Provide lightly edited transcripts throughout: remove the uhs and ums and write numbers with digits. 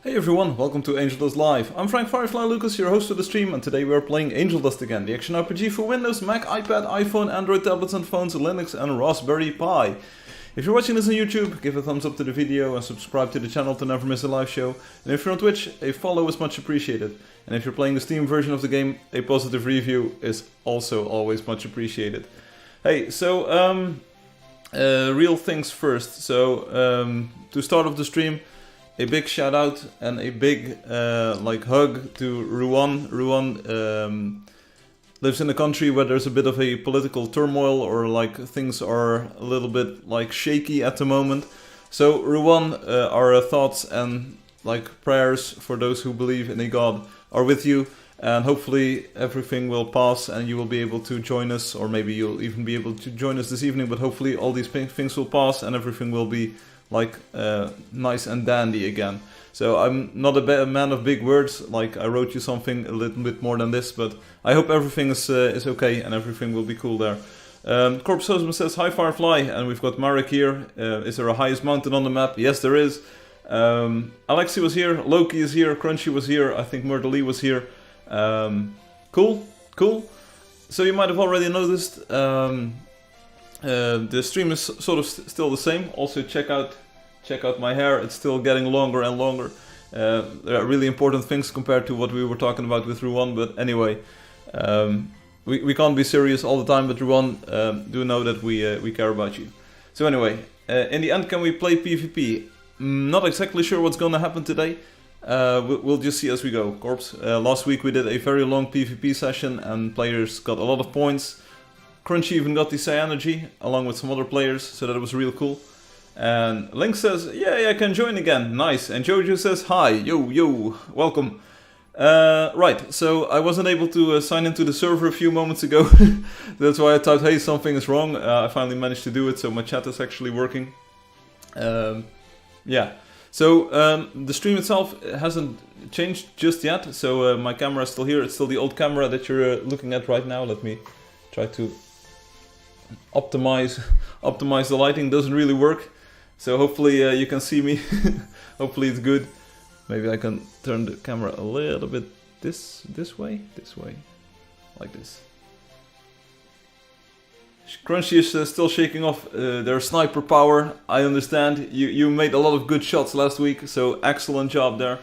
Hey everyone, welcome to Angeldust Live. I'm Firefly Lucas, your host of the stream, and today we are playing Angeldust again, the action RPG for Windows, Mac, iPad, iPhone, Android tablets and phones, Linux and Raspberry Pi. If you're watching this on YouTube, give a thumbs up to the video and subscribe to the channel to never miss a live show. And if you're on Twitch, a follow is much appreciated. And if you're playing the Steam version of the game, a positive review is also always much appreciated. Hey, so real things first. So to start off the stream, a big shout out and a big hug to Ruan. Ruan lives in a country where there's a bit of a political turmoil, or like things are a little bit like shaky at the moment. So Ruan, our thoughts and like prayers for those who believe in a God are with you, and hopefully everything will pass and you will be able to join us, or maybe you'll even be able to join us this evening, but hopefully all these things will pass and everything will be like nice and dandy again. So I'm not a man of big words, like I wrote you something a little bit more than this, but I hope everything is okay and everything will be cool there. Corpse Husband says, hi Firefly, and we've got Marek here. Is there a highest mountain on the map? Yes, there is. Alexi was here, Loki is here, Crunchy was here, I think Murder Lee was here. Cool. So you might have already noticed, the stream is sort of still the same. Also check out my hair, it's still getting longer and longer. There are really important things compared to what we were talking about with Ruan, but anyway, we can't be serious all the time, but Ruan, do know that we care about you. So anyway, in the end, can we play PvP? Not exactly sure what's gonna happen today. We'll just see as we go. Corpse, last week we did a very long PvP session and players got a lot of points. Crunchy even got the Cyanogy along with some other players, so that was real cool. And Link says, yeah, I can join again, nice. And Jojo says, hi, yo, welcome. Right, so I wasn't able to sign into the server a few moments ago. That's why I thought, hey, something is wrong. I finally managed to do it, so my chat is actually working. Yeah, so the stream itself hasn't changed just yet. So my camera is still here. It's still the old camera that you're looking at right now. Let me try to optimize the lighting. Doesn't really work, so hopefully you can see me. Hopefully it's good. Maybe I can turn the camera a little bit this way, like this. Crunchy is still shaking off their sniper power. I understand you made a lot of good shots last week, so excellent job there.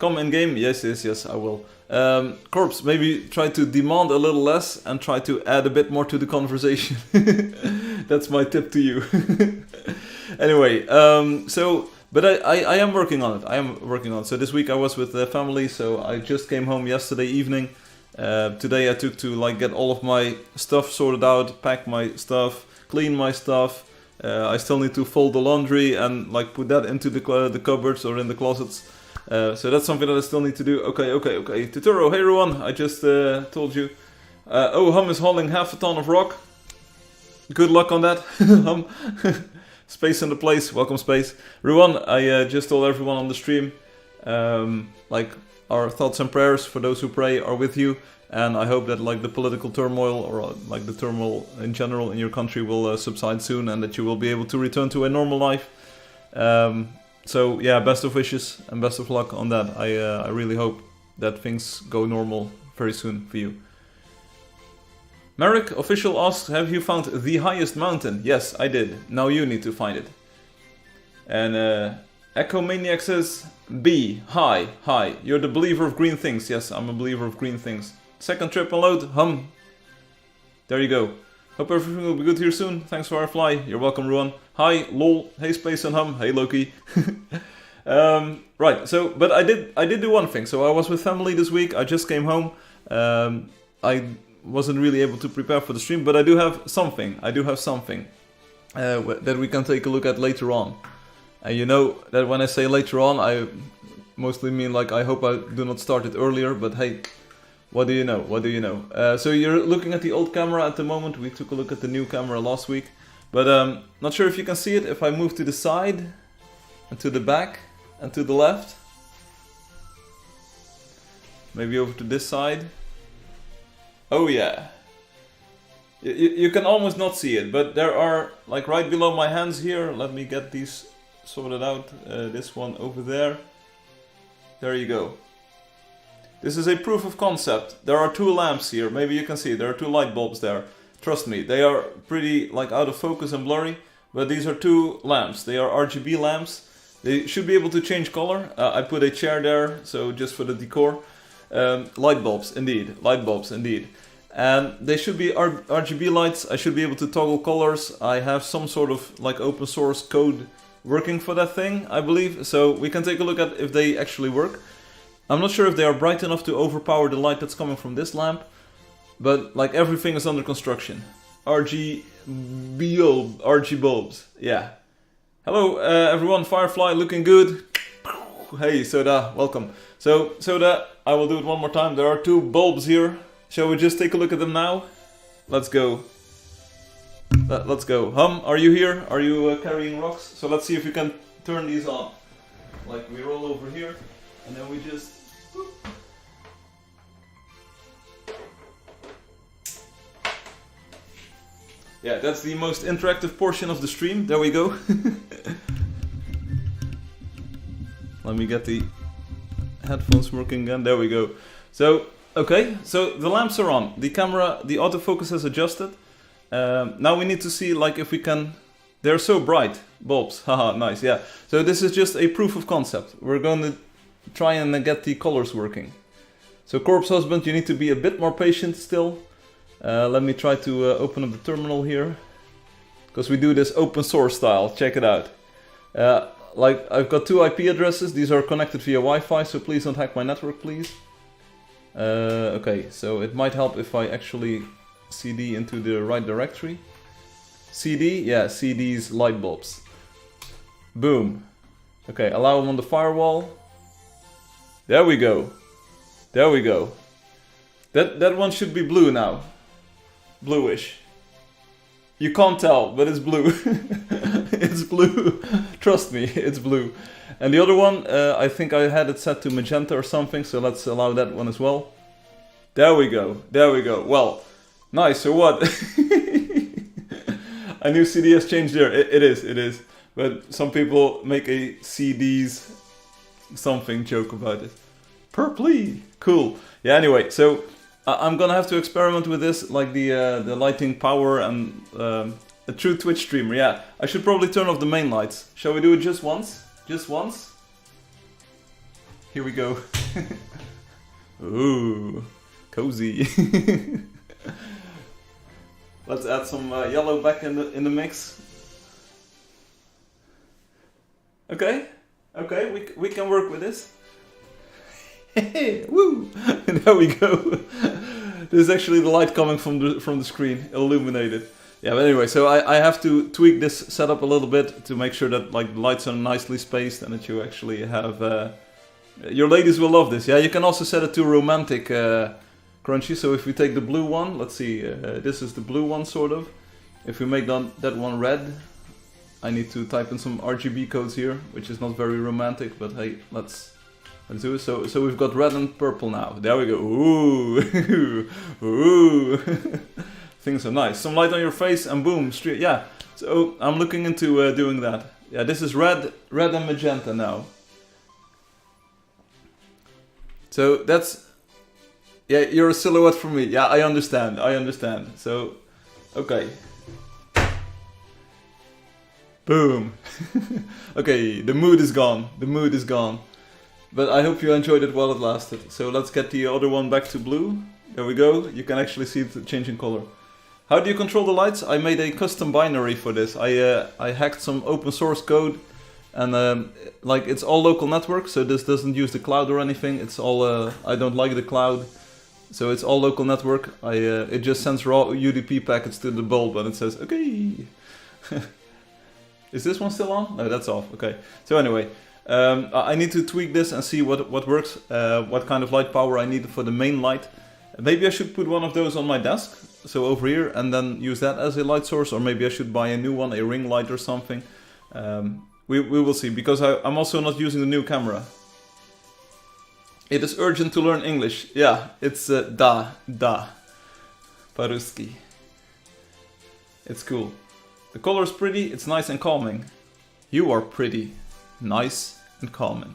Come in game, yes, I will. Corpse, maybe try to demand a little less and try to add a bit more to the conversation. That's my tip to you. Anyway, but I am working on it. So this week I was with the family, so I just came home yesterday evening. Today I took to like get all of my stuff sorted out, pack my stuff, clean my stuff. I still need to fold the laundry and like put that into the cupboards or in the closets. So that's something that I still need to do. Okay. Totoro, hey everyone, I just told you. Hum is hauling half a ton of rock. Good luck on that, Hum. Space in the place, welcome Space. Ruan, I just told everyone on the stream, like our thoughts and prayers for those who pray are with you. And I hope that like the political turmoil or like the turmoil in general in your country will subside soon and that you will be able to return to a normal life. So yeah, best of wishes and best of luck on that. I really hope that things go normal very soon for you. Marek Official asks, have you found the highest mountain? Yes, I did. Now you need to find it. And Echo Maniac says, B, hi. You're the believer of green things. Yes, I'm a believer of green things. Second trip unload, Hum. There you go. Hope everything will be good here soon. Thanks Firefly. You're welcome, Ruan. Hi, lol. Hey, Space and Hum. Hey, Loki. Right. So, but I did do one thing. So I was with family this week. I just came home. I wasn't really able to prepare for the stream, but I do have something. That we can take a look at later on. And you know that when I say later on, I mostly mean like I hope I do not start it earlier. But hey. What do you know? So you're looking at the old camera at the moment. We took a look at the new camera last week. But not sure if you can see it. If I move to the side, and to the back, and to the left. Maybe over to this side. Oh yeah. You can almost not see it. But there are, like right below my hands here. Let me get these sorted out. This one over there. There you go. This is a proof of concept. There are 2 lamps here. Maybe you can see there are 2 light bulbs there. Trust me, they are pretty like out of focus and blurry, but these are 2 lamps. They are RGB lamps. They should be able to change color. I put a chair there, so just for the decor. Light bulbs, indeed. Light bulbs, indeed. And they should be RGB lights. I should be able to toggle colors. I have some sort of like open source code working for that thing, I believe. So we can take a look at if they actually work. I'm not sure if they are bright enough to overpower the light that's coming from this lamp, but like everything is under construction. RG bulbs, yeah. Hello everyone, Firefly looking good. Hey Soda, welcome. So Soda, I will do it one more time. There are 2 bulbs here. Shall we just take a look at them now? Let's go. Let's go. Hum, are you here? Are you carrying rocks? So let's see if we can turn these on. Like we roll over here, and then we just... Whoop. Yeah, that's the most interactive portion of the stream. There we go. Let me get the headphones working again. There we go. So, okay, so the lamps are on. The camera, the autofocus has adjusted. Now we need to see like if we can... They're so bright, bulbs. Haha, nice, yeah. So this is just a proof of concept. We're going to try and get the colors working. So Corpse Husband, you need to be a bit more patient still. Let me try to open up the terminal here. Because we do this open source style, check it out. Like I've got 2 IP addresses, these are connected via Wi-Fi, so please don't hack my network, please. Okay, so it might help if I actually CD into the right directory. CD, yeah, CD's light bulbs. Boom. Okay, allow them on the firewall. There we go. There we go. That one should be blue now. Bluish. You can't tell, but it's blue. It's blue. Trust me, it's blue. And the other one, I think I had it set to magenta or something, so let's allow that one as well. There we go. There we go. Well, nice. So what? I knew CD has changed there. It is. But some people make a CDs something joke about it. Purpley. Cool. Yeah, anyway, so I'm gonna have to experiment with this, like the lighting power and a true Twitch streamer. Yeah, I should probably turn off the main lights. Shall we do it just once? Just once? Here we go. Ooh, cozy. Let's add some yellow back in the mix. Okay, we can work with this. Woo! There we go. This is actually the light coming from the screen, illuminated. Yeah, but anyway, so I have to tweak this setup a little bit to make sure that like the lights are nicely spaced and that you actually have. Your ladies will love this. Yeah, you can also set it to romantic crunchy. So if we take the blue one, let's see, this is the blue one sort of. If we make that one red, I need to type in some RGB codes here, which is not very romantic, but hey, let's do it. So we've got red and purple now. There we go. Ooh, ooh. Things are nice. Some light on your face and boom, straight. Yeah. So I'm looking into doing that. Yeah, this is red and magenta now. So that's, yeah, you're a silhouette for me. Yeah, I understand. So, okay. Boom. Okay, the mood is gone. But I hope you enjoyed it while it lasted. So let's get the other one back to blue. There we go. You can actually see it changing color. How do you control the lights? I made a custom binary for this. I hacked some open source code. And like it's all local network, so this doesn't use the cloud or anything. It's all I don't like the cloud, so it's all local network. It just sends raw UDP packets to the bulb and it says okay. Is this one still on? No, that's off. Okay. So anyway, I need to tweak this and see what works. What kind of light power I need for the main light. Maybe I should put one of those on my desk, so over here, and then use that as a light source, or maybe I should buy a new one, a ring light or something. We will see, because I'm also not using the new camera. It is urgent to learn English. Yeah, it's da. Paruski. It's cool. The color is pretty, it's nice and calming. You are pretty, nice and calming.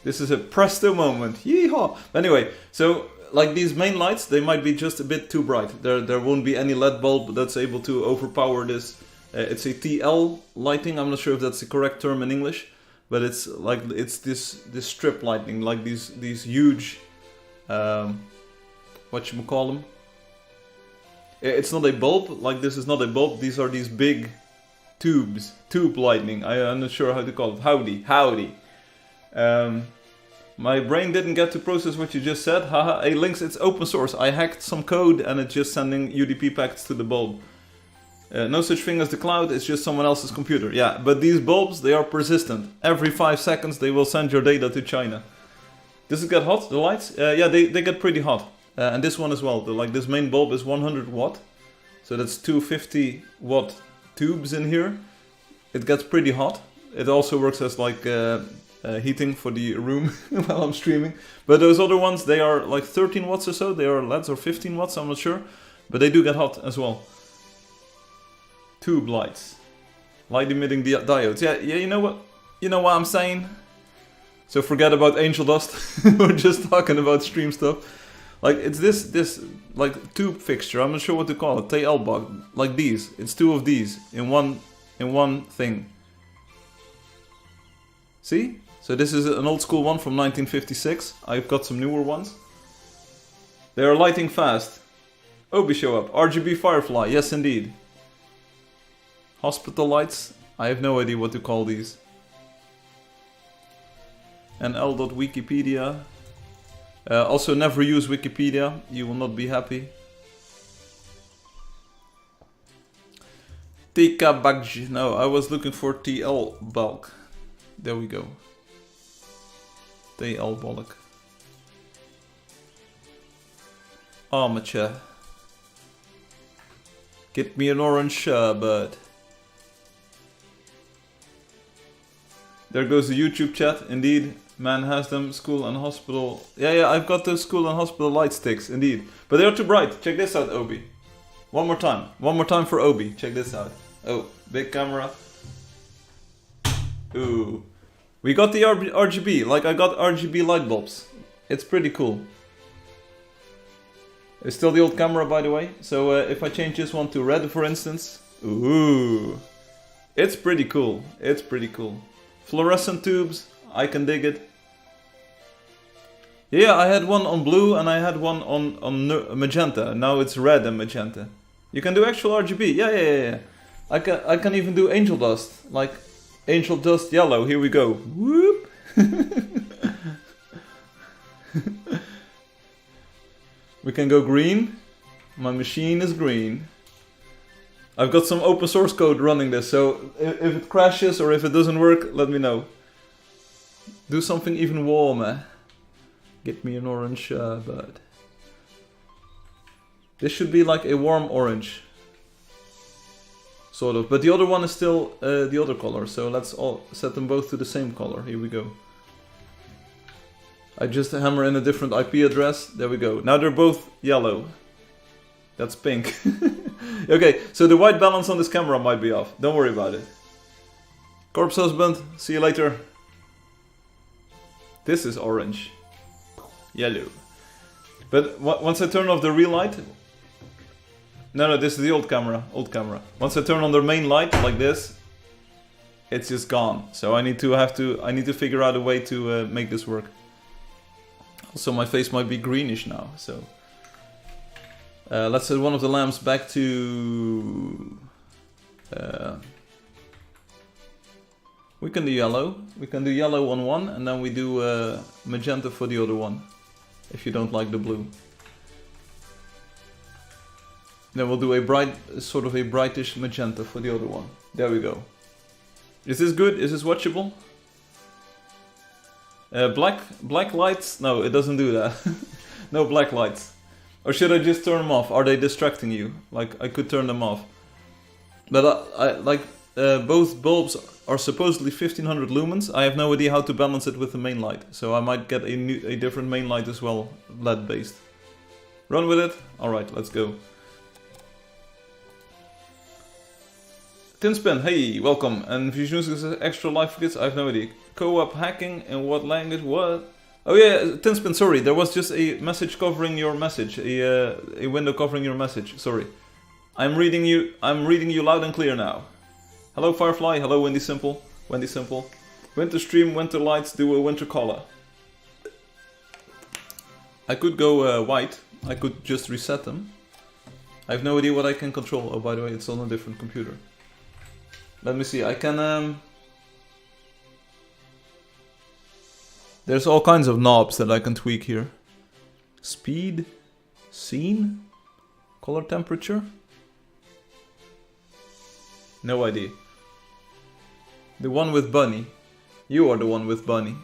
This is a presto moment. Yeehaw! Anyway, so like these main lights, they might be just a bit too bright. There won't be any LED bulb that's able to overpower this. It's a TL lighting. I'm not sure if that's the correct term in English, but it's like this strip lighting, like these huge, whatchamacallem. It's not a bulb. Like this is not a bulb. These are these big tubes, tube lighting. I'm not sure how to call it. Howdy. My brain didn't get to process what you just said. Haha, hey Lynx, it's open source. I hacked some code and it's just sending UDP packets to the bulb. No such thing as the cloud, it's just someone else's computer. Yeah, but these bulbs, they are persistent. Every 5 seconds they will send your data to China. Does it get hot, the lights? Yeah, they get pretty hot. And this one as well. Like this main bulb is 100 watt. So that's 250 watt tubes in here. It gets pretty hot. It also works as like heating for the room while I'm streaming. But those other ones, they are like 13 watts or so. They are LEDs or 15 watts, I'm not sure. But they do get hot as well. Tube lights. Light emitting diodes. Yeah, you know what? You know what I'm saying? So forget about Angeldust. We're just talking about stream stuff. Like it's this like tube fixture. I'm not sure what to call it. TL box. Like these. It's 2 of these in one thing. See? So this is an old school one from 1956. I've got some newer ones. They are lighting fast. Obi show up. RGB Firefly. Yes, indeed. Hospital lights. I have no idea what to call these. NL.Wikipedia. Also, never use Wikipedia. You will not be happy. TK Bagj. No, I was looking for TL bulk. There we go. TL bulk. Armature. Get me an orange sherbet. There goes the YouTube chat. Indeed, man has them. School and hospital. Yeah, I've got those school and hospital light sticks. Indeed, but they are too bright. Check this out, Obi. One more time for Obi. Check this out. Oh, big camera. Ooh, we got the RGB. Like I got RGB light bulbs. It's pretty cool. It's still the old camera, by the way. So if I change this one to red, for instance, ooh, it's pretty cool. It's pretty cool. Fluorescent tubes, I can dig it. Yeah, I had one on blue and I had one on magenta. Now it's red and magenta. You can do actual RGB. Yeah. I can even do Angeldust, like Angeldust yellow. Here we go. Whoop. We can go green. My machine is green. I've got some open source code running this, so if it crashes or if it doesn't work, let me know. Do something even warmer. Get me an orange bud. This should be like a warm orange. Sort of, but the other one is still the other color, so let's all set them both to the same color. Here we go. I just hammer in a different IP address. There we go. Now they're both yellow. That's pink. Okay, so the white balance on this camera might be off. Don't worry about it. Corpse husband, see you later. This is orange. Yellow. But once I turn off the real light... No, this is the old camera. Once I turn on the main light, like this, it's just gone. So I need to figure out a way to make this work. Also, my face might be greenish now, so... let's set one of the lamps back to... we can do yellow. We can do yellow on one, and then we do magenta for the other one. If you don't like the blue. Then we'll do a sort of a brightish magenta for the other one. There we go. Is this good? Is this watchable? Black lights? No, it doesn't do that. No black lights. Or should I just turn them off? Are they distracting you? Like, I could turn them off. But both bulbs are supposedly 1500 lumens. I have no idea how to balance it with the main light. So I might get a different main light as well, LED based. Run with it? Alright, let's go. Tinspin, hey, welcome. And Visions is extra life for kids? I have no idea. Co-op hacking in what language? What? Oh yeah, Tinspin, sorry, there was just a message covering your message, a window covering your message. Sorry, I'm reading you loud and clear now. Hello Firefly, hello Wendy Simple. Winter stream, winter lights, do a winter color. I could go white. I could just reset them. I have no idea what I can control. Oh, by the way, it's on a different computer. Let me see. I can there's all kinds of knobs that I can tweak here. Speed, scene, color temperature. No idea. The one with bunny. You are the one with bunny.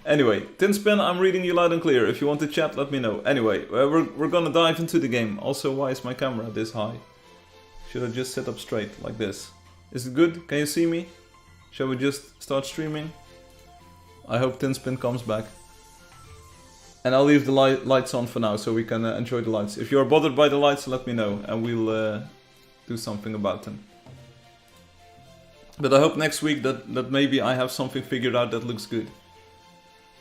Anyway, Tinspin, I'm reading you loud and clear. If you want to chat, let me know. Anyway, we're gonna dive into the game. Also, why is my camera this high? Should I just sit up straight, like this? Is it good? Can you see me? Shall we just start streaming? I hope Tinspin comes back. And I'll leave the lights on for now, so we can enjoy the lights. If you're bothered by the lights, let me know, and we'll do something about them. But I hope next week that maybe I have something figured out that looks good.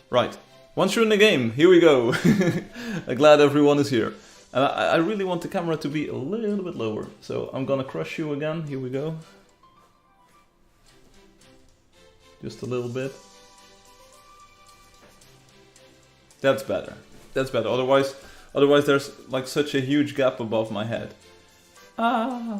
Right. Once you're in the game, here we go. I'm glad everyone is here. And I really want the camera to be a little bit lower. So I'm gonna crush you again. Here we go. Just a little bit. That's better. That's better. Otherwise there's like such a huge gap above my head. Ah.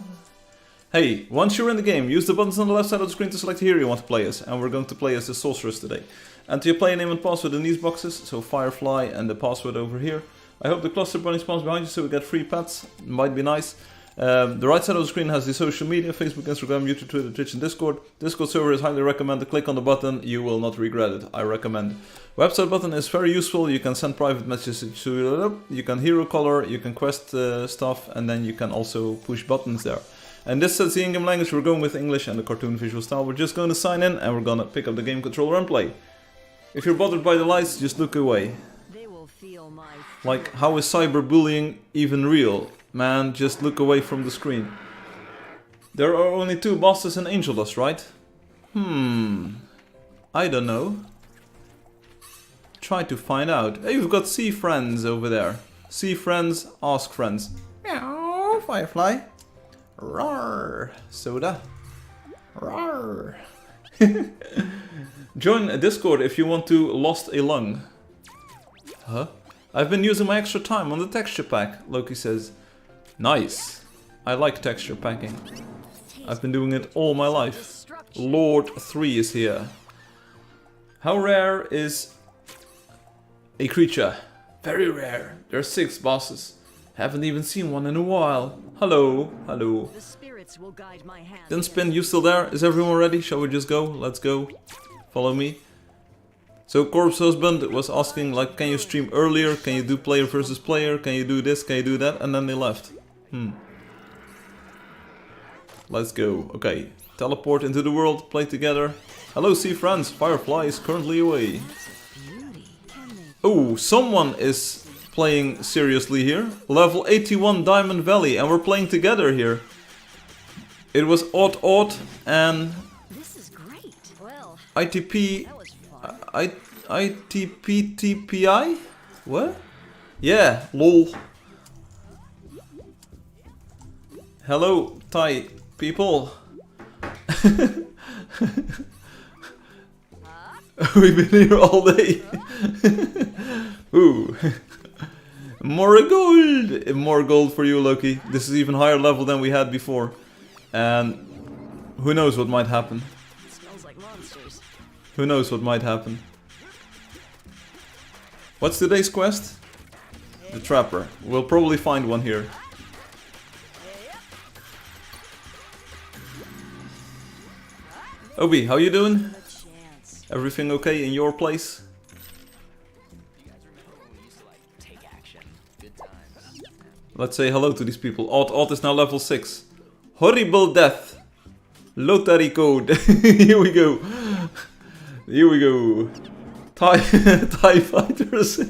Hey, once you're in the game, use the buttons on the left side of the screen to select the hero you want to play as, and we're going to play as the Sorceress today. Enter your player name and password in these boxes, so Firefly and the password over here. I hope the cluster bunny spawns behind you so we get free pets, might be nice. The right side of the screen has the social media, Facebook, Instagram, YouTube, Twitter, Twitch and Discord. Discord server is highly recommended, click on the button, you will not regret it, I recommend. Website button is very useful, you can send private messages to you can hero color, you can quest stuff, and then you can also push buttons there. And this sets the in-game language, we're going with English and the cartoon visual style. We're just going to sign in and we're going to pick up the game controller and play. If you're bothered by the lights, just look away. They will feel my like, how is cyberbullying even real? Man, just look away from the screen. There are only 2 bosses in Angeldust, right? I don't know. Try to find out. Hey, we've got sea friends over there. See friends, ask friends. Meow, Firefly. Roar, soda. Roar. Join a Discord if you want to lost a lung. Huh? I've been using my extra time on the texture pack, Loki says. Nice. I like texture packing. I've been doing it all my life. Lord 3 is here. How rare is a creature? Very rare. There are 6 bosses. Haven't even seen one in a while. Hello, hello. The spirits will guide my hand. Tinspin, you still there? Is everyone ready? Shall we just go? Let's go. Follow me. So Corpse Husband was asking, like, can you stream earlier? Can you do player versus player? Can you do this? Can you do that? And then they left. Let's go. Okay. Teleport into the world. Play together. Hello, sea friends. Firefly is currently away. Oh, someone is playing seriously here. Level 81 Diamond Valley, and we're playing together here. It was Odd and This is great. Well, ITP that was fun. ITPTPI? What? Yeah, lol. Hello, Thai people. We've been here all day. Ooh. More gold! More gold for you, Loki. This is even higher level than we had before. And who knows what might happen. It smells like monsters. Who knows what might happen. What's today's quest? The Trapper. We'll probably find one here. Obi, how you doing? A chance. Everything okay in your place? Let's say hello to these people. Odd is now level 6. Horrible death. Lottery code. Here we go. Here we go. TIE fighters.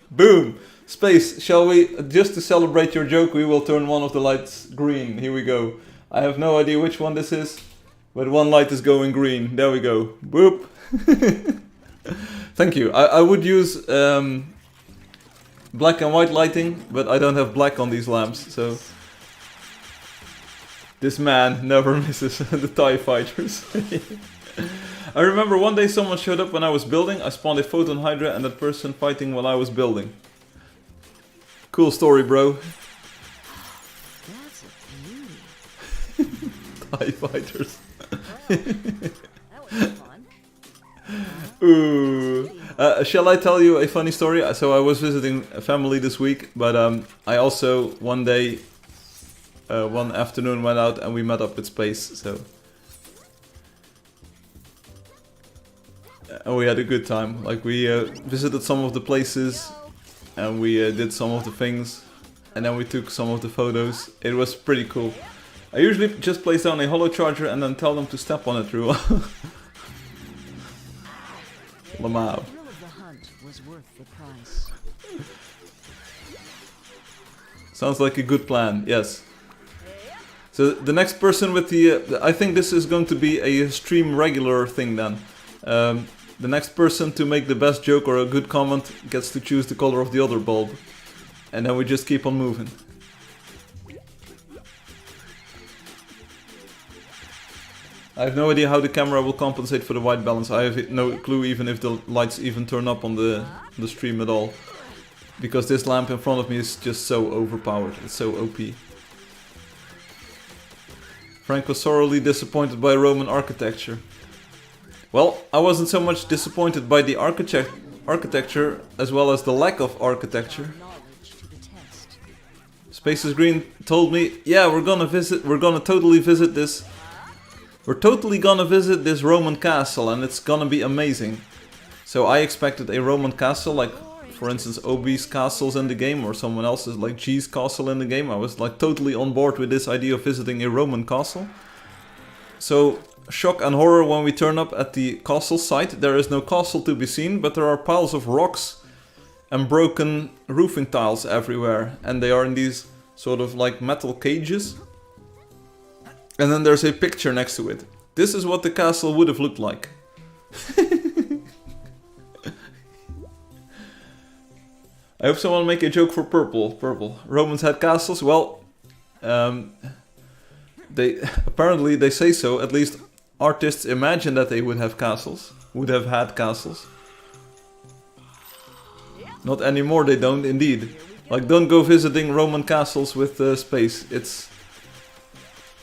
Boom. Space. Shall we, just to celebrate your joke, we will turn one of the lights green. Here we go. I have no idea which one this is, but one light is going green. There we go. Boop. Thank you. I would use black and white lighting, but I don't have black on these lamps, so... This man never misses the TIE fighters. I remember one day someone showed up when I was building. I spawned a photon hydra and that person fighting while I was building. Cool story, bro. That's a beauty. TIE fighters. That was fun. Ooh. Shall I tell you a funny story? So I was visiting a family this week, but I also one day, one afternoon went out and we met up with Space, so... And we had a good time. Like, we visited some of the places, and we did some of the things, and then we took some of the photos. It was pretty cool. I usually just place down a holo charger and then tell them to step on it through. Lamau. The thrill of the hunt was worth the price. Sounds like a good plan, yes. So the next person with the... I think this is going to be a stream regular thing then. The next person to make the best joke or a good comment gets to choose the color of the other bulb. And then we just keep on moving. I have no idea how the camera will compensate for the white balance. I have no clue even if the lights even turn up on the stream at all. Because this lamp in front of me is just so overpowered. It's so OP. Frank was sorely disappointed by Roman architecture. Well, I wasn't so much disappointed by the architecture as well as the lack of architecture. Knowledge to the test. Spaces Green told me, yeah, we're gonna totally visit this. We're totally gonna visit this Roman castle and it's gonna be amazing. So I expected a Roman castle, like for instance OB's castles in the game or someone else's like G's castle in the game. I was like totally on board with this idea of visiting a Roman castle. So shock and horror when we turn up at the castle site. There is no castle to be seen, but there are piles of rocks and broken roofing tiles everywhere. And they are in these sort of like metal cages. And then there's a picture next to it. This is what the castle would have looked like. I hope someone will make a joke for purple. Purple. Romans had castles? Well, they apparently they say so. At least artists imagine that they would have castles. Would have had castles. Not anymore, they don't indeed. Like, don't go visiting Roman castles with Space. It's...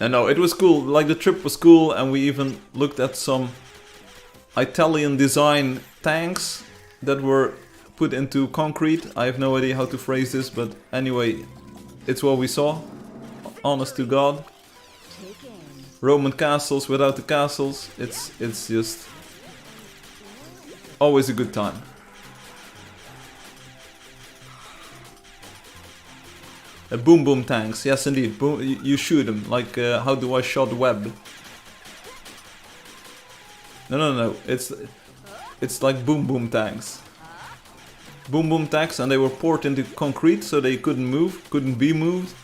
No, it was cool. Like, the trip was cool, and we even looked at some Italian design tanks that were put into concrete. I have no idea how to phrase this, but anyway, it's what we saw. Honest to God. Roman castles without the castles. It's just always a good time. Boom boom tanks, yes indeed. Boom, you shoot them. Like how do I shot web? No. It's like boom boom tanks. Boom boom tanks, and they were poured into concrete so they couldn't move, couldn't be moved.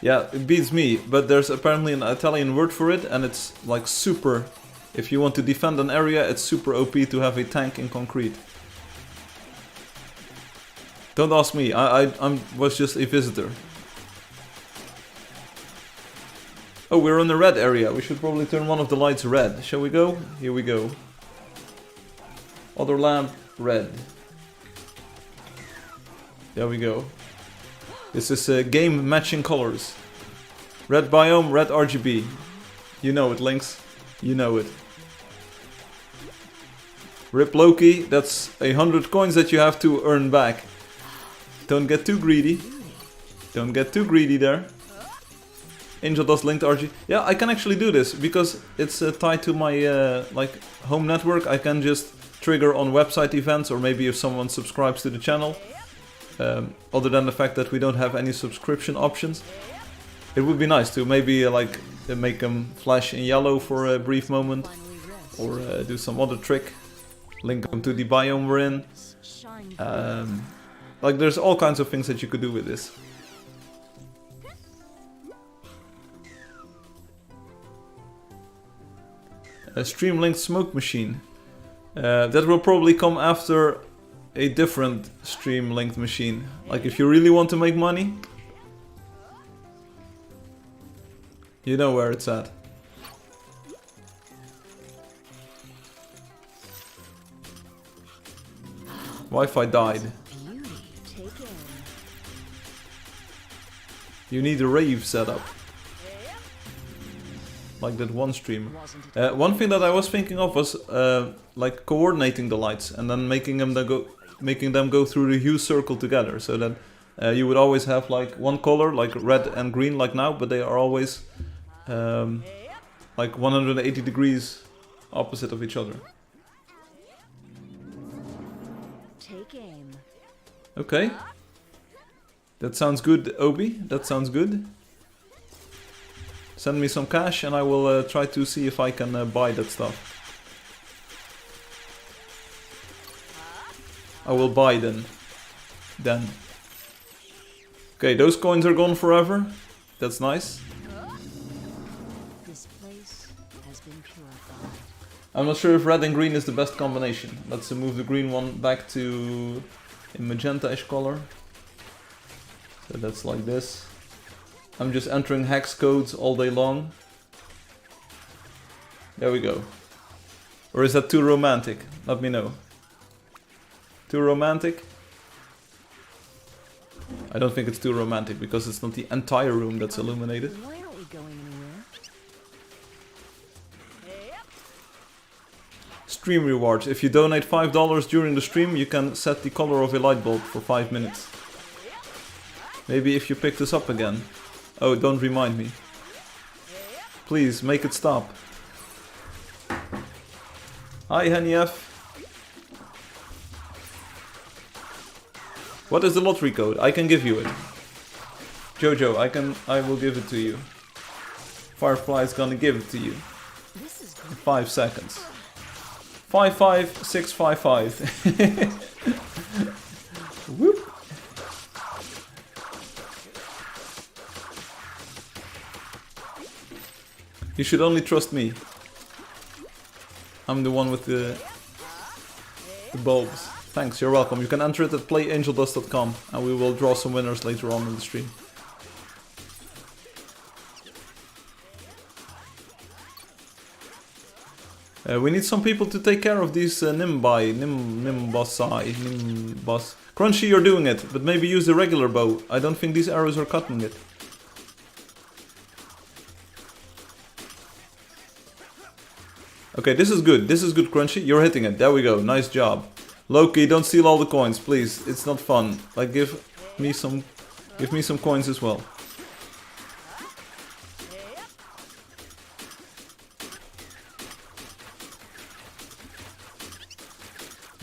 Yeah, it beats me, but there's apparently an Italian word for it, and it's like super. If you want to defend an area, it's super OP to have a tank in concrete. Don't ask me, I was just a visitor. Oh, we're in the red area. We should probably turn one of the lights red. Shall we go? Here we go. Other lamp, red. There we go. This is game matching colors. Red biome, red RGB. You know it, Lynx. You know it. Rip Loki, that's 100 coins that you have to earn back. Don't get too greedy. Don't get too greedy there. Angeldust linked RG. Yeah, I can actually do this because it's tied to my like home network. I can just trigger on website events, or maybe if someone subscribes to the channel. Other than the fact that we don't have any subscription options, it would be nice to maybe like make them flash in yellow for a brief moment, or do some other trick. Link them to the biome we're in. Like there's all kinds of things that you could do with this. A stream-linked smoke machine. That will probably come after a different stream-linked machine. Like if you really want to make money, you know where it's at. Wi-Fi died. Beauty. Take aim. You need a rave setup. Like that one streamer. One thing that I was thinking of was like coordinating the lights and then making them go through the hue circle together, so that you would always have like one color, like red and green, like now, but they are always like 180 degrees opposite of each other. Take aim. Okay. That sounds good, Obi. That sounds good. Send me some cash and I will try to see if I can buy that stuff. I will buy then. Okay, those coins are gone forever. That's nice. This place has been purified. I'm not sure if red and green is the best combination. Let's move the green one back to a magenta-ish color. So that's like this. I'm just entering hex codes all day long. There we go. Or is that too romantic? Let me know. Too romantic? I don't think it's too romantic because it's not the entire room that's illuminated. Why aren't we going anywhere? Stream rewards. If you donate $5 during the stream, you can set the color of a light bulb for 5 minutes. Maybe if you pick this up again. Oh, don't remind me. Please, make it stop. Hi, Henny F. What is the lottery code? I can give you it. Jojo, I will give it to you. Firefly is gonna give it to you. This is In 5 seconds. 55655. Whoop. You should only trust me. I'm the one with the bulbs. Thanks, you're welcome. You can enter it at playangeldust.com and we will draw some winners later on in the stream. We need some people to take care of these Nimbus. Crunchy, you're doing it, but maybe use the regular bow. I don't think these arrows are cutting it. Okay, this is good, Crunchy. You're hitting it. There we go. Nice job. Loki, don't steal all the coins, please. It's not fun. Like, give me some coins as well.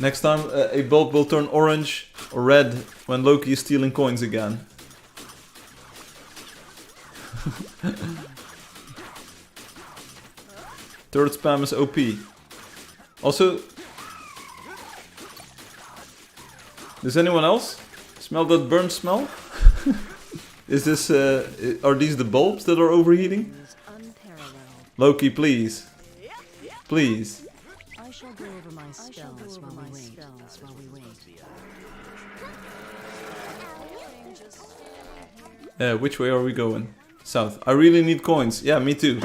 Next time, a bulb will turn orange or red when Loki is stealing coins again. Third spam is OP. Also, does anyone else smell that burnt smell? Is this, are these the bulbs that are overheating? is unparalleled. Loki, please. Please. I shall go over my spells while we wait. Which way are we going? South. I really need coins. Yeah, me too.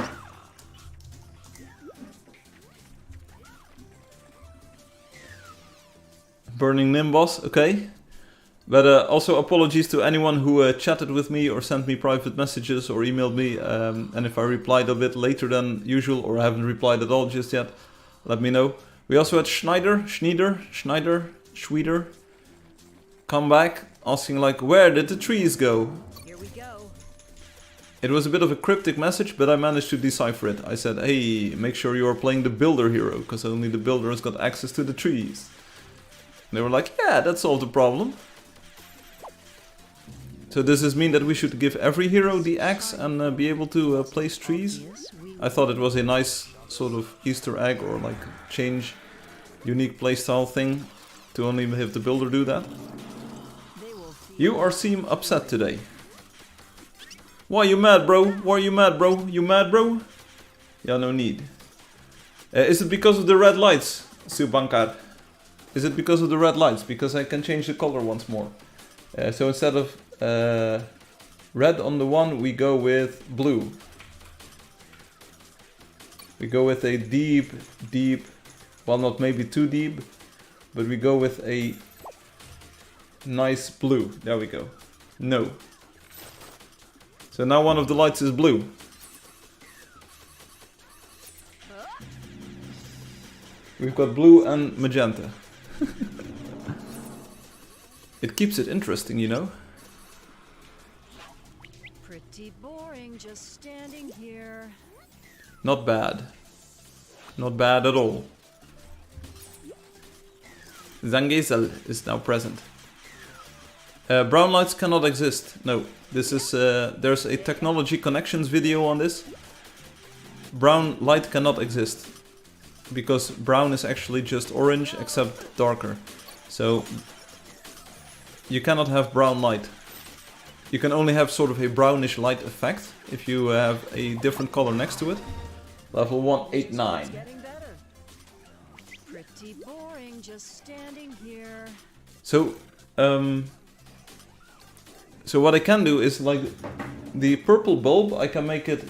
Burning Nimbus, okay. But also apologies to anyone who chatted with me or sent me private messages or emailed me. And if I replied a bit later than usual or haven't replied at all just yet, let me know. We also had Schneider come back asking like, where did the trees go? Here we go. It was a bit of a cryptic message, but I managed to decipher it. I said, hey, make sure you are playing the builder hero, because only the builder has got access to the trees. And they were like, yeah, that solved the problem. So does this mean that we should give every hero the axe and be able to place trees? I thought it was a nice sort of Easter egg or like change, unique playstyle thing to only have the builder do that. You seem upset today. Why you mad, bro? Why you mad, bro? You mad, bro? Yeah, no need. Is it because of the red lights, Subankar? Is it because of the red lights? Because I can change the color once more. So instead of red on the one, we go with blue. We go with a deep, well, not maybe too deep, but we go with a nice blue. There we go. No. So now one of the lights is blue. We've got blue and magenta. It keeps it interesting, you know? Pretty boring just standing here. Not bad. Not bad at all. Zangezel is now present. Brown lights cannot exist. No, this is there's a technology connections video on this. Brown light cannot exist because brown is actually just orange except darker. So you cannot have brown light. You can only have sort of a brownish light effect if you have a different color next to it. Level 189. Pretty boring just standing here. So so what I can do is, like, the purple bulb, I can make it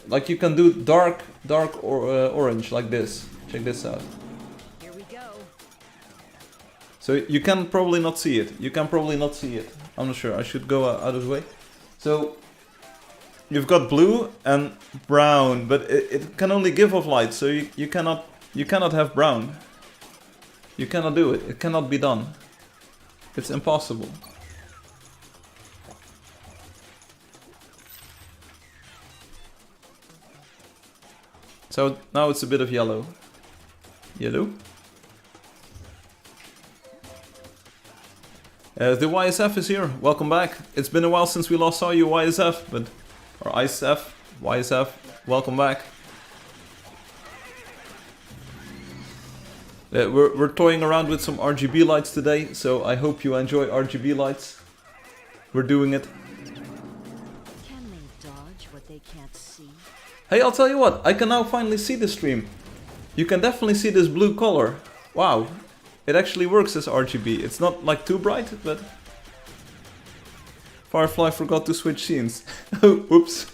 like, you can do dark or orange like this. Check this out. Here we go. So you can probably not see it. You can probably not see it. I'm not sure. I should go out of the way. So you've got blue and brown, but it can only give off light. So you cannot have brown. You cannot do it. It cannot be done. It's impossible. So now it's a bit of yellow. Yellow. The YSF is here. Welcome back. It's been a while since we last saw you, YSF, but or ISF, YSF. Welcome back. We're toying around with some RGB lights today, so I hope you enjoy RGB lights. We're doing it. Can they dodge what they can't see? Hey, I'll tell you what, I can now finally see the stream. You can definitely see this blue color. Wow, it actually works as RGB. It's not like too bright, but Firefly forgot to switch scenes. Oh, oops.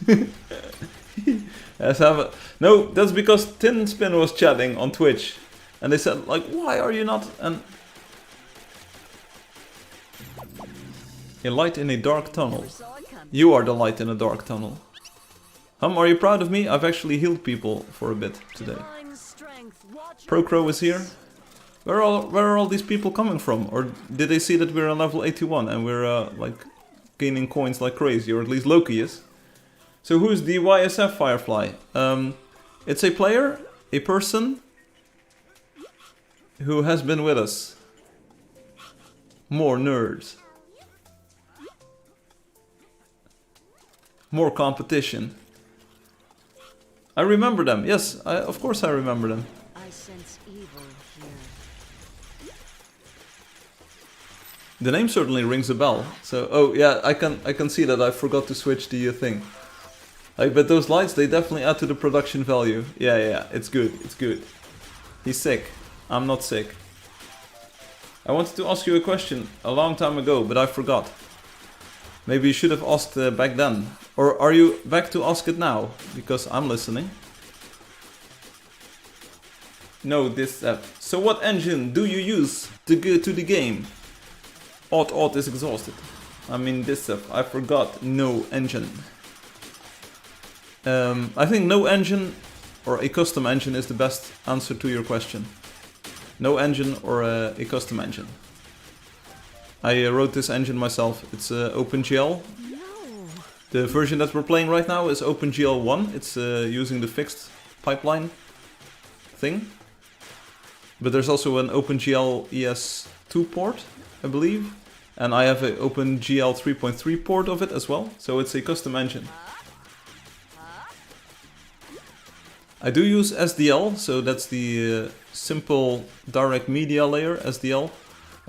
Let's have a... No, that's because Tin Spin was chatting on Twitch. And they said, like, why are you not... And a light in a dark tunnel. You are the light in a dark tunnel. Are you proud of me? I've actually healed people for a bit today. Procro is here. Where are all these people coming from? Or did they see that we're on level 81 and we're like gaining coins like crazy? Or at least Loki is. So who's the YSF Firefly? It's a player, a person who has been with us. More nerds. More competition. I remember them. Yes, of course I remember them. I sense evil here. The name certainly rings a bell. So, oh yeah, I can see that I forgot to switch the thing. But those lights, they definitely add to the production value. Yeah, it's good, it's good. He's sick. I'm not sick. I wanted to ask you a question a long time ago, but I forgot. Maybe you should have asked back then. Or are you back to ask it now? Because I'm listening. No, this app. So what engine do you use to go to the game? Odd is exhausted. I mean this app. I forgot. No engine. I think no engine or a custom engine is the best answer to your question. No engine or a custom engine. I wrote this engine myself. It's OpenGL. No. The version that we're playing right now is OpenGL 1. It's using the fixed pipeline thing. But there's also an OpenGL ES2 port, I believe. And I have an OpenGL 3.3 port of it as well. So it's a custom engine. I do use SDL, so that's the simple direct media layer, SDL.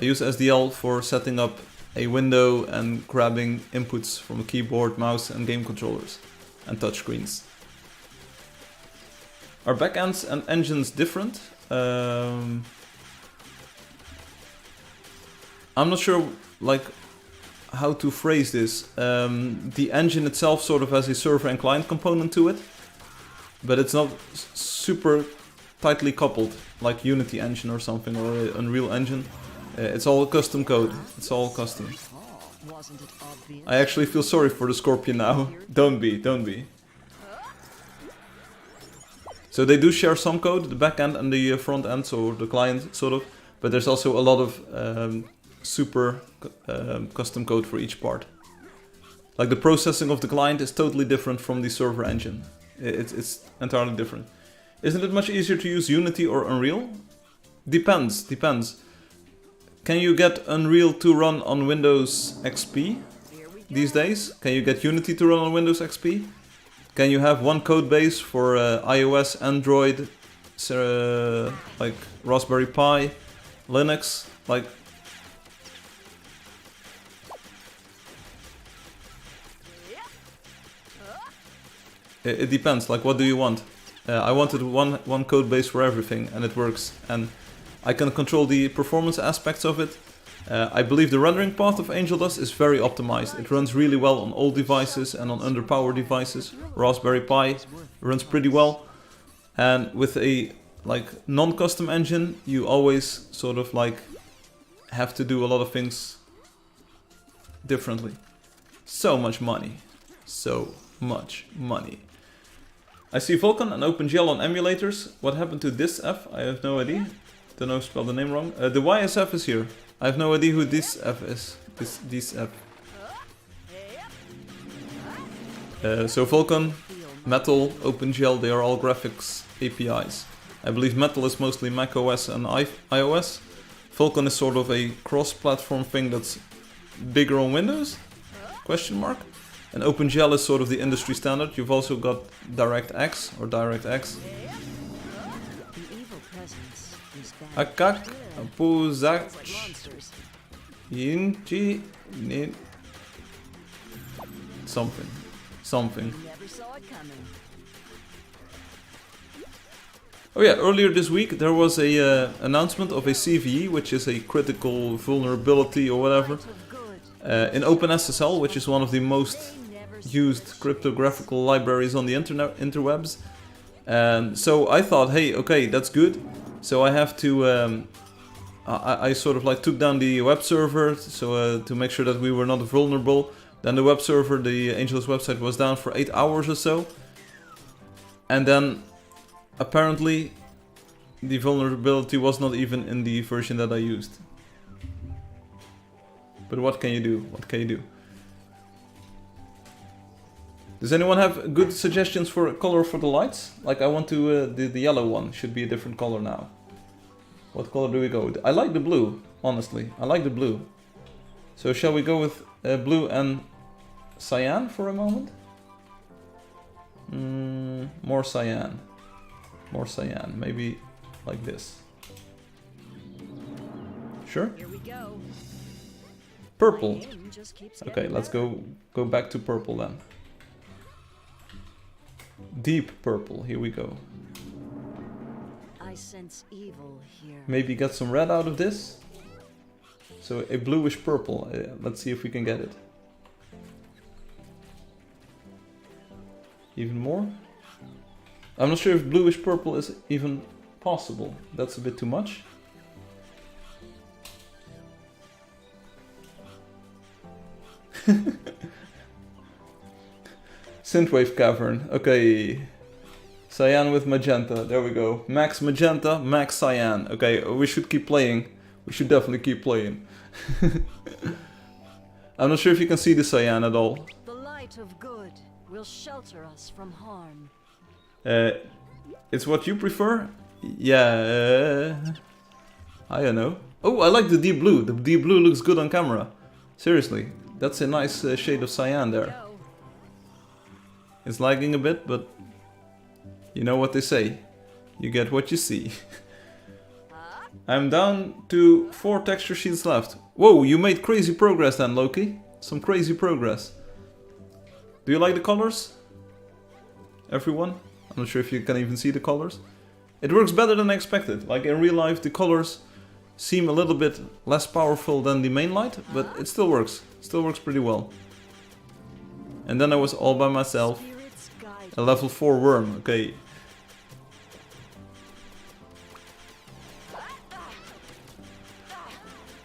I use SDL for setting up a window and grabbing inputs from a keyboard, mouse and game controllers and touchscreens. Are backends and engines different? I'm not sure like how to phrase this. The engine itself sort of has a server and client component to it, but it's not super tightly coupled like Unity engine or something, or Unreal engine. It's all custom code. It's all custom. I actually feel sorry for the Scorpion now. Don't be. So they do share some code, the backend and the front end, so the client sort of. But there's also a lot of super custom code for each part. Like the processing of the client is totally different from the server engine. It's entirely different. Isn't it much easier to use Unity or Unreal? Depends. Can you get Unreal to run on Windows XP these days? Can you get Unity to run on Windows XP? Can you have one code base for iOS, Android, like Raspberry Pi, Linux? Like, it depends. Like, what do you want? I wanted one code base for everything, and it works. And I can control the performance aspects of it. I believe the rendering path of Angeldust is very optimized. It runs really well on old devices and on underpowered devices. Raspberry Pi runs pretty well. And with a like non-custom engine, you always sort of like have to do a lot of things differently. So much money. So much money. I see Vulkan and OpenGL on emulators. What happened to this F? I have no idea. Don't know if I spelled the name wrong. The YSF is here. I have no idea who this F is. This F. So Vulkan, Metal, OpenGL, they are all graphics APIs. I believe Metal is mostly macOS and iOS. Vulkan is sort of a cross-platform thing that's bigger on Windows? Question mark. And OpenGL is sort of the industry standard. You've also got DirectX or DirectX. Akak, Apuzach, Yinchi, something. Oh yeah, earlier this week there was a announcement of a CVE, which is a critical vulnerability or whatever, in OpenSSL, which is one of the most used cryptographic libraries on the interwebs. And so I thought, hey, okay, that's good. So I have to, I sort of like took down the web server, so to make sure that we were not vulnerable. Then the web server, the Angeldust website, was down for 8 hours or so. And then apparently the vulnerability was not even in the version that I used. But what can you do? What can you do? Does anyone have good suggestions for a color for the lights? Like I want to, the yellow one should be a different color now. What color do we go with? I like the blue, honestly. I like the blue. So shall we go with blue and cyan for a moment? More cyan. More cyan. Maybe like this. Sure? Here we go. Purple. Okay, let's go back to purple then. Deep purple, here we go. I sense evil here. Maybe get some red out of this. So a bluish purple. Let's see if we can get it. Even more? I'm not sure if bluish purple is even possible. That's a bit too much. Synthwave Cavern, okay. Cyan with magenta, there we go. Max magenta, max cyan. Okay, we should keep playing. We should definitely keep playing. I'm not sure if you can see the cyan at all. The light of good will shelter us from harm. It's what you prefer? Yeah, I don't know. Oh, I like the deep blue. The deep blue looks good on camera. Seriously, that's a nice shade of cyan there. It's lagging a bit, but you know what they say. You get what you see. I'm down to 4 texture sheets left. Whoa, you made crazy progress then, Loki. Some crazy progress. Do you like the colors? Everyone? I'm not sure if you can even see the colors. It works better than I expected. Like in real life, the colors seem a little bit less powerful than the main light, but it still works. Still works pretty well. And then I was all by myself. A level 4 worm, okay.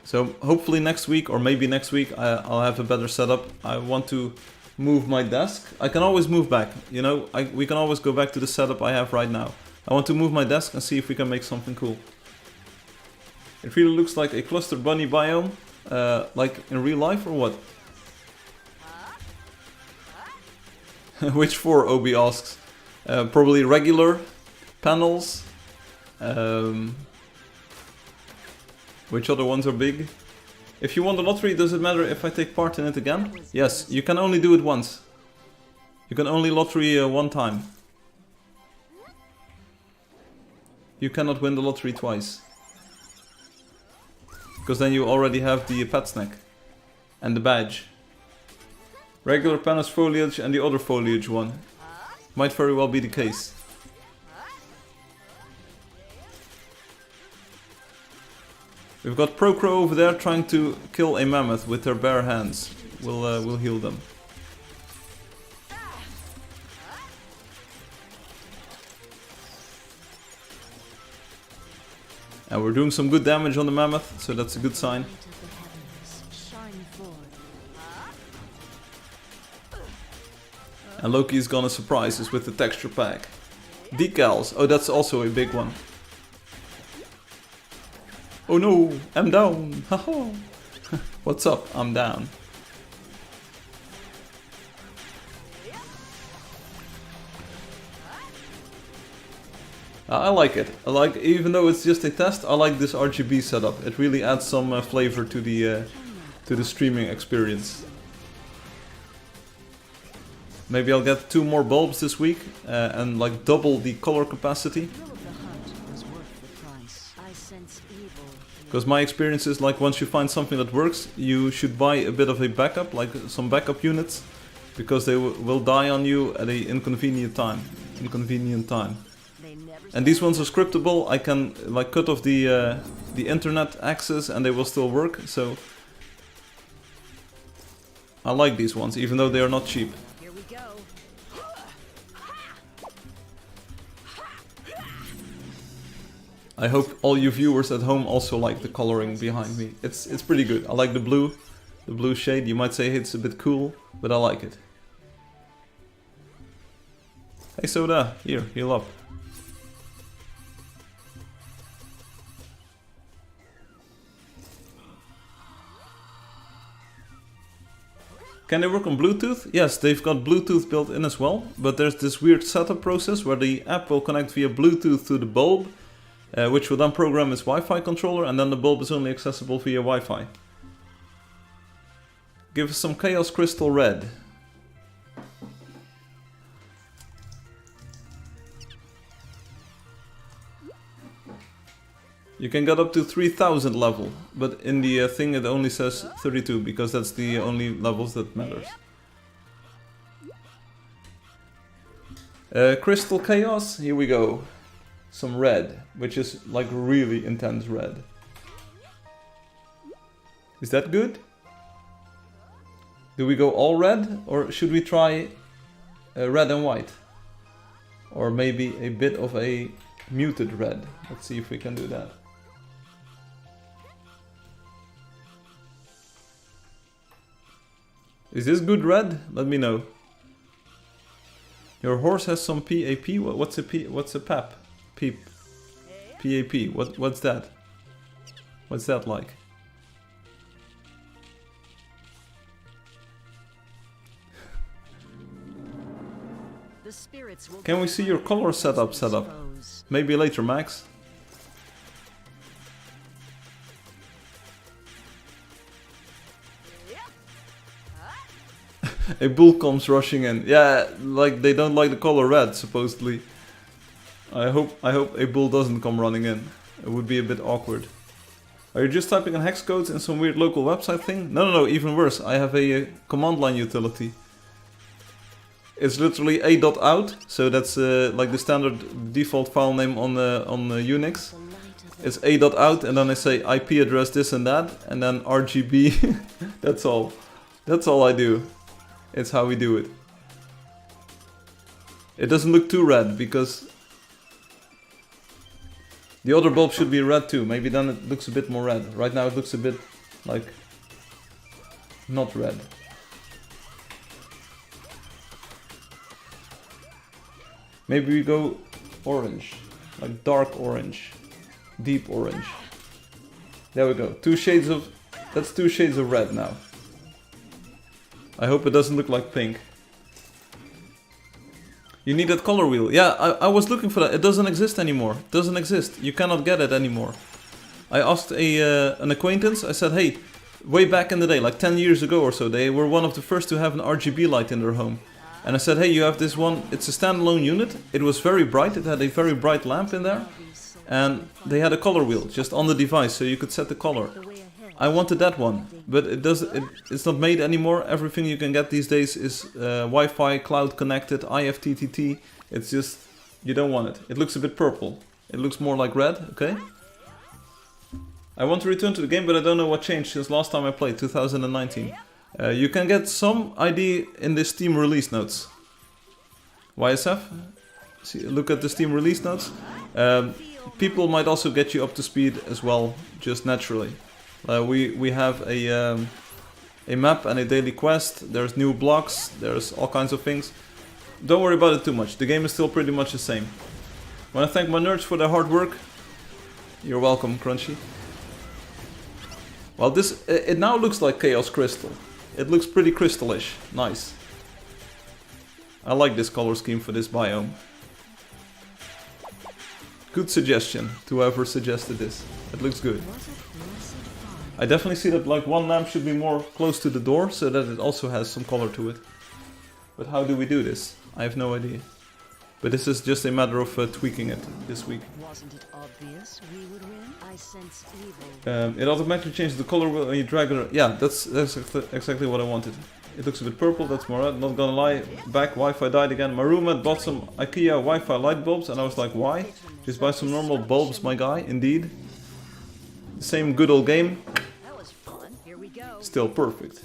So hopefully next week, or maybe next week, I'll have a better setup. I want to move my desk. I can always move back, you know, we can always go back to the setup I have right now. I want to move my desk and see if we can make something cool. It really looks like a cluster bunny biome, like in real life or what? Which 4, Obi asks. Probably regular panels. Which other ones are big? If you won the lottery, does it matter if I take part in it again? Yes, you can only do it once. You can only lottery one time. You cannot win the lottery twice. Because then you already have the pet snack. And the badge. Regular panels foliage and the other foliage one. Might very well be the case. We've got Procro over there trying to kill a mammoth with their bare hands. We'll heal them. And we're doing some good damage on the mammoth, so that's a good sign. And Loki is gonna surprise us with the texture pack. Decals, oh that's also a big one. Oh no, I'm down, haha. What's up, I'm down. I like it. I like, even though it's just a test, I like this RGB setup. It really adds some flavor to the streaming experience. Maybe I'll get 2 more bulbs this week and like double the color capacity. Because my experience is like once you find something that works, you should buy a bit of a backup, like some backup units, because they will die on you at a inconvenient time. And these ones are scriptable. I can like cut off the internet access and they will still work. So I like these ones, even though they are not cheap. Here we go. I hope all you viewers at home also like the coloring behind me. It's pretty good. I like the blue shade. You might say it's a bit cool, but I like it. Hey Soda, here, heal up. Can they work on Bluetooth? Yes, they've got Bluetooth built in as well, but there's this weird setup process where the app will connect via Bluetooth to the bulb, which will then program its Wi-Fi controller, and then the bulb is only accessible via Wi-Fi. Give us some Chaos Crystal Red. You can get up to 3000 level, but in the thing it only says 32, because that's the only levels that matters. Crystal Chaos, here we go. Some red, which is like really intense red. Is that good? Do we go all red, or should we try red and white? Or maybe a bit of a muted red. Let's see if we can do that. Is this good red? Let me know. Your horse has some PAP. What's a P? What's a PAP? Peep. PAP. What's that? What's that like? Can we see your color setup? Maybe later, Max. A bull comes rushing in. Yeah, like they don't like the color red, supposedly. I hope a bull doesn't come running in. It would be a bit awkward. Are you just typing in hex codes in some weird local website thing? No, even worse. I have a command line utility. It's literally a.out, so that's like the standard default file name on Unix. It's a.out, and then I say IP address this and that, and then RGB. That's all. That's all I do. It's how we do it. It doesn't look too red because the other bulb should be red too. Maybe then it looks a bit more red. Right now it looks a bit like not red. Maybe we go orange, like dark orange, deep orange. There we go. That's 2 shades of red now. I hope it doesn't look like pink. You need that color wheel. Yeah, I was looking for that. It doesn't exist anymore. It doesn't exist. You cannot get it anymore. I asked an acquaintance. I said, hey, way back in the day, like 10 years ago or so, they were one of the first to have an RGB light in their home. And I said, hey, you have this one. It's a standalone unit. It was very bright. It had a very bright lamp in there. And they had a color wheel just on the device, so you could set the color. I wanted that one, but it's not made anymore. Everything you can get these days is Wi-Fi, cloud connected, IFTTT. It's just, you don't want it. It looks a bit purple. It looks more like red, okay? I want to return to the game, but I don't know what changed since last time I played, 2019. You can get some ID in the Steam release notes. YSF? See, look at the Steam release notes. People might also get you up to speed as well, just naturally. We have a map and a daily quest. There's new blocks. There's all kinds of things. Don't worry about it too much. The game is still pretty much the same. I want to thank my nerds for their hard work. You're welcome, Crunchy. Well, it now looks like Chaos Crystal. It looks pretty crystalish. Nice. I like this color scheme for this biome. Good suggestion to whoever suggested this. It looks good. I definitely see that like one lamp should be more close to the door so that it also has some color to it. But how do we do this? I have no idea. But this is just a matter of tweaking it this week. Wasn't it obvious we would win? I sense evil. It automatically changes the color when you drag it. Yeah, that's exactly what I wanted. It looks a bit purple, that's more red. Not gonna lie, back Wi-Fi died again. My roommate bought some IKEA Wi-Fi light bulbs and I was like, why? Just buy some normal bulbs, my guy, indeed. Same good old game. That was fun. Here we go. Still perfect.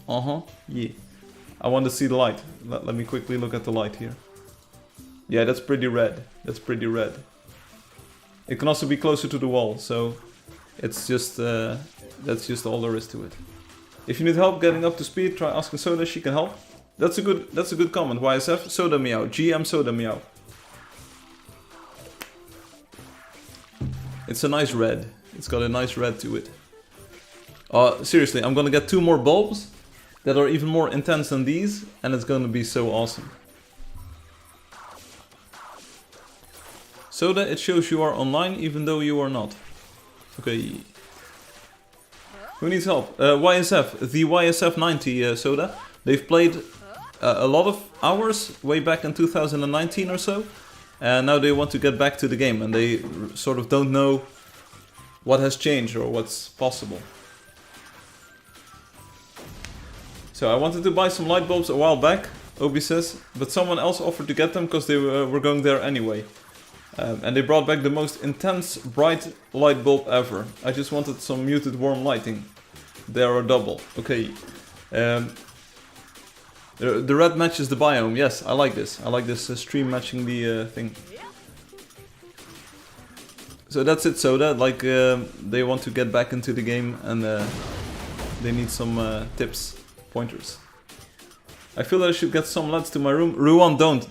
Yeah. I want to see the light. Let me quickly look at the light here. Yeah, that's pretty red. That's pretty red. It can also be closer to the wall, so it's just that's just all there is to it. If you need help getting up to speed, try asking Soda. She can help. That's a good comment. YSF Soda Meow. GM Soda Meow. It's a nice red. It's got a nice red to it. Seriously, I'm gonna get 2 more bulbs that are even more intense than these, and it's gonna be so awesome. Soda, it shows you are online even though you are not. Okay. Who needs help? YSF, the YSF 90 Soda. They've played a lot of hours way back in 2019 or so. And now they want to get back to the game and they sort of don't know what has changed or what's possible. So I wanted to buy some light bulbs a while back, Obi says, but someone else offered to get them because they were going there anyway. And they brought back the most intense, bright light bulb ever. I just wanted some muted warm lighting. They are a double. Okay. The red matches the biome. Yes, I like this. I like this stream matching the thing. So that's it, Soda. Like, they want to get back into the game and they need some tips, pointers. I feel that I should get some LEDs to my room. Ruan, don't.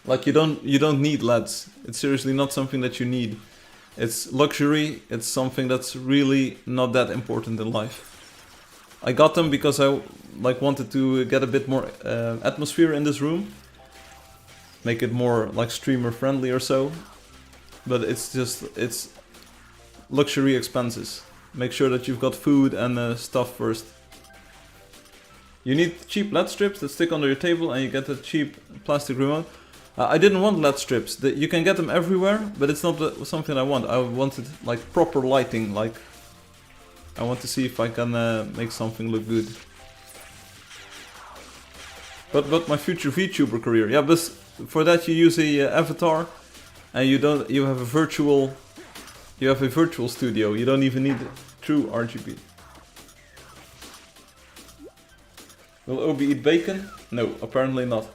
Like, you don't need LEDs. It's seriously not something that you need. It's luxury. It's something that's really not that important in life. I got them because I wanted to get a bit more atmosphere in this room. Make it more like streamer friendly or so. But it's luxury expenses. Make sure that you've got food and stuff first. You need cheap LED strips that stick under your table and you get a cheap plastic remote. I didn't want LED strips. You can get them everywhere, but it's not something I want. I wanted like proper lighting. Like, I want to see if I can make something look good. But my future VTuber career, yeah, but for that you use a avatar, and you have a virtual studio. You don't even need true RGB. Will Obi eat bacon? No, apparently not.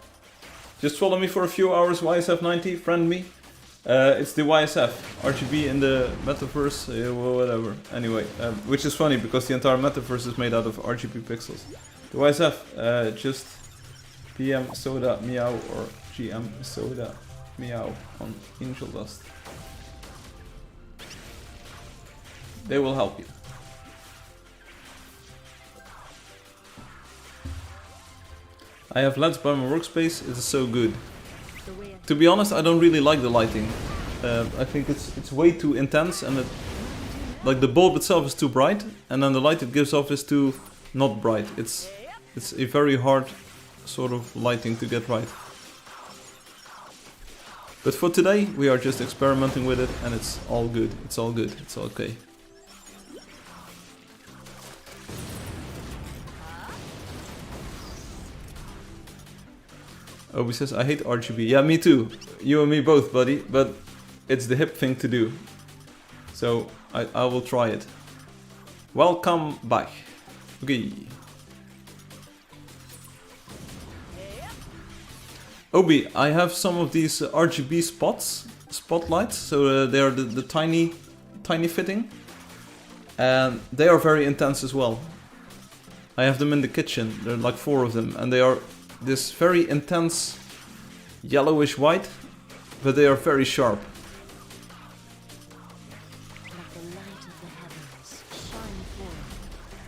Just follow me for a few hours, YSF90, friend me. It's the YSF, RGB in the metaverse, whatever. Anyway, which is funny because the entire metaverse is made out of RGB pixels. The YSF, just PM soda meow or GM soda meow on Angeldust. They will help you. I have LEDs by my workspace, it is so good. To be honest, I don't really like the lighting. I think it's way too intense, and like the bulb itself is too bright, and then the light it gives off is too not bright. It's a very hard sort of lighting to get right. But for today, we are just experimenting with it, and it's all good. It's all good. It's okay. Obi says, I hate RGB. Yeah, me too. You and me both, buddy. But it's the hip thing to do. So I will try it. Welcome back. Okay. Obi, I have some of these RGB spotlights. So they are the tiny fitting. And they are very intense as well. I have them in the kitchen. There are like 4 of them. And they are this very intense yellowish white, but they are very sharp.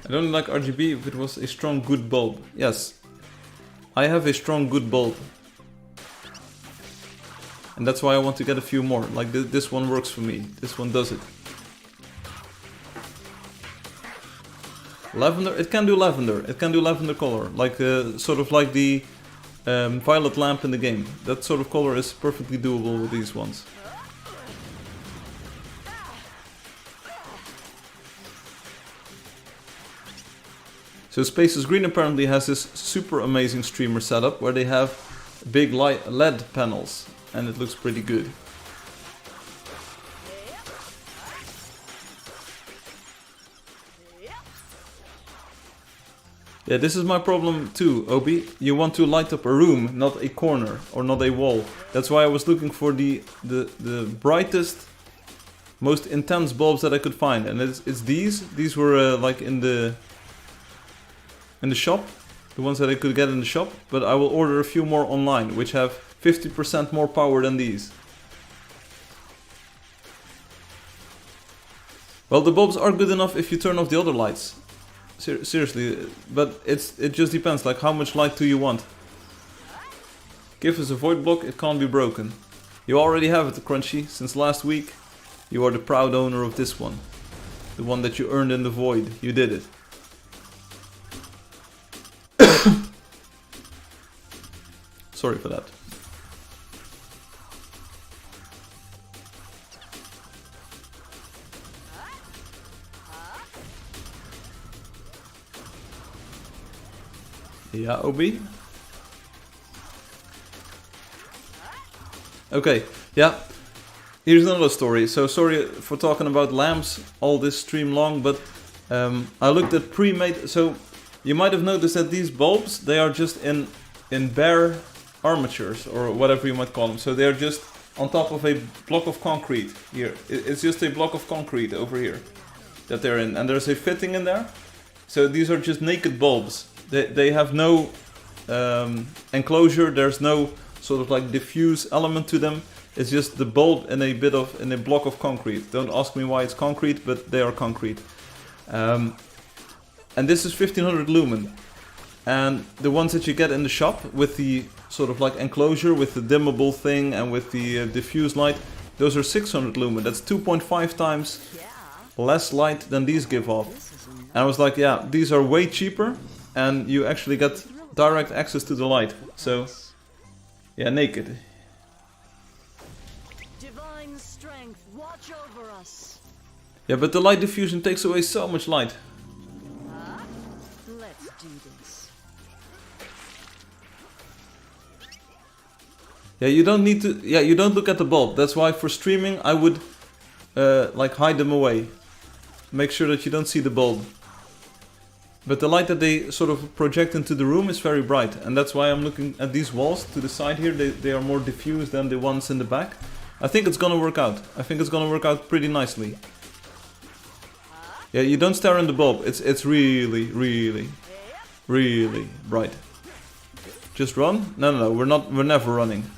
I don't like RGB if it was a strong good bulb. Yes, I have a strong good bulb. And that's why I want to get a few more. Like this one works for me. This one does it. Lavender, it can do lavender. It can do lavender color, like sort of like the violet lamp in the game. That sort of color is perfectly doable with these ones. So Spaces Green apparently has this super amazing streamer setup where they have big LED panels, and it looks pretty good. Yeah, this is my problem too, Obi. You want to light up a room, not a corner or not a wall. That's why I was looking for the brightest, most intense bulbs that I could find, and it's these. These were like in the shop, the ones that I could get in the shop. But I will order a few more online, which have 50% more power than these. Well, the bulbs are good enough if you turn off the other lights. Seriously, but it just depends, like how much light do you want? Give us a void block, it can't be broken. You already have it, Crunchy, since last week. You are the proud owner of this one. The one that you earned in the void, you did it. Sorry for that. Yeah, Obi. Okay, yeah. Here's another story. So sorry for talking about lamps all this stream long, but I looked at pre-made. So you might have noticed that these bulbs, they are just in bare armatures or whatever you might call them. So they are just on top of a block of concrete here. It's just a block of concrete over here that they're in, and there's a fitting in there. So these are just naked bulbs. They have no enclosure. There's no sort of like diffuse element to them. It's just the bulb in a block of concrete. Don't ask me why it's concrete, but they are concrete. And this is 1500 lumen. And the ones that you get in the shop with the sort of like enclosure with the dimmable thing and with the diffuse light, those are 600 lumen. That's 2.5 times less light than these give off. And I was like, yeah, these are way cheaper. And you actually get direct access to the light. So, yeah, naked. Divine strength, watch over us. Yeah, but the light diffusion takes away so much light. Let's do this. Yeah, you don't need to. Yeah, you don't look at the bulb. That's why for streaming I would like hide them away. Make sure that you don't see the bulb. But the light that they sort of project into the room is very bright, and that's why I'm looking at these walls to the side here. They are more diffuse than the ones in the back. I think it's gonna work out. I think it's gonna work out pretty nicely. Yeah, you don't stare in the bulb. It's really, really, really bright. Just run? No, we're never running.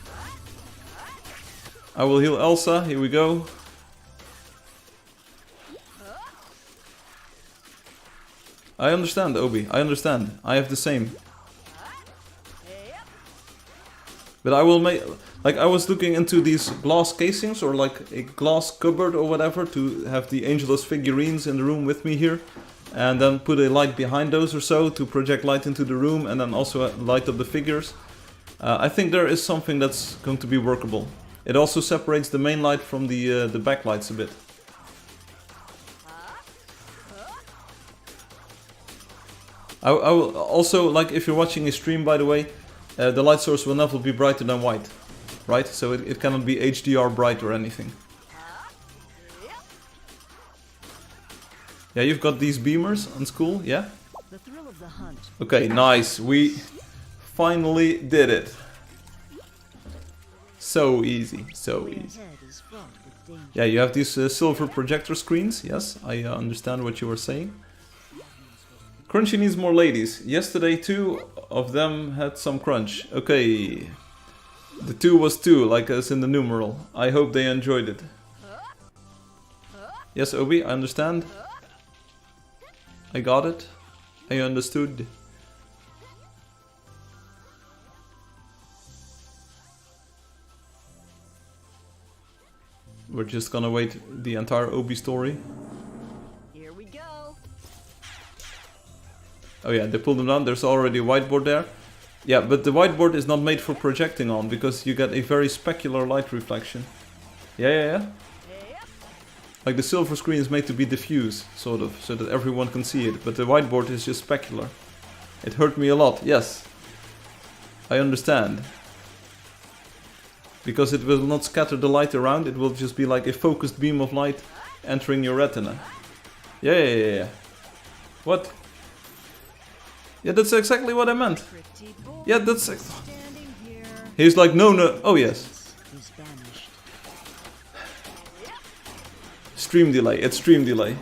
I will heal Elsa. Here we go. I understand, Obi. I understand. I have the same. But I will make... Like, I was looking into these glass casings, or like a glass cupboard or whatever, to have the Angeldust figurines in the room with me here. And then put a light behind those or so, to project light into the room, and then also light up the figures. I think there is something that's going to be workable. It also separates the main light from the backlights a bit. I will also, like, if you're watching a stream, by the way, the light source will never be brighter than white, right? So it cannot be HDR bright or anything. Yeah, you've got these beamers on school, yeah? The thrill of the hunt. Okay, nice. We finally did it. So easy, so easy. Yeah, you have these silver projector screens. Yes, I understand what you were saying. Crunchy needs more ladies. Yesterday 2 of them had some crunch. Okay. The 2 was 2, like as in the numeral. I hope they enjoyed it. Yes, Obi, I understand. I got it. I understood. We're just gonna wait the entire Obi story. Here we go. Oh yeah, they pulled them down. There's already a whiteboard there. Yeah, but the whiteboard is not made for projecting on, because you get a very specular light reflection. Yeah. Like the silver screen is made to be diffuse, sort of, so that everyone can see it. But the whiteboard is just specular. It hurt me a lot, yes. I understand. Because it will not scatter the light around, it will just be like a focused beam of light entering your retina. Yeah. What? Yeah, that's exactly what I meant. Yeah, that's... He's like, no. Oh, yes. Stream delay. It's stream delay.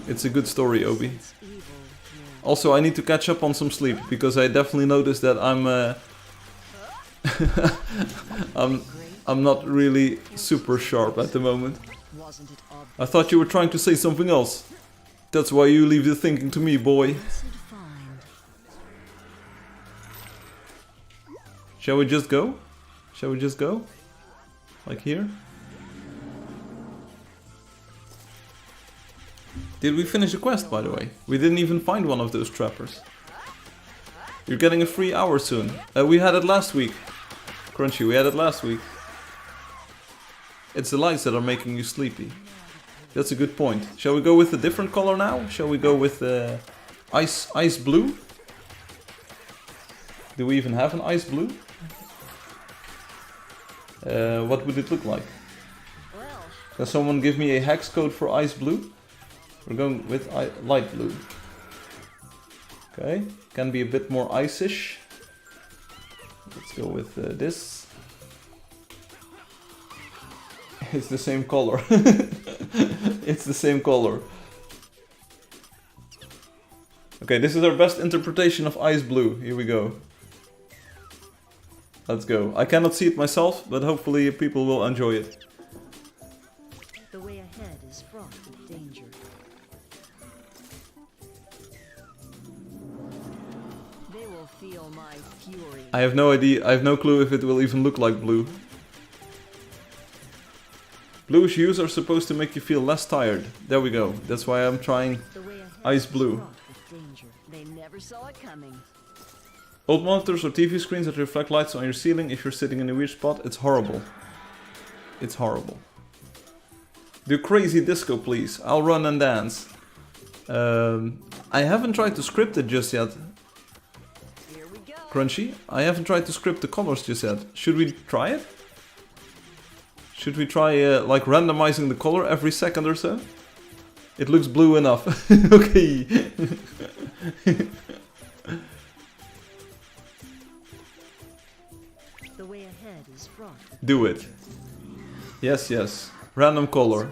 It's a good story, Obi. Also, I need to catch up on some sleep, because I definitely noticed that I'm not really super sharp at the moment. I thought you were trying to say something else. That's why you leave the thinking to me, boy. Shall we just go? Shall we just go? Like here? Did we finish a quest, by the way? We didn't even find one of those trappers. You're getting a free hour soon. We had it last week. Crunchy, we had it last week. It's the lights that are making you sleepy. That's a good point. Shall we go with a different color now? Shall we go with ice blue? Do we even have an ice blue? What would it look like? Can someone give me a hex code for ice blue? We're going with light blue. Okay, can be a bit more ice-ish. Let's go with this. It's the same color. It's the same color. Okay, this is our best interpretation of ice blue. Here we go. Let's go. I cannot see it myself, but hopefully people will enjoy it. The way ahead is fraught with danger. They will feel my fury. I have no idea. I have no clue if it will even look like blue. Bluish hues are supposed to make you feel less tired. There we go. That's why I'm trying ice blue. They never saw it coming. Old monitors or TV screens that reflect lights on your ceiling if you're sitting in a weird spot, it's horrible. It's horrible. Do crazy disco, please. I'll run and dance. I haven't tried to script it just yet. Crunchy. I haven't tried to script the colors just yet. Should we try it? Should we try like randomizing the color every second or so? It looks blue enough. Okay. The way ahead is fraught. Do it. Yes, yes. Random color.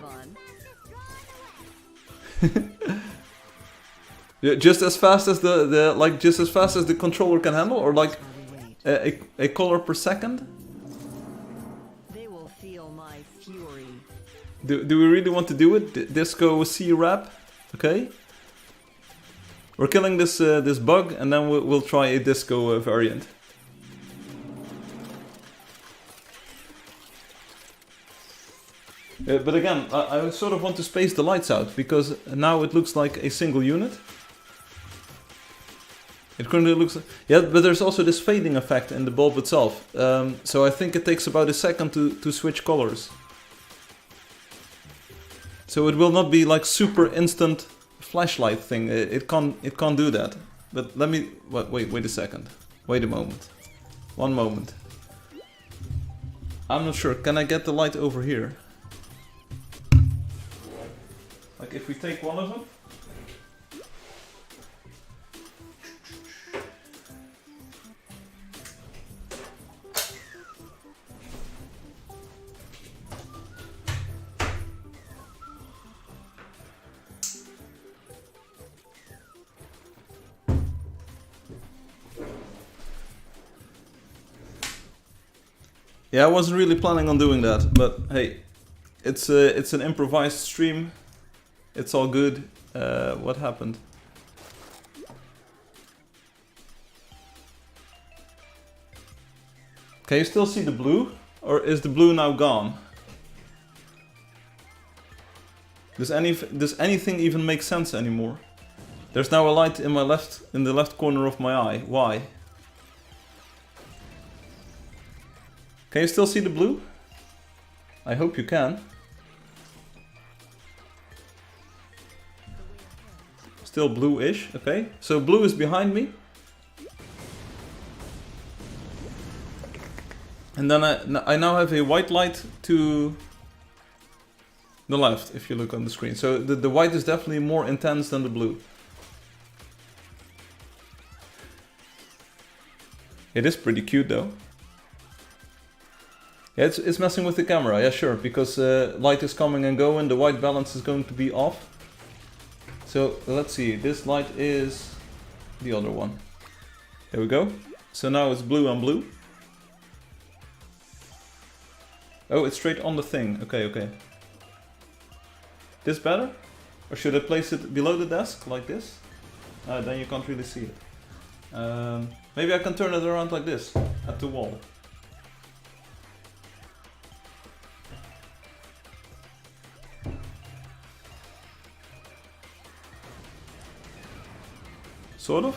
Yeah, just as fast as just as fast as the controller can handle, or like a color per second. They will feel my fury. Do we really want to do it? Disco C rap, okay? We're killing this this bug, and then we'll try a disco variant. But again, I sort of want to space the lights out, because now it looks like a single unit. It currently looks... Yeah, but there's also this fading effect in the bulb itself. So I think it takes about a second to switch colors. So it will not be like super instant flashlight thing. It can't do that. But let me... Wait a second. Wait a moment. One moment. I'm not sure. Can I get the light over here? Like if we take one of them. Yeah, I wasn't really planning on doing that, but hey, it's an improvised stream. It's all good. What happened? Can you still see the blue? Or is the blue now gone? Does anything even make sense anymore? There's now a light in the left corner of my eye. Why? Can you still see the blue? I hope you can. Still blue-ish, okay. So blue is behind me. And then I now have a white light to the left, if you look on the screen. So the white is definitely more intense than the blue. It is pretty cute though. Yeah, it's messing with the camera, yeah sure, because light is coming and going, the white balance is going to be off. So let's see, this light is the other one. There we go. So now it's blue on blue. Oh, it's straight on the thing. Okay, okay. This better? Or should I place it below the desk, like this? Then you can't really see it. Maybe I can turn it around like this, at the wall. Sort of?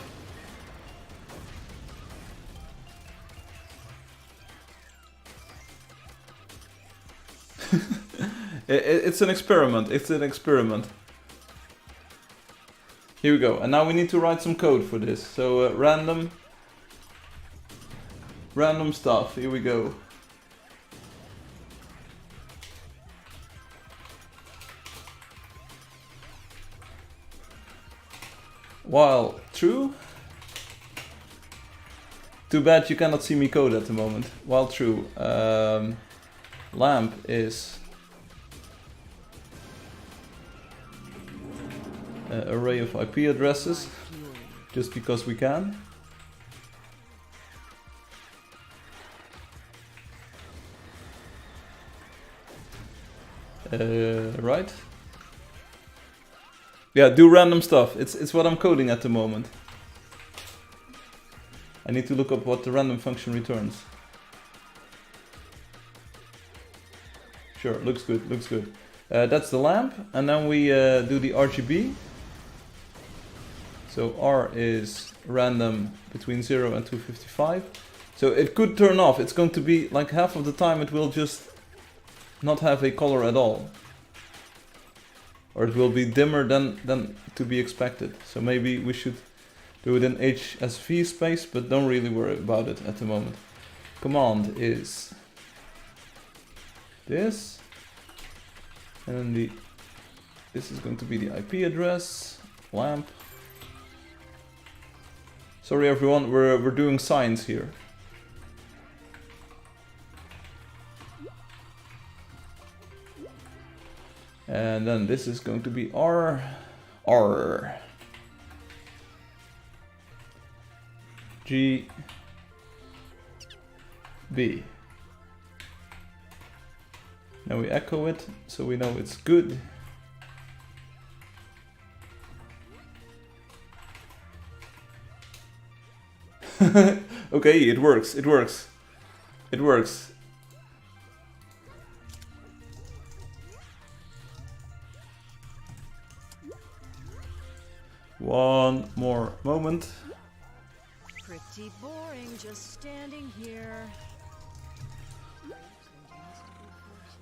It's an experiment, it's an experiment. Here we go, and now we need to write some code for this. So random stuff, here we go. While true. Too bad you cannot see me code at the moment. While true. Lamp is array of IP addresses, just because we can. Right. Yeah, do random stuff. It's what I'm coding at the moment. I need to look up what the random function returns. Sure, looks good, looks good. That's the lamp, and then we do the RGB. So R is random between 0 and 255. So it could turn off. It's going to be like half of the time it will just not have a color at all. Or it will be dimmer than to be expected. So maybe we should do it in HSV space, but don't really worry about it at the moment. Command is this, and then this is going to be the IP address, lamp. Sorry everyone, we're doing science here. And then this is going to be R. G. B. Now we echo it, so we know it's good. Okay, it works, it works. It works. One more moment. Pretty boring just standing here.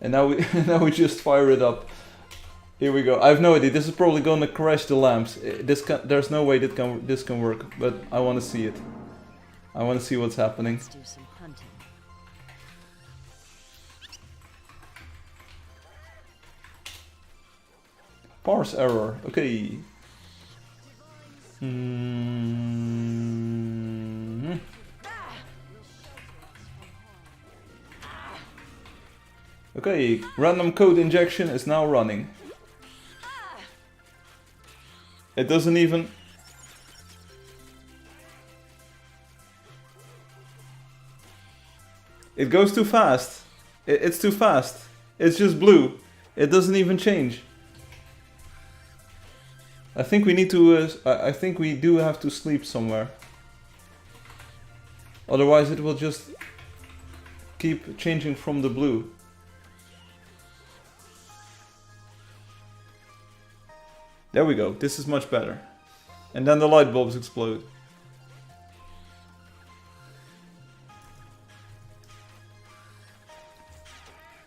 And now we now we just fire it up. Here we go. I have no idea. This is probably gonna crash the lamps. There's no way this can work, but I want to see it. I want to see what's happening. Let's do some hunting. Parse error. Okay. Okay, random code injection is now running. It doesn't even... It goes too fast. It's too fast. It's just blue. It doesn't even change. I think we need to... I think we do have to sleep somewhere. Otherwise it will just keep changing from the blue. There we go. This is much better. And then the light bulbs explode.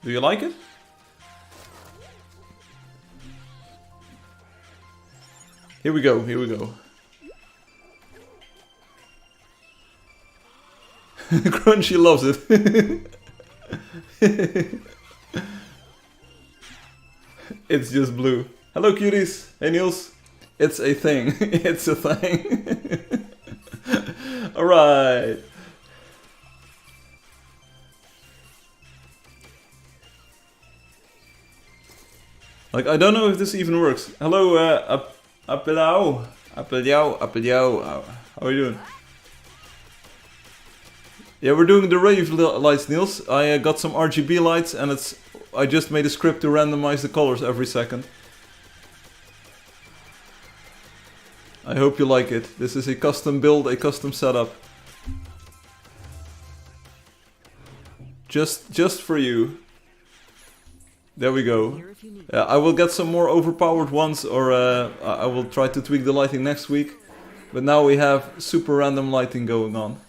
Do you like it? Here we go, here we go. Crunchy loves it. It's just blue. Hello cuties! Hey Niels! It's a thing. It's a thing. Alright. Like, I don't know if this even works. Hello, Appeljauw. How are you doing? Yeah, we're doing the rave lights, Niels. I got some RGB lights and I just made a script to randomize the colors every second. I hope you like it. This is a custom build, a custom setup. Just for you. There we go. I will get some more overpowered ones, or I will try to tweak the lighting next week. But now we have super random lighting going on.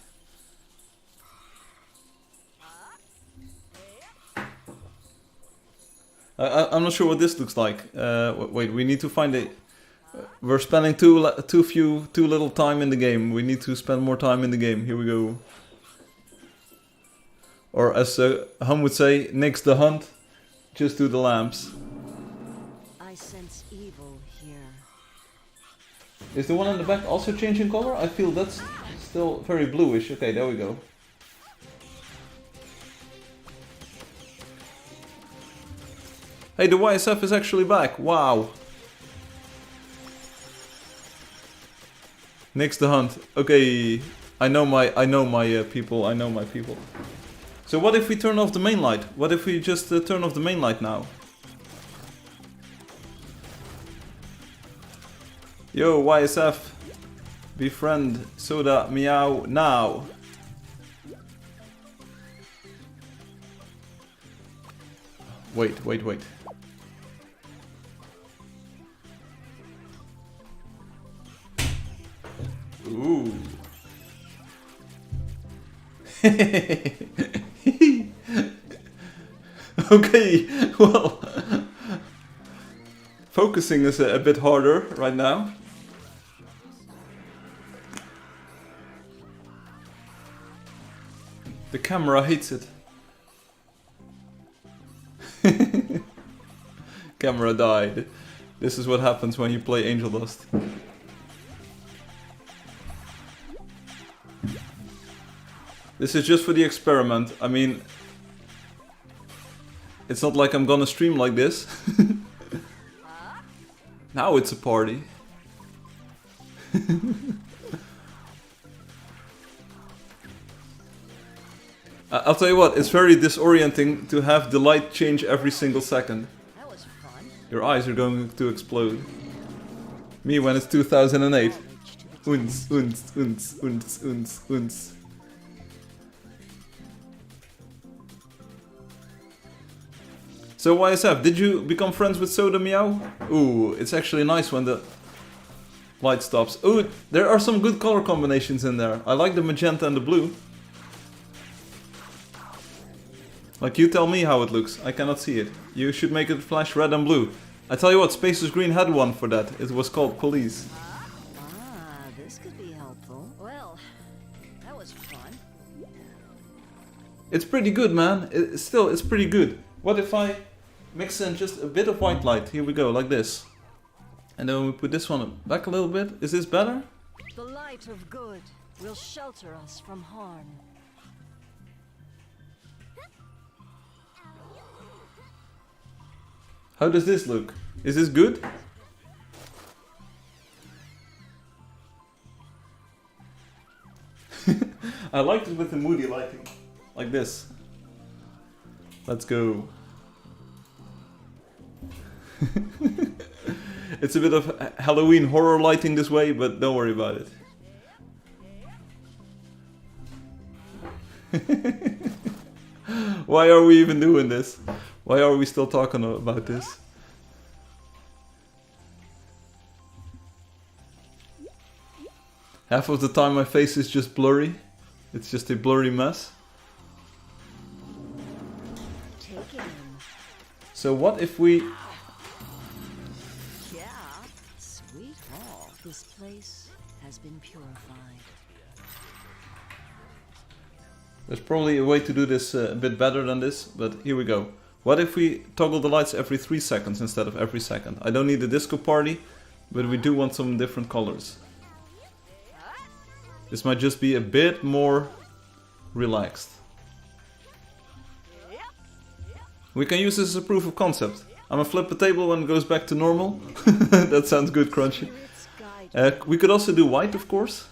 I'm not sure what this looks like. Wait, we need to find a... We're spending too little time in the game. We need to spend more time in the game. Here we go. Or as Hum would say, nix the hunt. Just do the lamps. I sense evil here. Is the one in the back also changing color? I feel that's still very bluish. Okay, there we go. Hey, the YSF is actually back. Wow. Nix the hunt. Okay, I know my people. I know my people. So what if we turn off the main light? What if we just turn off the main light now? Yo, YSF. Befriend Soda Meow now. Wait. Ooh. Okay, well, focusing is a bit harder right now. The camera hates it. Camera died. This is what happens when you play Angeldust. This is just for the experiment. I mean, it's not like I'm gonna stream like this. Now it's a party. I'll tell you what, it's very disorienting to have the light change every single second. That was fun. Your eyes are going to explode. Me when it's 2008. Uns, uns, uns, uns, uns, uns. So YSF, did you become friends with Soda Meow? Ooh, it's actually nice when the light stops. Ooh, there are some good color combinations in there. I like the magenta and the blue. Like, you tell me how it looks. I cannot see it. You should make it flash red and blue. I tell you what, Spaces Green had one for that. It was called Police. Ah, this could be helpful. Well, that was fun. It's pretty good, man. It's pretty good. What if I mix in just a bit of white light? Here we go, like this. And then we put this one back a little bit. Is this better? The light of good will shelter us from harm. How does this look? Is this good? I liked it with the moody lighting. Like this. Let's go. It's a bit of Halloween horror lighting this way, but don't worry about it. Why are we even doing this? Why are we still talking about this? Half of the time my face is just blurry. It's just a blurry mess. Take it in. So what if we... Yeah, sweet hall. This place has been purified. There's probably a way to do this a bit better than this, but here we go. What if we toggle the lights every 3 seconds instead of every second? I don't need a disco party, but we do want some different colors. This might just be a bit more relaxed. We can use this as a proof of concept. I'm gonna flip the table when it goes back to normal. That sounds good, Crunchy. We could also do white, of course.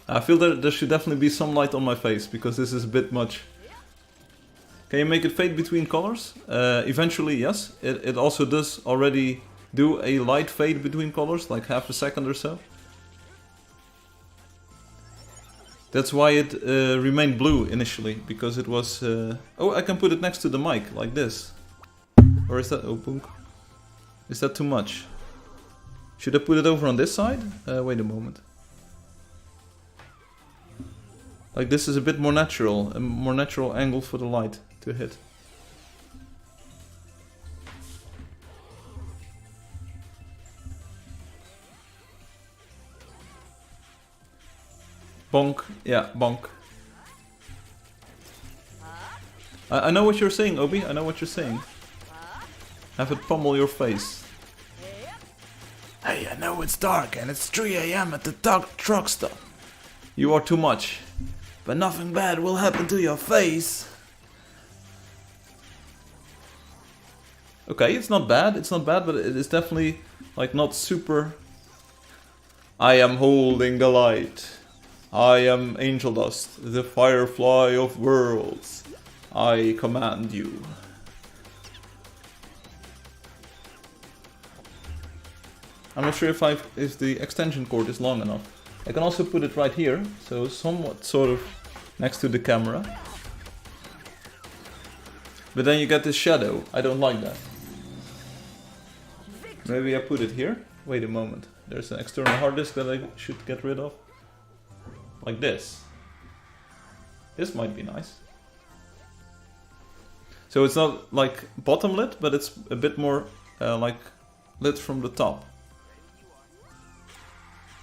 I feel that there should definitely be some light on my face, because this is a bit much. Can you make it fade between colors? Eventually, yes. It also does already do a light fade between colors, like half a second or so. That's why it remained blue initially, because it was... Oh, I can put it next to the mic, like this. Or is that... Oh, punk. Is that too much? Should I put it over on this side? Wait a moment. Like this is a bit more natural, a more natural angle for the light to hit. Bonk, yeah, bonk. I know what you're saying, Obi, I know what you're saying. Have it pummel your face. Hey, I know it's dark and it's 3 AM at the truck stop. You are too much. But nothing bad will happen to your face. Okay, it's not bad, but it is definitely like not super... I am holding the light. I am Angeldust, the Firefly of worlds. I command you. I'm not sure if the extension cord is long enough. I can also put it right here, so somewhat sort of next to the camera. But then you get this shadow. I don't like that. Maybe I put it here? Wait a moment. There's an external hard disk that I should get rid of. Like this. This might be nice. So it's not like bottom lit, but it's a bit more like lit from the top.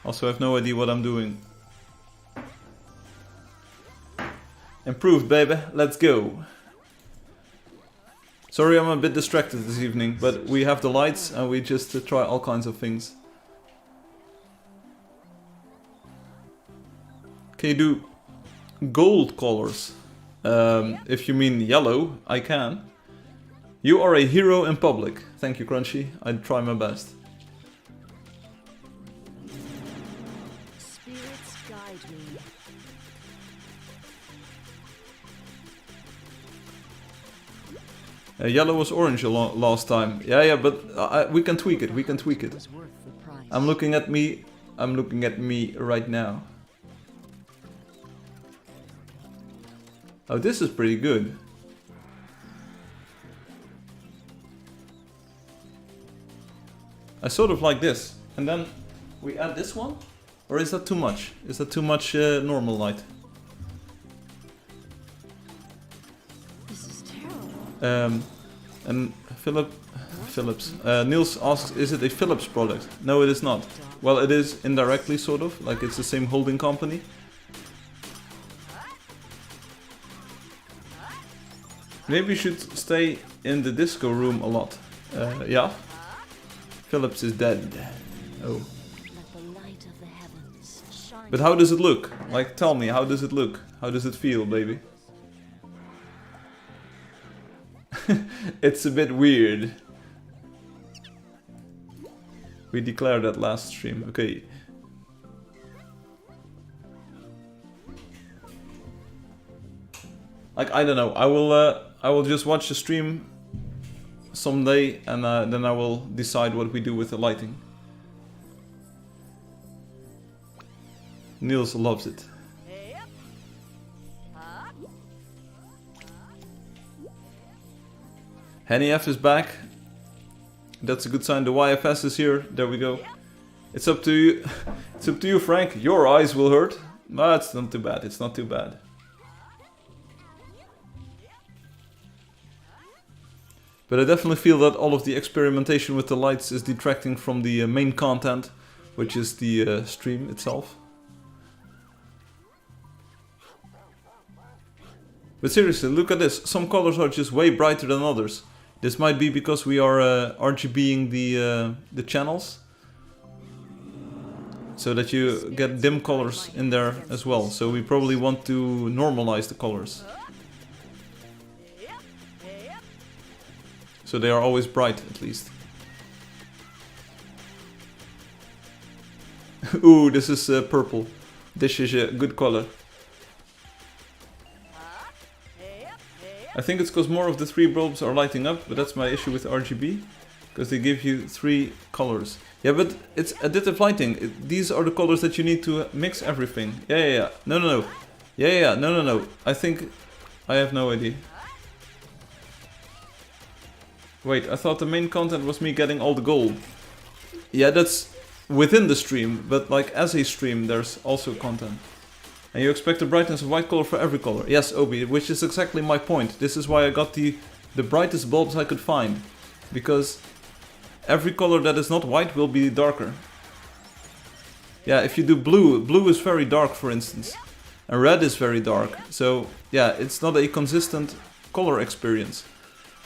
Also, I have no idea what I'm doing. Improved, baby. Let's go. Sorry, I'm a bit distracted this evening, but we have the lights and we just try all kinds of things. Can you do gold colors? If you mean yellow, I can. You are a hero in public. Thank you, Crunchy. I'd try my best. Spirits guide me. Yellow was orange last time. Yeah, but we can tweak it. We can tweak it. Was worth the price. I'm looking at me. I'm looking at me right now. Oh, this is pretty good. I sort of like this. And then we add this one? Or is that too much? Is that too much normal light? This is terrible. And Philips. Niels asks, is it a Philips product? No, it is not. Well, it is indirectly, sort of. Like it's the same holding company. Maybe you should stay in the disco room a lot. Yeah. Philips is dead. Oh. Let the light of the heavens shine. But how does it look? Like, tell me, how does it look? How does it feel, baby? It's a bit weird. We declared that last stream. Okay. Like, I don't know. I will just watch the stream someday and then I will decide what we do with the lighting. Niels loves it. Henny F is back. That's a good sign. The YFS is here. There we go. It's up to you. It's up to you, Frank. Your eyes will hurt. But it's not too bad. It's not too bad. But I definitely feel that all of the experimentation with the lights is detracting from the main content, which is the stream itself. But seriously, look at this. Some colors are just way brighter than others. This might be because we are RGBing the channels, so that you get dim colors in there as well. So we probably want to normalize the colors, so they are always bright at least. Ooh, this is purple. This is a good color. I think it's because more of the 3 bulbs are lighting up, but that's my issue with RGB, because they give you 3 colors. Yeah, but it's additive lighting. These are the colors that you need to mix everything. Yeah. No. Yeah. No. I think I have no idea. Wait, I thought the main content was me getting all the gold. Yeah, that's within the stream, but like as a stream, there's also content. And you expect the brightness of white color for every color. Yes, Obi, which is exactly my point. This is why I got the brightest bulbs I could find. Because every color that is not white will be darker. Yeah, if you do blue is very dark, for instance. And red is very dark. So, yeah, it's not a consistent color experience.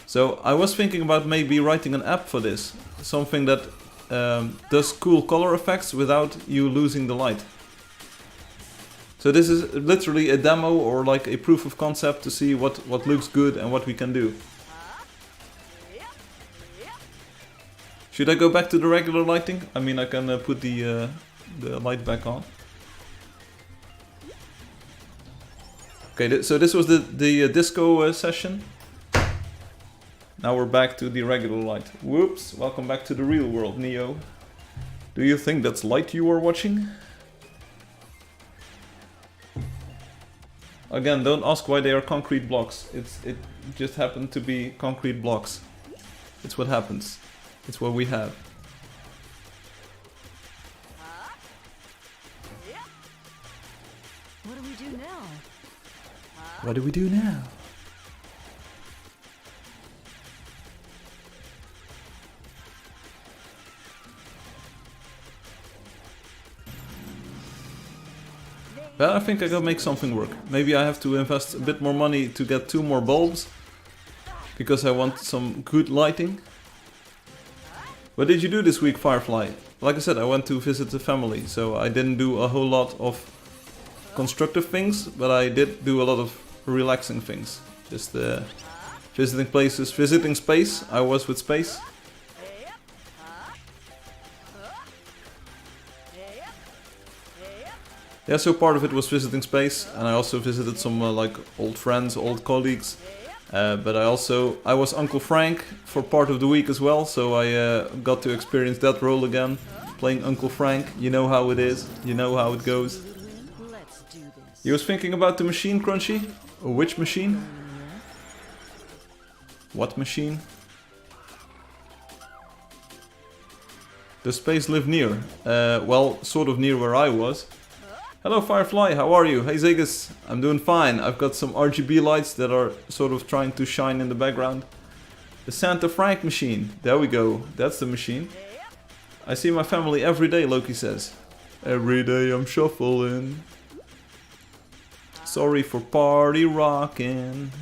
So, I was thinking about maybe writing an app for this. Something that does cool color effects without you losing the light. So this is literally a demo or like a proof of concept to see what looks good and what we can do. Should I go back to the regular lighting? I mean, I can put the light back on. Okay, so this was the disco session. Now we're back to the regular light. Whoops, welcome back to the real world, Neo. Do you think that's light you are watching? Again, don't ask why they are concrete blocks. It just happened to be concrete blocks. It's what happens. It's what we have. What do we do now? What do we do now? But I think I can make something work. Maybe I have to invest a bit more money to get 2 more bulbs. Because I want some good lighting. What did you do this week, Firefly? Like I said, I went to visit the family. So I didn't do a whole lot of constructive things. But I did do a lot of relaxing things. Just visiting places, visiting space. I was with space. Yeah, so part of it was visiting space, and I also visited some like old friends, old colleagues. But I was Uncle Frank for part of the week as well, so I got to experience that role again, playing Uncle Frank. You know how it is, you know how it goes. You was thinking about the machine, Crunchy? Or which machine? What machine? Does space live near? Well, sort of near where I was. Hello Firefly, how are you? Hey Zegas, I'm doing fine. I've got some RGB lights that are sort of trying to shine in the background. The Santa Frank machine. There we go. That's the machine. I see my family every day, Loki says. Every day I'm shuffling. Sorry for party rocking.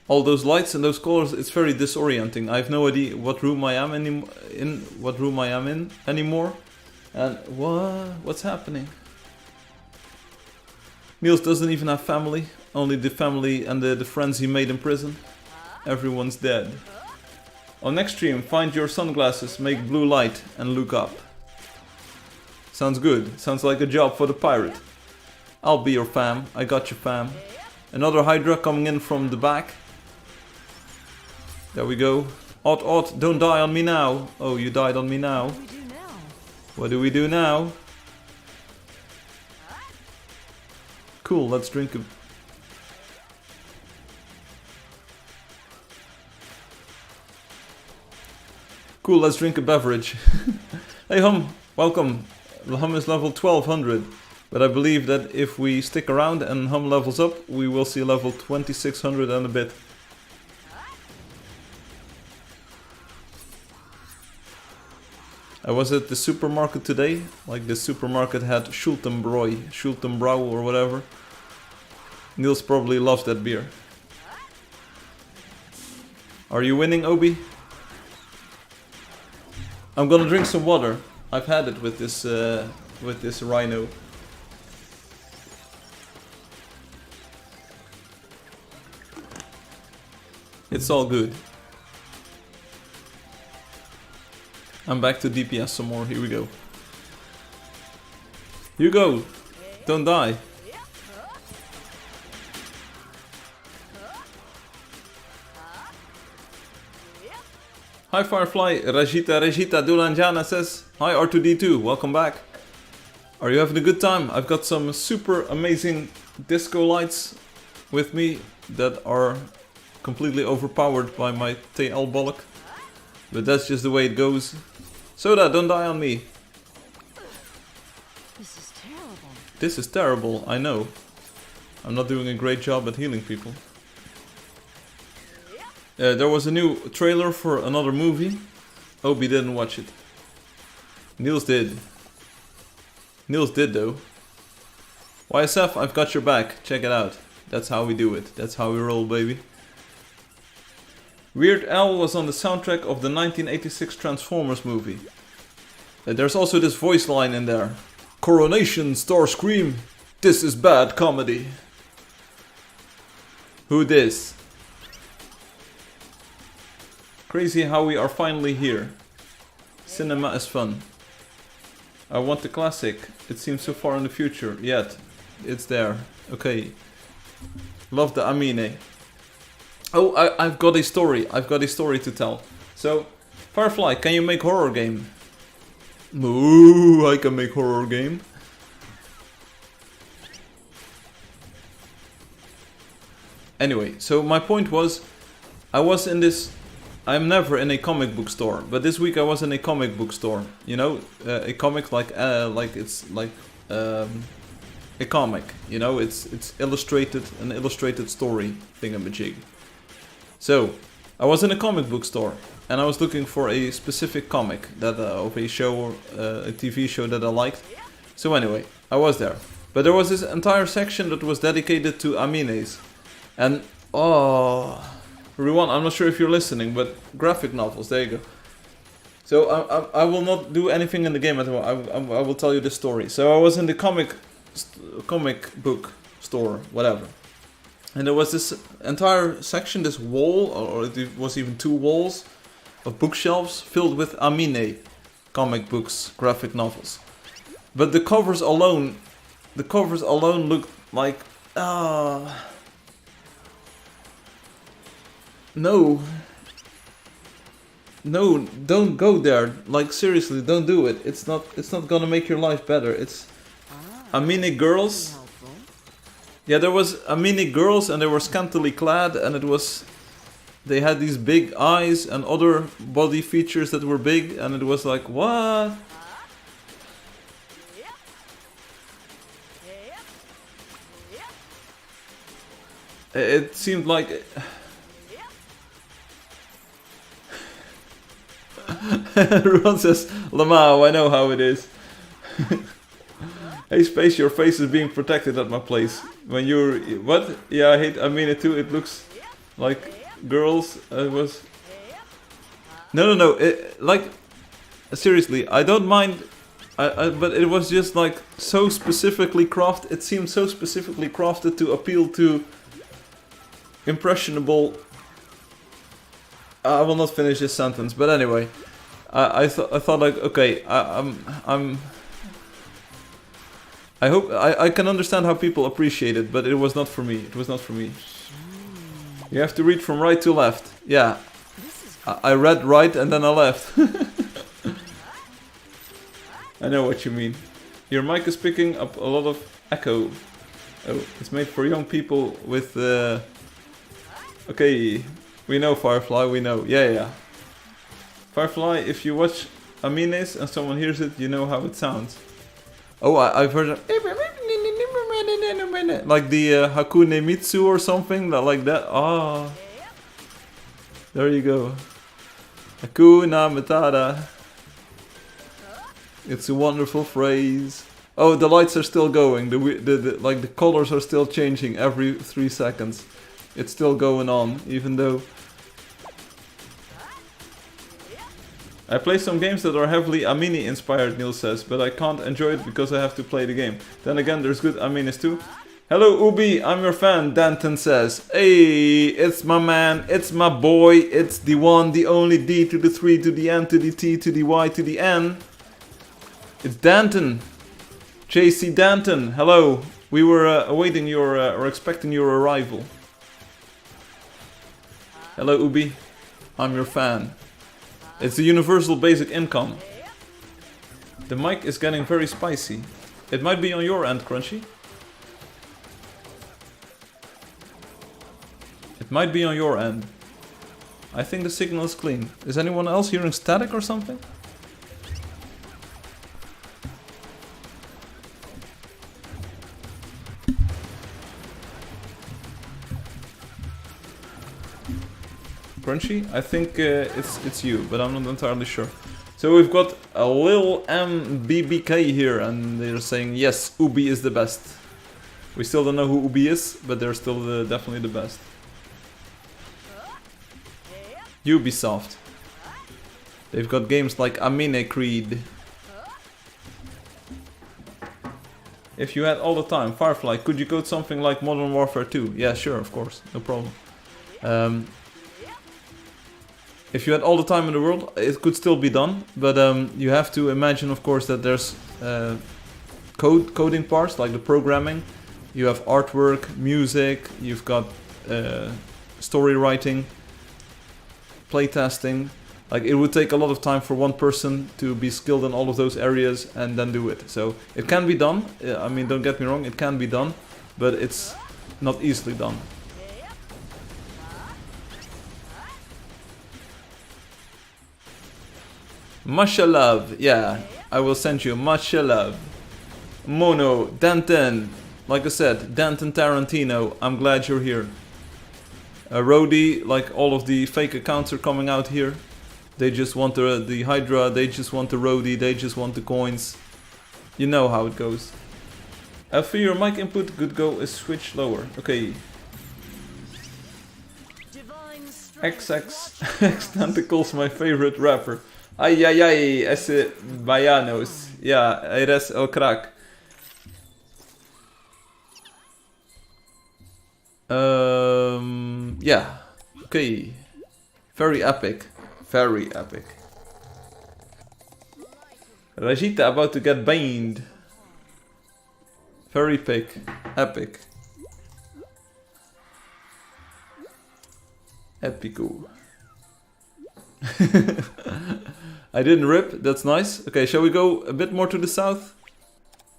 All those lights and those colors, it's very disorienting. I have no idea what room I am in anymore. And what's happening? Niels doesn't even have family, only the family and the friends he made in prison. Everyone's dead. On next stream, find your sunglasses, make blue light and look up. Sounds good, sounds like a job for the pirate. I'll be your fam, I got you fam. Another Hydra coming in from the back. There we go. Odd, don't die on me now. Oh, you died on me now. What do we do now? Cool, let's drink a... Cool, let's drink a beverage. Hey Hum, welcome. Hum is level 1200. But I believe that if we stick around and Hum levels up, we will see level 2600 and a bit. I was at the supermarket today, like the supermarket had Schultenbräu or whatever. Niels probably loves that beer. Are you winning, Obi? I'm gonna drink some water. I've had it with this rhino. It's all good. I'm back to DPS some more, here we go. Hugo, don't die. Hi Firefly, Regita Dulanjana says, hi R2D2, welcome back. Are you having a good time? I've got some super amazing disco lights with me that are completely overpowered by my TL bollock. But that's just the way it goes. Soda, don't die on me. This is terrible. This is terrible, I know. I'm not doing a great job at healing people. There was a new trailer for another movie. Obi didn't watch it. Niels did. Niels did though. YSF, I've got your back. Check it out. That's how we do it. That's how we roll, baby. Weird Al was on the soundtrack of the 1986 Transformers movie. There's also this voice line in there. Coronation Starscream. This is bad comedy. Who dis? Crazy how we are finally here. Cinema is fun. I want the classic. It seems so far in the future. Yet, it's there. Okay. Love the Amine. Oh, I've got a story. I've got a story to tell. So, Firefly, can you make horror game? Ooh, I can make horror game. Anyway, so my point was, I'm never in a comic book store, but this week I was in a comic book store. You know, a comic like it's like a comic. You know, it's illustrated, an illustrated story thingamajig. So, I was in a comic book store, and I was looking for a specific comic that of a show or a TV show that I liked. So anyway, I was there. But there was this entire section that was dedicated to animes. And, oh... Ruan, I'm not sure if you're listening, but graphic novels, there you go. So I will not do anything in the game at all. I will tell you the story. So I was in the comic book store, whatever. And there was this entire section, this wall, or it was even 2 walls of bookshelves filled with anime comic books, graphic novels. But the covers alone looked like No, don't go there. Like seriously, don't do it. It's not gonna make your life better. It's anime girls. Yeah, there was anime girls and they were scantily clad and they had these big eyes and other body features that were big and it was like, what? It seemed like... Everyone says, Lamau, I know how it is. Hey Space, your face is being protected at my place. When you're... What? Yeah, I mean it too. It looks like girls. It was... No. Like, seriously, I don't mind... but it was just like so specifically crafted. It seemed so specifically crafted to appeal to impressionable... I will not finish this sentence, but anyway, I thought like, okay, I hope I can understand how people appreciate it, but it was not for me. It was not for me. You have to read from right to left. Yeah, I read right and then I left. I know what you mean. Your mic is picking up a lot of echo. Oh, it's made for young people with. Okay. We know Firefly, we know. Yeah. Firefly, if you watch animes and someone hears it, you know how it sounds. Oh, I've heard it. Like the Hakune Mitsu or something, like that. Ah. There you go. Hakuna Matata. It's a wonderful phrase. Oh, the lights are still going. Like the colors are still changing every 3 seconds. It's still going on, even though... I play some games that are heavily anime inspired, Neil says, but I can't enjoy it because I have to play the game. Then again, there's good animes too. Hello Ubi, I'm your fan, Danton says. Hey, it's my man, it's my boy, it's the one, the only D to the 3 to the N to the T to the Y to the N. It's Danton. JC Danton, hello. We were awaiting your, or expecting your arrival. Hello Ubi, I'm your fan. It's the universal basic income. The mic is getting very spicy. It might be on your end, Crunchy. It might be on your end. I think the signal is clean. Is anyone else hearing static or something? Crunchy? I think it's you, but I'm not entirely sure. So we've got a little MBBK here, and they're saying yes, Ubi is the best. We still don't know who Ubi is, but they're still definitely the best. Ubisoft. They've got games like Amine Creed. If you had all the time, Firefly, could you code something like Modern Warfare 2? Yeah, sure, of course, no problem. If you had all the time in the world, it could still be done, but you have to imagine, of course, that there's coding parts, like the programming. You have artwork, music, you've got story writing, playtesting. Like, it would take a lot of time for one person to be skilled in all of those areas and then do it. So it can be done. I mean, don't get me wrong, it can be done, but it's not easily done. Masha love, yeah, I will send you Masha love. Mono, Danton, like I said, Danton Tarantino, I'm glad you're here. Rody, like all of the fake accounts are coming out here. They just want the Hydra, they just want the Roadie, they just want the coins. You know how it goes. For your mic input, good go is switch lower. Okay. XX X Tentacles, my favorite rapper. Ay ay ay, esse baianos. Yeah, eres el crack. Yeah. Okay. Very epic. Very epic. Rajita about to get banned. Very epic. Epico. I didn't rip, that's nice. Okay, shall we go a bit more to the south?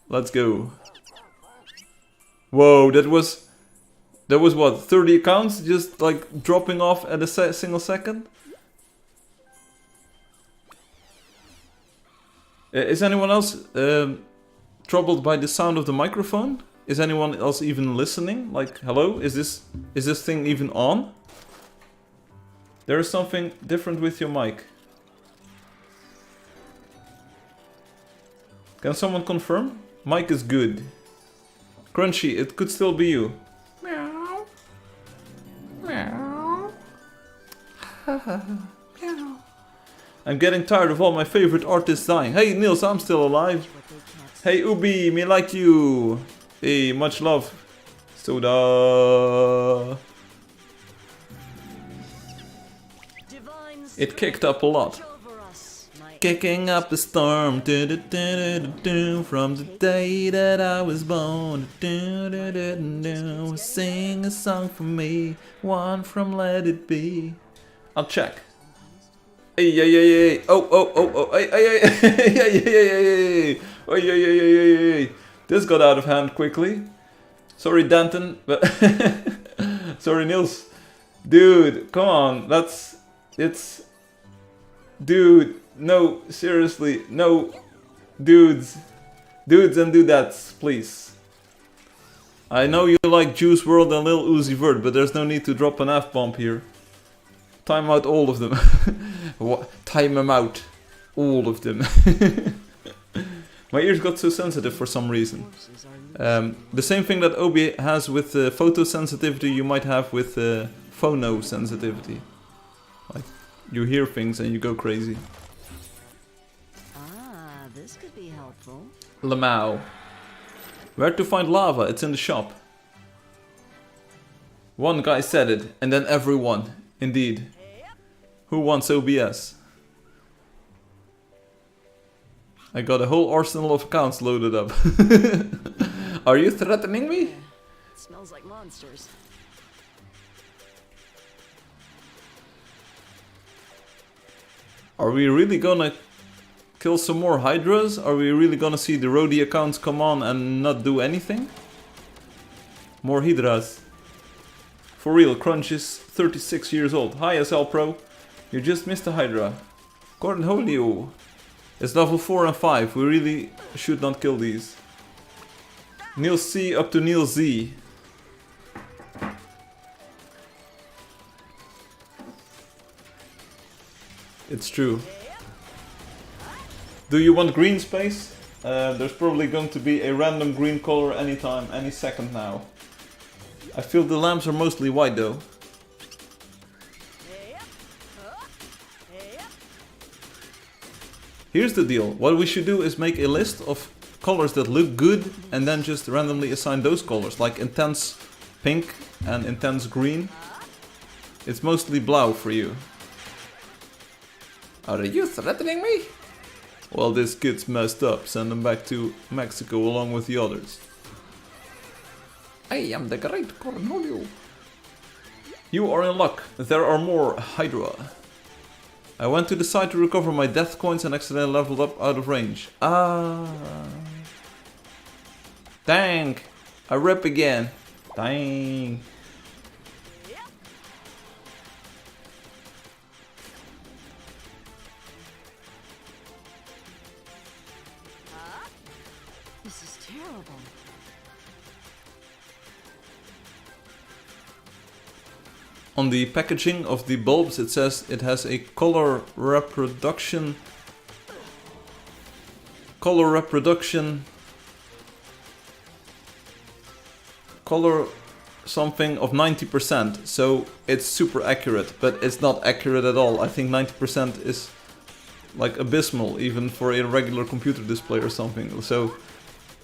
Let's go. Whoa, that was what, 30 accounts just like dropping off at a single second? Is anyone else troubled by the sound of the microphone? Is anyone else even listening? Like, hello? Is this thing even on? There is something different with your mic. Can someone confirm? Mic is good. Crunchy, it could still be you. Meow. Meow. Meow. I'm getting tired of all my favorite artists dying. Hey Niels, I'm still alive. Hey Ubi, me like you. Hey, much love. Soda. It kicked up a lot. Kicking up a storm from the day that I was born. Sing a song for me, one from Let It Be. I'll check. Hey, yeah, yeah, yeah. Oh, hey, hey, hey, yeah, yeah, yeah, yeah. Oh, yeah, yeah, yeah, yeah, yeah. This got out of hand quickly. Sorry, Danton, but sorry, Niels. Dude, come on, it's... Dude, no, seriously, no. Dudes and dudettes, please. I know you like Juice WRLD and Lil Uzi Vert, but there's no need to drop an F-bomb here. Time out all of them. What? Time them out. All of them. My ears got so sensitive for some reason. The same thing that Obi has with photosensitivity, you might have with phonosensitivity. Like, you hear things and you go crazy. Ah, this could be helpful. Lamau. Where to find lava? It's in the shop. One guy said it, and then everyone. Indeed. Who wants OBS? I got a whole arsenal of accounts loaded up. Are you threatening me? It smells like monsters. Are we really gonna kill some more Hydras? Are we really gonna see the roadie accounts come on and not do anything? More Hydras. For real, Crunch is 36 years old. Hi SL Pro. You just missed a Hydra. Cornholio. It's level 4 and 5. We really should not kill these. Neil C up to Neil Z. It's true. Do you want green space? There's probably going to be a random green color anytime, any second now. I feel the lamps are mostly white though. Here's the deal. What we should do is make a list of colors that look good and then just randomly assign those colors. Like intense pink and intense green. It's mostly blau for you. Are you threatening me? Well, this kid's messed up. Send him back to Mexico along with the others. I am the great Cornholio. You are in luck. There are more Hydra. I went to the site to recover my death coins and accidentally leveled up out of range. Ah. Dang. I rip again. Dang. This is terrible. On the packaging of the bulbs it says it has a color reproduction color something of 90%, so it's super accurate, but it's not accurate at all. I think 90% is like abysmal even for a regular computer display or something, so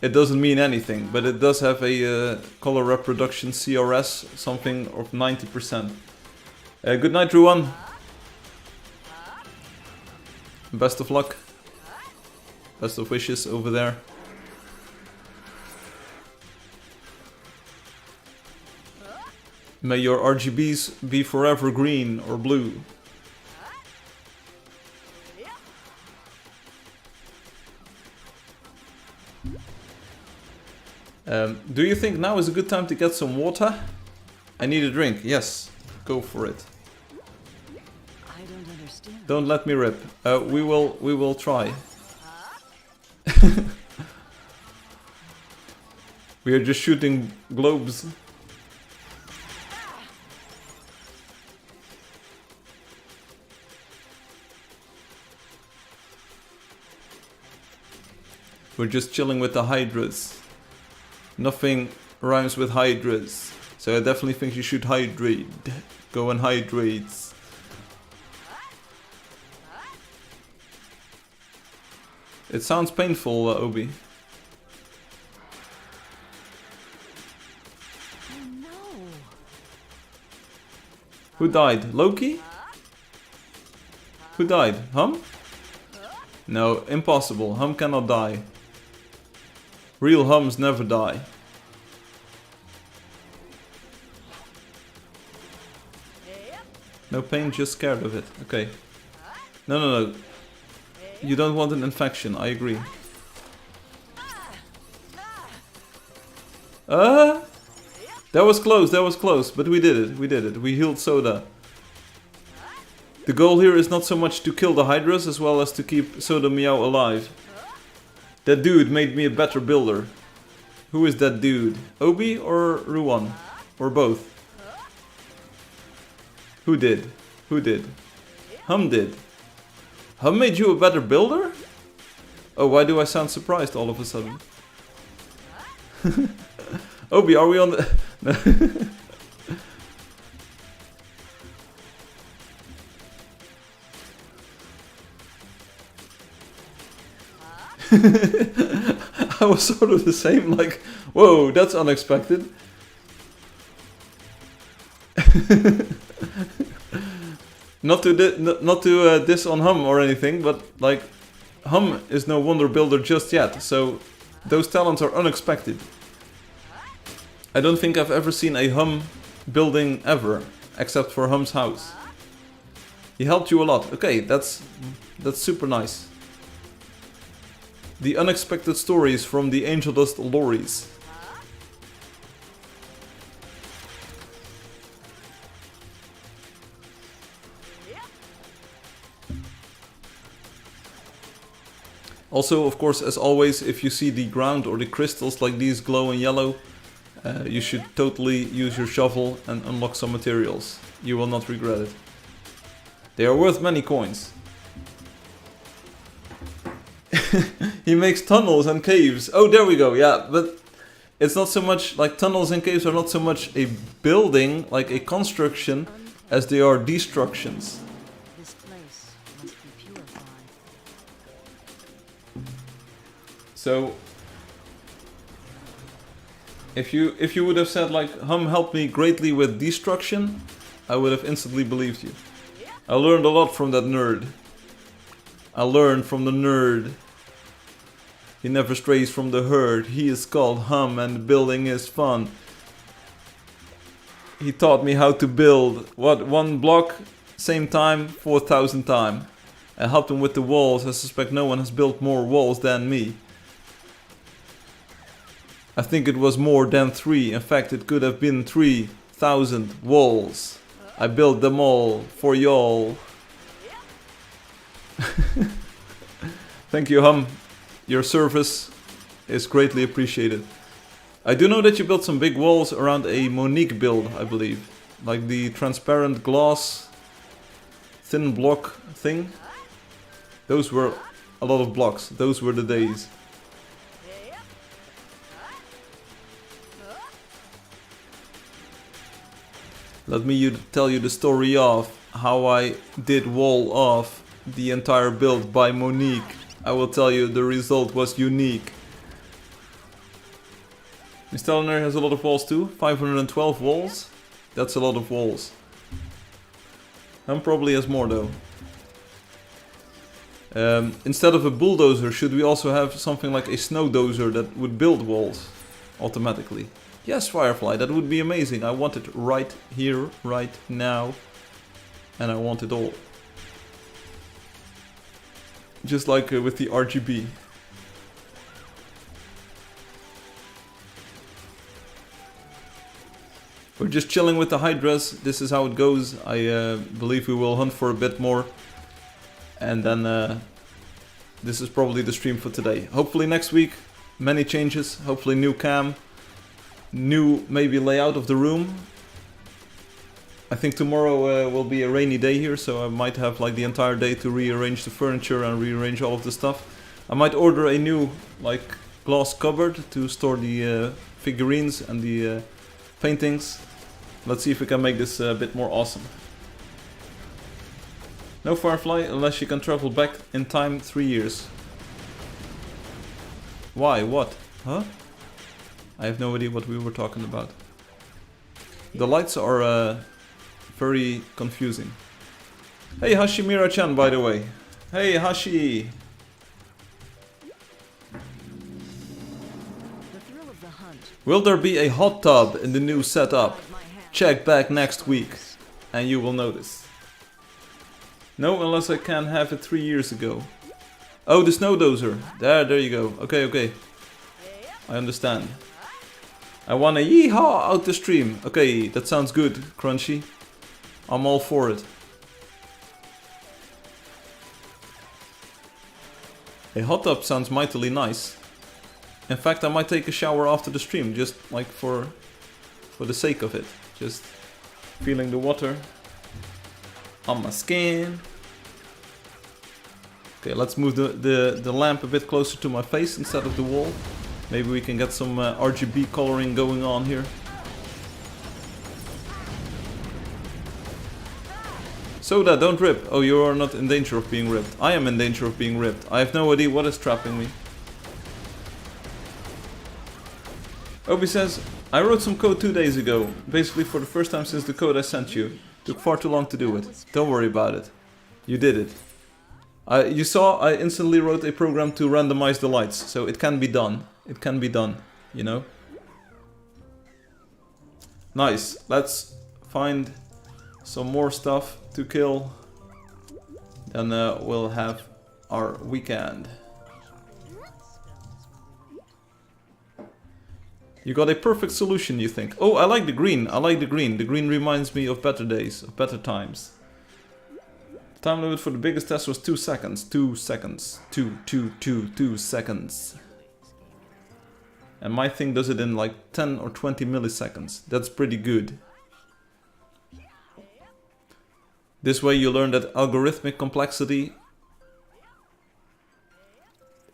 it doesn't mean anything, but it does have a color reproduction CRS something of 90%. Good night, Ruan. Best of luck. Best of wishes over there. May your RGBs be forever green or blue. Do you think now is a good time to get some water? I need a drink. Yes, go for it. I don't understand. Don't let me rip. We will try. We are just shooting globes. We're just chilling with the hydras. Nothing rhymes with hydras, so I definitely think you should hydrate. Go and hydrate. It sounds painful, Obi. Oh no. Who died? Loki? Who died? Hum? No, impossible. Hum cannot die. Real hums never die. No pain, just scared of it. Okay. No. You don't want an infection, I agree. That was close, but we did it. We healed Soda. The goal here is not so much to kill the Hydras as well as to keep Soda Meow alive. That dude made me a better builder. Who is that dude? Obi or Ruan? Or both? Who did? Who did? Hum did. Hum made you a better builder? Oh, why do I sound surprised all of a sudden? Obi, are we on the... I was sort of the same, like, whoa, that's unexpected. Not to diss on Hum or anything, but like, Hum is no wonder builder just yet, so those talents are unexpected. I don't think I've ever seen a Hum building ever, except for Hum's house. He helped you a lot. Okay, that's super nice. The unexpected stories from the Angeldust lorries. Also, of course, as always, if you see the ground or the crystals like these glow in yellow, you should totally use your shovel and unlock some materials. You will not regret it. They are worth many coins. He makes tunnels and caves. Oh, there we go, yeah, but it's not so much, like, tunnels and caves are not so much a building, like a construction, as they are destructions. This place must be purified. So, if you would have said, like, Hum helped me greatly with destruction, I would have instantly believed you. I learned a lot from that nerd. I learned from the nerd. He never strays from the herd. He is called Hum and building is fun. He taught me how to build. What, 1 block, same time, 4,000 time. I helped him with the walls. I suspect no one has built more walls than me. I think it was more than 3. In fact, it could have been 3,000 walls. I built them all for y'all. Thank you, Hum. Your service is greatly appreciated. I do know that you built some big walls around a Monique build, I believe. Like the transparent glass thin block thing. Those were a lot of blocks. Those were the days. Let me tell you the story of how I did wall off the entire build by Monique. I will tell you the result was unique. Installion has a lot of walls too. 512 walls. That's a lot of walls. Probably has more though. Instead of a bulldozer, should we also have something like a snow dozer that would build walls automatically? Yes, Firefly, that would be amazing. I want it right here, right now. And I want it all. Just like with the RGB. We're just chilling with the Hydras. This is how it goes. I believe we will hunt for a bit more. And then this is probably the stream for today. Hopefully next week, many changes. Hopefully new cam. New maybe layout of the room. I think tomorrow will be a rainy day here, so I might have like the entire day to rearrange the furniture and rearrange all of the stuff. I might order a new like glass cupboard to store the figurines and the paintings. Let's see if we can make this a bit more awesome. No Firefly unless you can travel back in time 3 years. Why? What? Huh? I have no idea what we were talking about. The lights are very confusing. Hey Hashimura-chan, by the way. Hey Hashi! Will there be a hot tub in the new setup? Check back next week and you will notice. No, unless I can have it 3 years ago. Oh, the snow dozer. There you go. Okay. I understand. I wanna yeehaw out the stream. Okay, that sounds good, Crunchy. I'm all for it. A hot tub sounds mightily nice. In fact, I might take a shower after the stream, just like for the sake of it. Just feeling the water on my skin. Okay, let's move the lamp a bit closer to my face instead of the wall. Maybe we can get some RGB coloring going on here. Soda, don't rip. Oh, you are not in danger of being ripped. I am in danger of being ripped. I have no idea what is trapping me. Obi says, I wrote some code 2 days ago. Basically for the first time since the code I sent you. Took far too long to do it. Don't worry about it. You did it. You saw I instantly wrote a program to randomize the lights. So it can be done. It can be done, you know. Nice. Let's find some more stuff to kill. Then we'll have our weekend. You got a perfect solution, you think. Oh, I like the green. I like the green. The green reminds me of better days, of better times. The time limit for the biggest test was 2 seconds. 2 seconds. 2 seconds. And my thing does it in like 10 or 20 milliseconds. That's pretty good. This way you learn that algorithmic complexity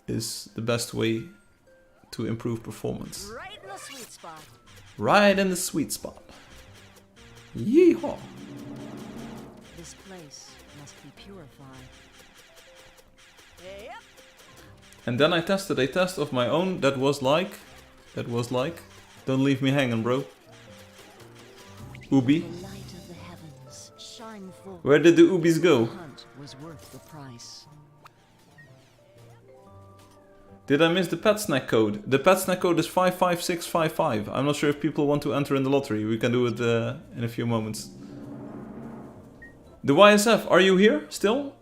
is the best way to improve performance. Right in the sweet spot. Right in the sweet spot. Yeehaw! This place must be purified. Yep. And then I tested a test of my own that was like... Don't leave me hanging, bro. Ubi. The light of the heavens shine forth. Where did the Ubis go? The hunt was worth the price. Did I miss the pet snack code? The pet snack code is 55655. I'm not sure if people want to enter in the lottery. We can do it in a few moments. The YSF, are you here still?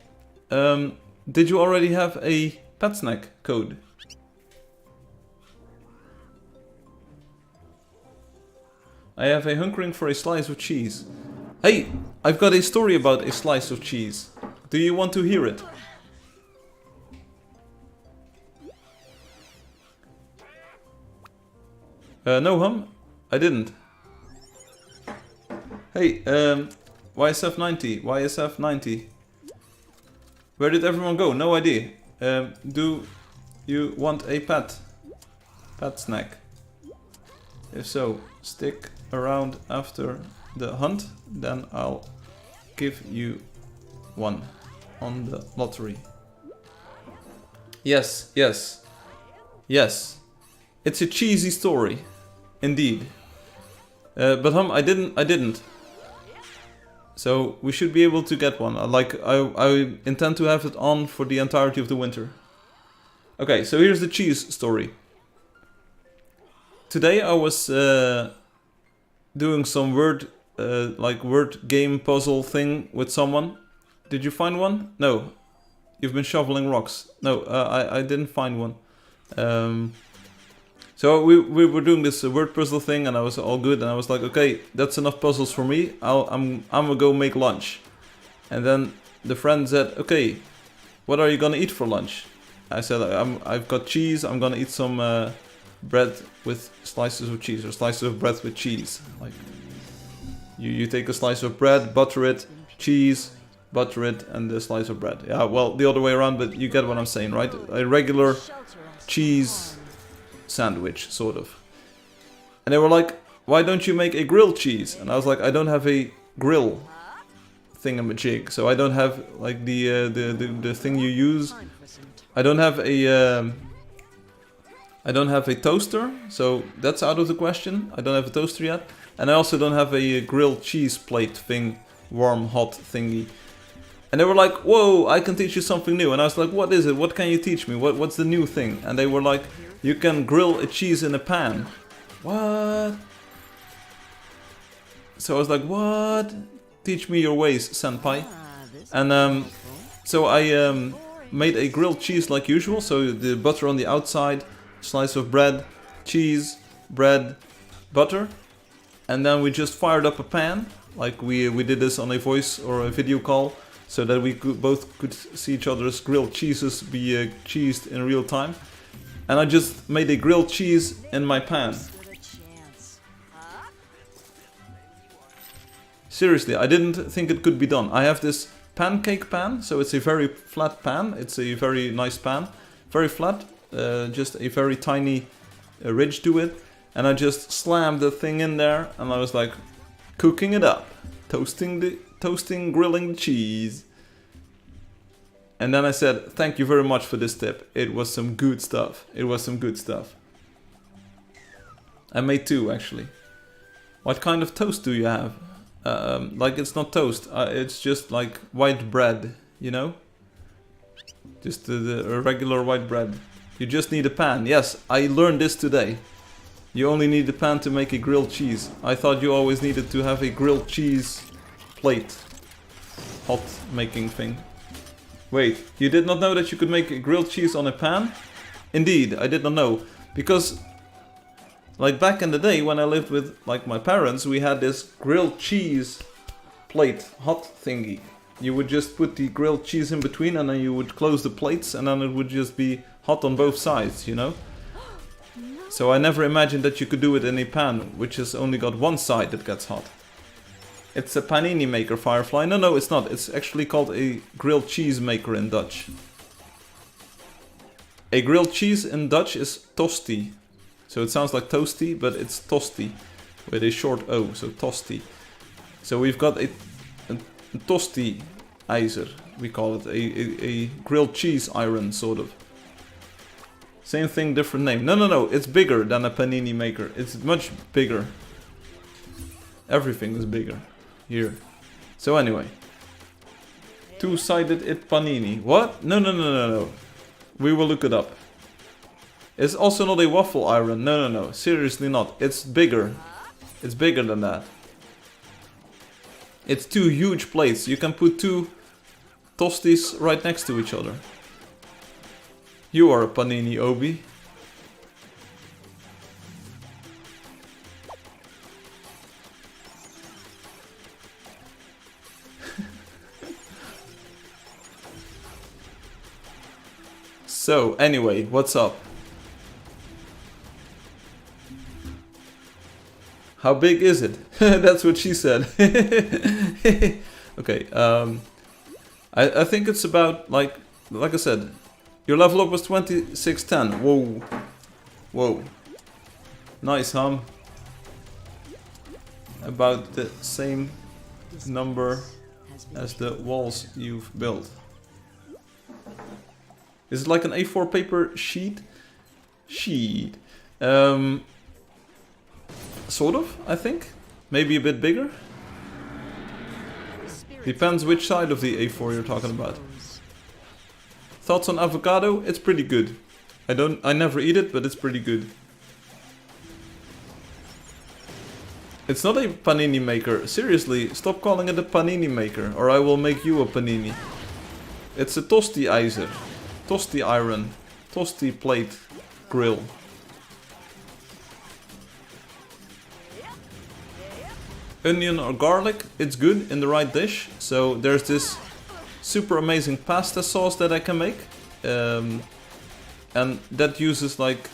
Did you already have a pet snack code? I have a hunkering for a slice of cheese. Hey, I've got a story about a slice of cheese. Do you want to hear it? No, I didn't. Hey, YSF90, YSF90. Where did everyone go? No idea. Do you want a pet? Pet snack? If so, stick around after the hunt, then I'll give you one on the lottery. Yes, yes, yes. It's a cheesy story, indeed. But I didn't. So we should be able to get one. I intend to have it on for the entirety of the winter. Okay, so here's the cheese story. Today I was doing some word game puzzle thing with someone. Did you find one? No. You've been shoveling rocks. No, I didn't find one. So we were doing this word puzzle thing, and I was all good, and I was like, okay, that's enough puzzles for me. I'm gonna go make lunch. And then the friend said, okay, what are you gonna eat for lunch? I said, I've got cheese. I'm gonna eat some bread with slices of cheese, or slices of bread with cheese. Like you take a slice of bread, butter it, cheese, butter it, and a slice of bread. Yeah, well, the other way around, but you get what I'm saying, right? A regular cheese sandwich, sort of. And they were like, why don't you make a grilled cheese? And I was like, I don't have a grill thingamajig, so I don't have like the thing you use. I don't have a toaster, so that's out of the question. I don't have a toaster yet, and I also don't have a grilled cheese plate thing, warm hot thingy. And they were like, whoa, I can teach you something new. And I was like, what is it? What can you teach me? What's the new thing? And they were like, you can grill a cheese in a pan. What? So I was like, what? Teach me your ways, senpai. And so I made a grilled cheese like usual. So the butter on the outside, slice of bread, cheese, bread, butter. And then we just fired up a pan. Like we did this on a voice or a video call, so that we both could see each other's grilled cheeses be cheesed in real time. And I just made a grilled cheese in my pan. Seriously, I didn't think it could be done. I have this pancake pan, so it's a very flat pan. It's a very nice pan. Very flat, just a very tiny ridge to it. And I just slammed the thing in there, and I was like, cooking it up. Toasting, grilling the cheese. And then I said, thank you very much for this tip. It was some good stuff. It was some good stuff. I made two, actually. What kind of toast do you have? Like, it's not toast. It's just like white bread, you know? Just the regular white bread. You just need a pan. Yes, I learned this today. You only need a pan to make a grilled cheese. I thought you always needed to have a grilled cheese plate. Hot making thing. Wait, you did not know that you could make a grilled cheese on a pan? Indeed, I did not know. Because, like back in the day when I lived with like my parents, we had this grilled cheese plate, hot thingy. You would just put the grilled cheese in between, and then you would close the plates, and then it would just be hot on both sides, you know? So I never imagined that you could do it in a pan, which has only got one side that gets hot. It's a panini maker, Firefly. No, it's not. It's actually called a grilled cheese maker in Dutch. A grilled cheese in Dutch is tosti. So it sounds like toasty, but it's tosti. With a short O, so tosti. So we've got a tosti ijzer, we call it. A grilled cheese iron, sort of. Same thing, different name. No, it's bigger than a panini maker. It's much bigger. Everything is bigger here. So anyway. Two-sided it panini. What? No. We will look it up. It's also not a waffle iron. No. Seriously not. It's bigger. It's bigger than that. It's two huge plates. You can put two tosties right next to each other. You are a panini, Obi. So, anyway, what's up? How big is it? That's what she said. Okay, I think it's about, like I said, your level up was 2610. Whoa. Whoa. Nice, hum. About the same number as the walls you've built. Is it like an A4 paper sheet? Sort of, I think. Maybe a bit bigger. Depends which side of the A4 you're talking about. Thoughts on avocado? It's pretty good. I never eat it, but it's pretty good. It's not a panini maker. Seriously, stop calling it a panini maker, or I will make you a panini. It's a tosti iron. Tosti iron. Tosti plate grill. Onion or garlic, it's good in the right dish. So there's this super amazing pasta sauce that I can make. And that uses like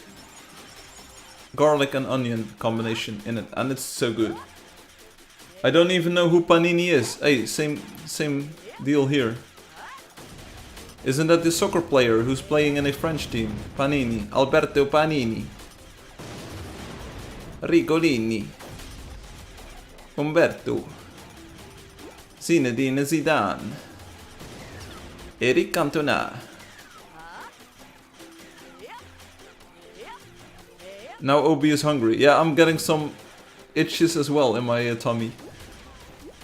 garlic and onion combination in it, and it's so good. I don't even know who Panini is. Hey, same deal here. Isn't that the soccer player who's playing in a French team? Panini, Alberto Panini, Ricolini, Umberto, Zinedine Zidane, Eric Cantona. Now Obi is hungry. Yeah, I'm getting some itches as well in my tummy.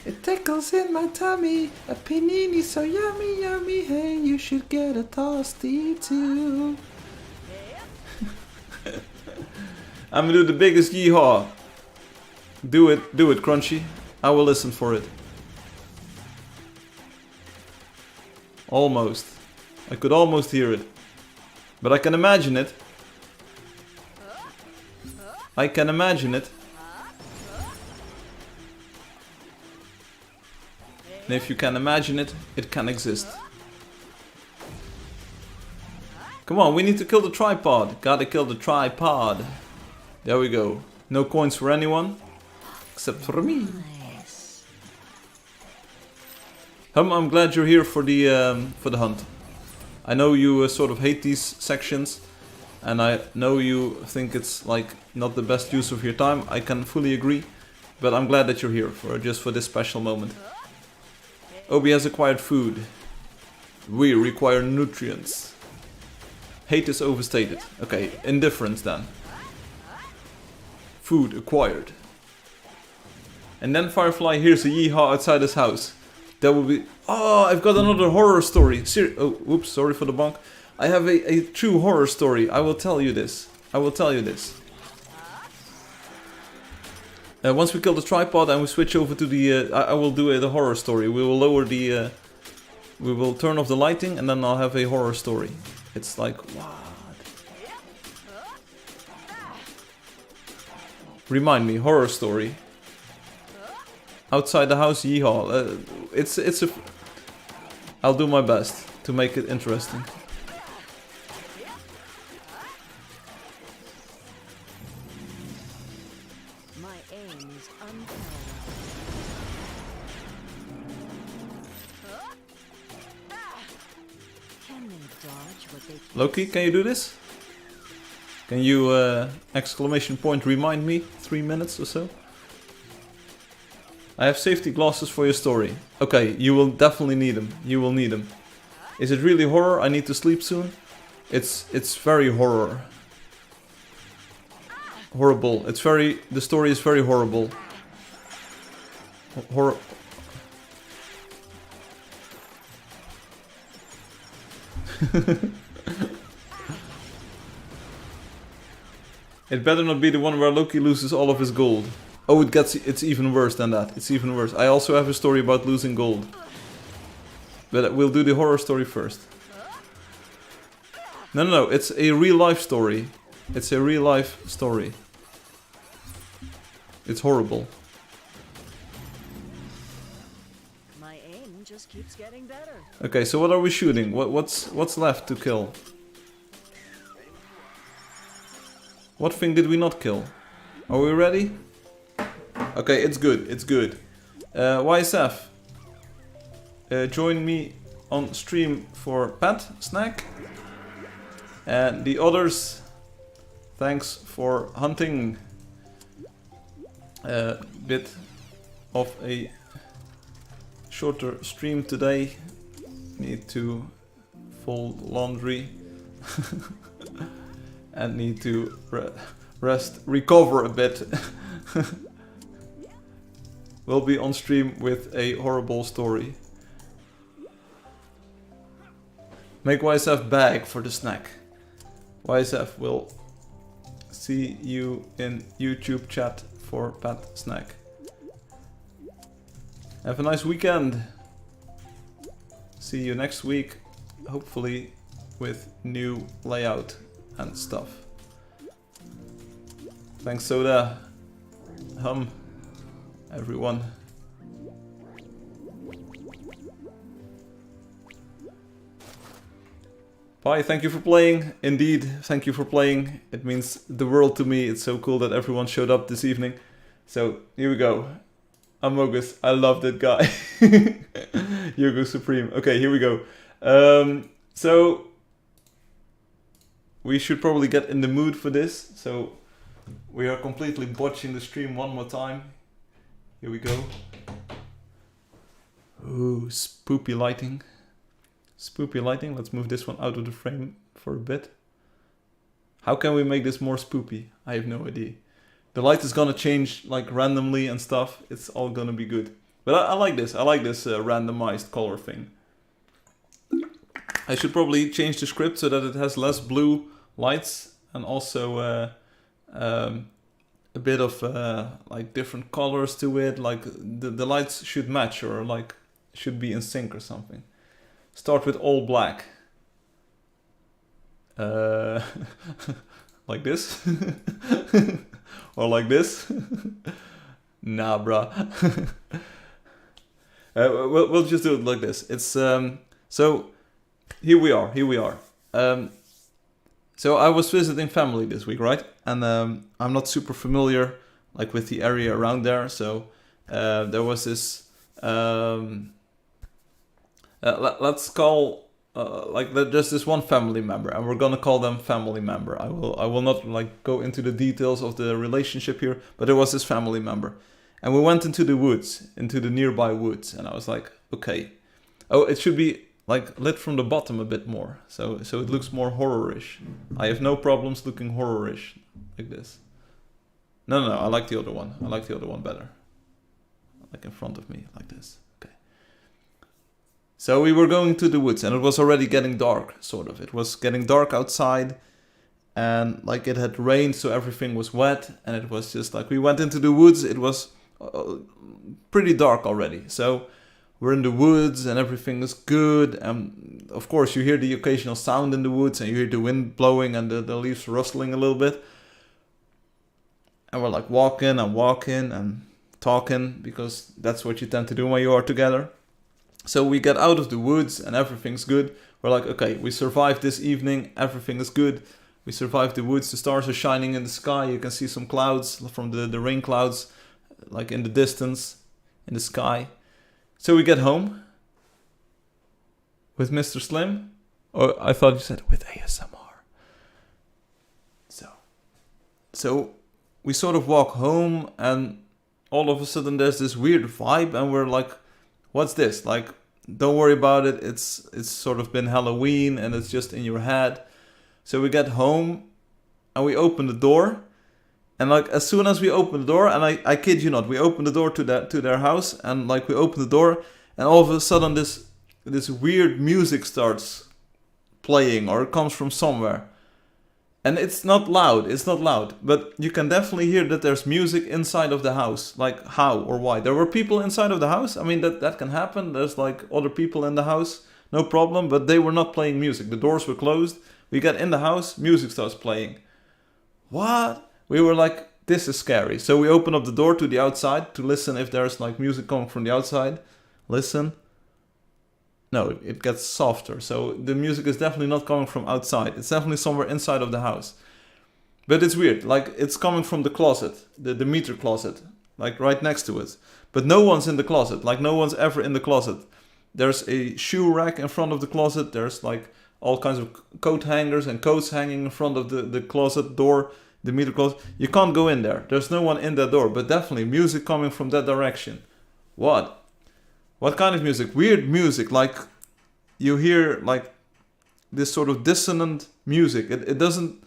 It tickles in my tummy. A panini so yummy, yummy. Hey, you should get a toasty too. I'm gonna do the biggest yeehaw. Do it, Crunchy. I will listen for it. Almost. I could almost hear it. But I can imagine it. I can imagine it. And if you can imagine it, it can exist. Come on, we need to kill the tripod. Gotta kill the tripod. There we go. No coins for anyone. Except for me. I'm glad you're here for the hunt. I know you sort of hate these sections. And I know you think it's like not the best use of your time. I can fully agree. But I'm glad that you're here just for this special moment. Obi has acquired food. We require nutrients. Hate is overstated. Okay, indifference then. Food acquired. And then Firefly hears a yeehaw outside his house. That will be... Oh, I've got another horror story. Oh, whoops, sorry for the bonk. I have a true horror story. I will tell you this. Once we kill the tripod and we switch over to the... I will do the horror story. We will lower the... we will turn off the lighting and then I'll have a horror story. It's like, what? Remind me, horror story. Outside the house, yeehaw. It's a... I'll do my best to make it interesting. Loki, can you do this? Can you, exclamation point, remind me? 3 minutes or so? I have safety glasses for your story. Okay, you will definitely need them. You will need them. Is it really horror? I need to sleep soon? It's very horror. Horrible. It's very... The story is very horrible. Horror... It better not be the one where Loki loses all of his gold. Oh, it's even worse than that. It's even worse. I also have a story about losing gold. But we'll do the horror story first. No, it's a real life story. It's a real life story. It's horrible. My aim just keeps getting better. Okay, so what are we shooting? What's left to kill? What thing did we not kill? Are we ready? Okay, it's good, it's good. YSF, join me on stream for Pet Snack. And the others, thanks for hunting. A bit of a shorter stream today. Need to fold laundry. And need to rest, recover a bit. We'll be on stream with a horrible story. Make YSF bag for the snack. YSF will see you in YouTube chat for Pet Snack. Have a nice weekend. See you next week, hopefully with new layout and stuff. Thanks Soda, everyone. Bye, thank you for playing. Indeed, thank you for playing. It means the world to me. It's so cool that everyone showed up this evening. So, here we go. Amogus, I love that guy. Yogo Supreme. Okay, here we go. So, we should probably get in the mood for this. So, we are completely botching the stream one more time. Here we go. Ooh, spoopy lighting. Spoopy lighting. Let's move this one out of the frame for a bit. How can we make this more spoopy? I have no idea. The light is gonna change like randomly and stuff. It's all gonna be good. But I like this. I like this randomized color thing. I should probably change the script so that it has less blue lights and also a bit of like different colors to it. Like the lights should match or like should be in sync or something. Start with all black. Like this? Or like this? Nah, bruh. We'll just do it like this. It's so here we are. So I was visiting family this week, right? And I'm not super familiar like with the area around there. So there was this let's call there's this one family member, and we're gonna call them family member. I will not like go into the details of the relationship here, but there was this family member, and we went into the woods, into the nearby woods, and I was like, okay, oh, it should be like lit from the bottom a bit more, so it looks more horror-ish. I have no problems looking horror-ish like this. No, I like the other one. I like the other one better. Like in front of me, like this. Okay. So we were going to the woods, and it was already getting dark, sort of. It was getting dark outside, and like it had rained, so everything was wet, and it was just like we went into the woods. It was pretty dark already, so we're in the woods, and everything is good. And of course, you hear the occasional sound in the woods, and you hear the wind blowing and the leaves rustling a little bit. And we're like walking and talking, because that's what you tend to do when you are together. So we get out of the woods and everything's good. We're like, okay, we survived this evening, everything is good. We survived the woods, the stars are shining in the sky. You can see some clouds from the rain clouds, like in the distance, in the sky. So we get home with Mr. Slim. Oh, I thought you said with ASMR. So we sort of walk home, and all of a sudden there's this weird vibe, and we're like, what's this? Like, don't worry about it. It's sort of been Halloween, and it's just in your head. So we get home, and we open the door, and like as soon as we open the door, and I kid you not, we open the door to their house, and like we open the door, and all of a sudden this weird music starts playing, or it comes from somewhere. And it's not loud, but you can definitely hear that there's music inside of the house. Like, how or why? There were people inside of the house. I mean, that can happen. There's like other people in the house, no problem, but they were not playing music. The doors were closed. We get in the house, music starts playing. What? We were like, this is scary. So we open up the door to the outside to listen if there's like music coming from the outside. Listen. No, it gets softer. So the music is definitely not coming from outside. It's definitely somewhere inside of the house. But it's weird. Like, it's coming from the closet, the meter closet. like right next to it. But no one's in the closet, like no one's ever in the closet. There's a shoe rack in front of the closet. There's like all kinds of coat hangers and coats hanging in front of the closet door, the meter closet. You can't go in there. There's no one in that door, but definitely music coming from that direction. What? What kind of music? Weird music, like you hear like this sort of dissonant music. It doesn't,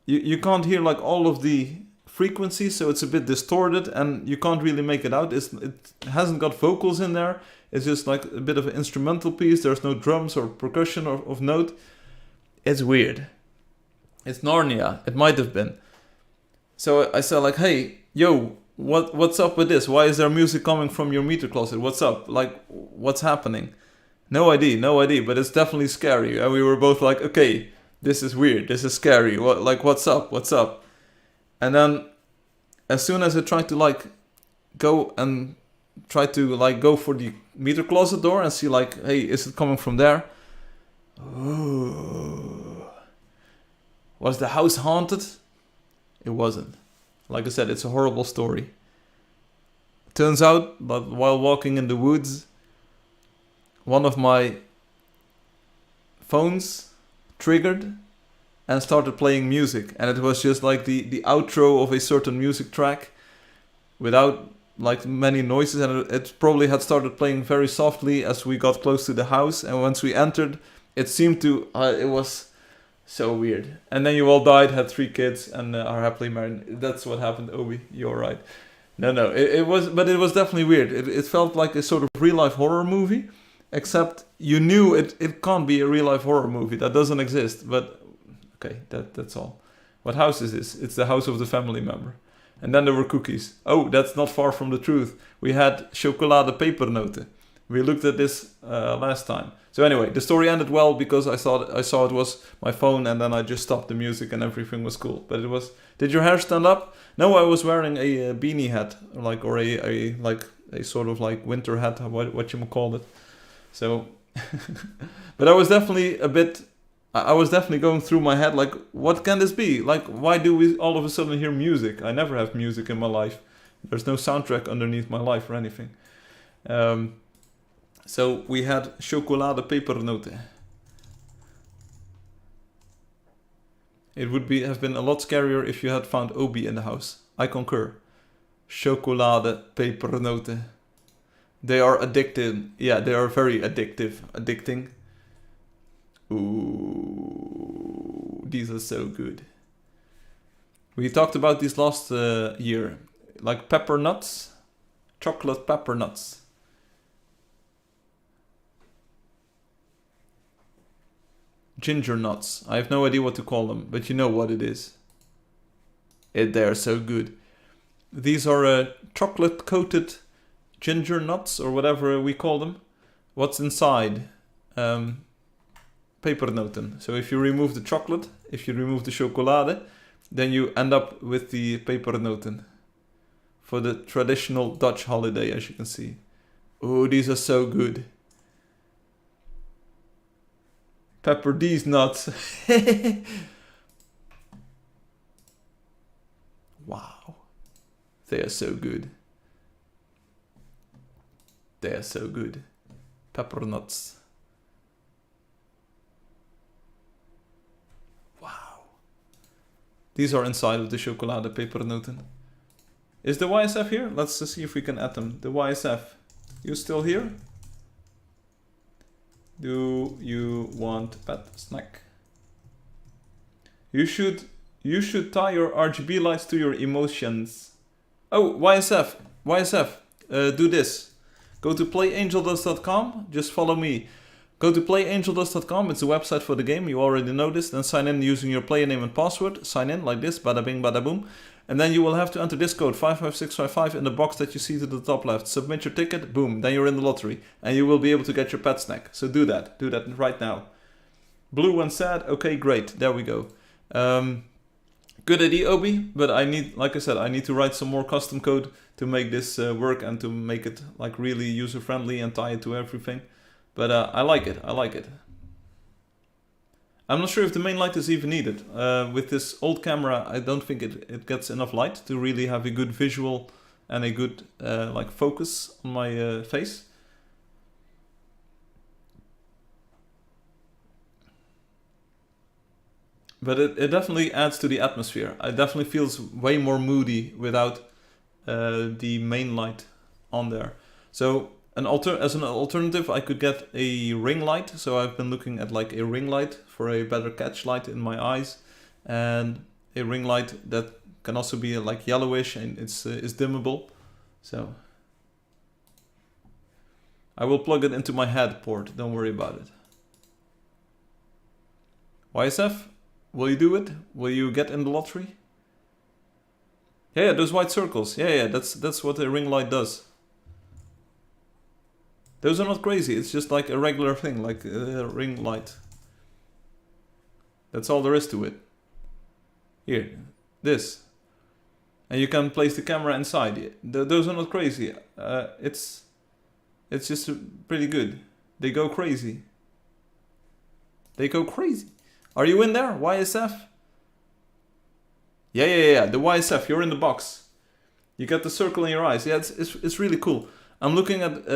you can't hear like all of the frequencies, so it's a bit distorted and you can't really make it out. It hasn't got vocals in there. It's just like a bit of an instrumental piece. There's no drums or percussion of note. It's weird. It's Narnia. It might have been. So I said like, hey, yo, what's up with this? Why is there music coming from your meter closet? What's up? Like, what's happening? No idea, but it's definitely scary. And we were both like, okay, this is weird. This is scary. What's up? And then as soon as I tried to like go for the meter closet door and see like, hey, is it coming from there? Ooh. Was the house haunted? It wasn't. Like I said, it's a horrible story. Turns out that while walking in the woods, one of my phones triggered and started playing music. And it was just like the outro of a certain music track without like many noises. And it probably had started playing very softly as we got close to the house. And once we entered, it seemed to, it was so weird. And then you all died, had 3 kids, and are happily married. That's what happened, Obi. You're right. No, it was definitely weird. It felt like a sort of real life horror movie, except you knew it can't be a real life horror movie. That doesn't exist. But okay, that's all. What house is this? It's the house of the family member. And then there were cookies. Oh, that's not far from the truth. We had chocolade pepernoten. We looked at this last time. So anyway, the story ended well because I saw it was my phone, and then I just stopped the music and everything was cool. But it was. Did your hair stand up? No, I was wearing a beanie hat, or a sort of like winter hat, what you call it. So, but I was definitely I was definitely going through my head like, what can this be? Like, why do we all of a sudden hear music? I never have music in my life. There's no soundtrack underneath my life or anything. So we had chocolade pepernoten. It would have been a lot scarier if you had found Obi in the house. I concur. Chocolade pepernoten. They are addictive. Yeah, they are very addicting. Ooh, these are so good. We talked about these last year. Like pepper nuts. Chocolate pepper nuts. Ginger nuts. I have no idea what to call them, but you know what it is. They are so good. These are chocolate coated ginger nuts, or whatever we call them. What's inside? Pepernoten. So if you remove the chocolate, if you remove the chocolade, then you end up with the pepernoten. For the traditional Dutch holiday, as you can see. Oh, these are so good. Pepper these nuts. Wow. They are so good. They are so good. Pepper nuts. Wow. These are inside of the chocolade pepernoten. Is the YSF here? Let's see if we can add them. The YSF. You still here? Do you want pet snack? You should tie your RGB lights to your emotions. Oh, YSF, do this. Go to playangeldust.com, just follow me. Go to playangeldust.com, it's a website for the game, you already know this. Then sign in using your player name and password. Sign in like this, bada bing, bada boom. And then you will have to enter this code 55655 in the box that you see to the top left. Submit your ticket, boom, then you're in the lottery. And you will be able to get your pet snack. So do that right now. Blue and sad, okay, great, there we go. Good idea, Obi, but I need, like I said, I need to write some more custom code to make this work and to make it like really user-friendly and tie it to everything. But I like it. I'm not sure if the main light is even needed. With this old camera, I don't think it gets enough light to really have a good visual and a good like focus on my face. But it definitely adds to the atmosphere. It definitely feels way more moody without the main light on there. So as an alternative, I could get a ring light. So I've been looking at like a ring light for a better catch light in my eyes, and a ring light that can also be like yellowish and it's dimmable. So I will plug it into my head port. Don't worry about it. YSF, will you do it? Will you get in the lottery? Yeah, those white circles. Yeah, that's what a ring light does. Those are not crazy. It's just like a regular thing, like a ring light. That's all there is to it. Here, this. And you can place the camera inside. Those are not crazy. It's just pretty good. They go crazy. They go crazy. Are you in there, YSF? Yeah. The YSF, you're in the box. You got the circle in your eyes. Yeah, it's really cool. I'm looking at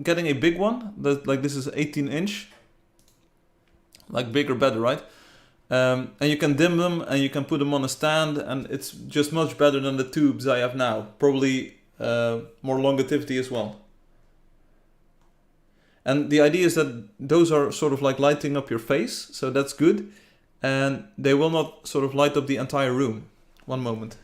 getting a big one. Like this is 18-inch. Like bigger, better, right? And you can dim them and you can put them on a stand, and it's just much better than the tubes I have now. Probably more longevity as well. And the idea is that those are sort of like lighting up your face, so that's good. And they will not sort of light up the entire room. One moment.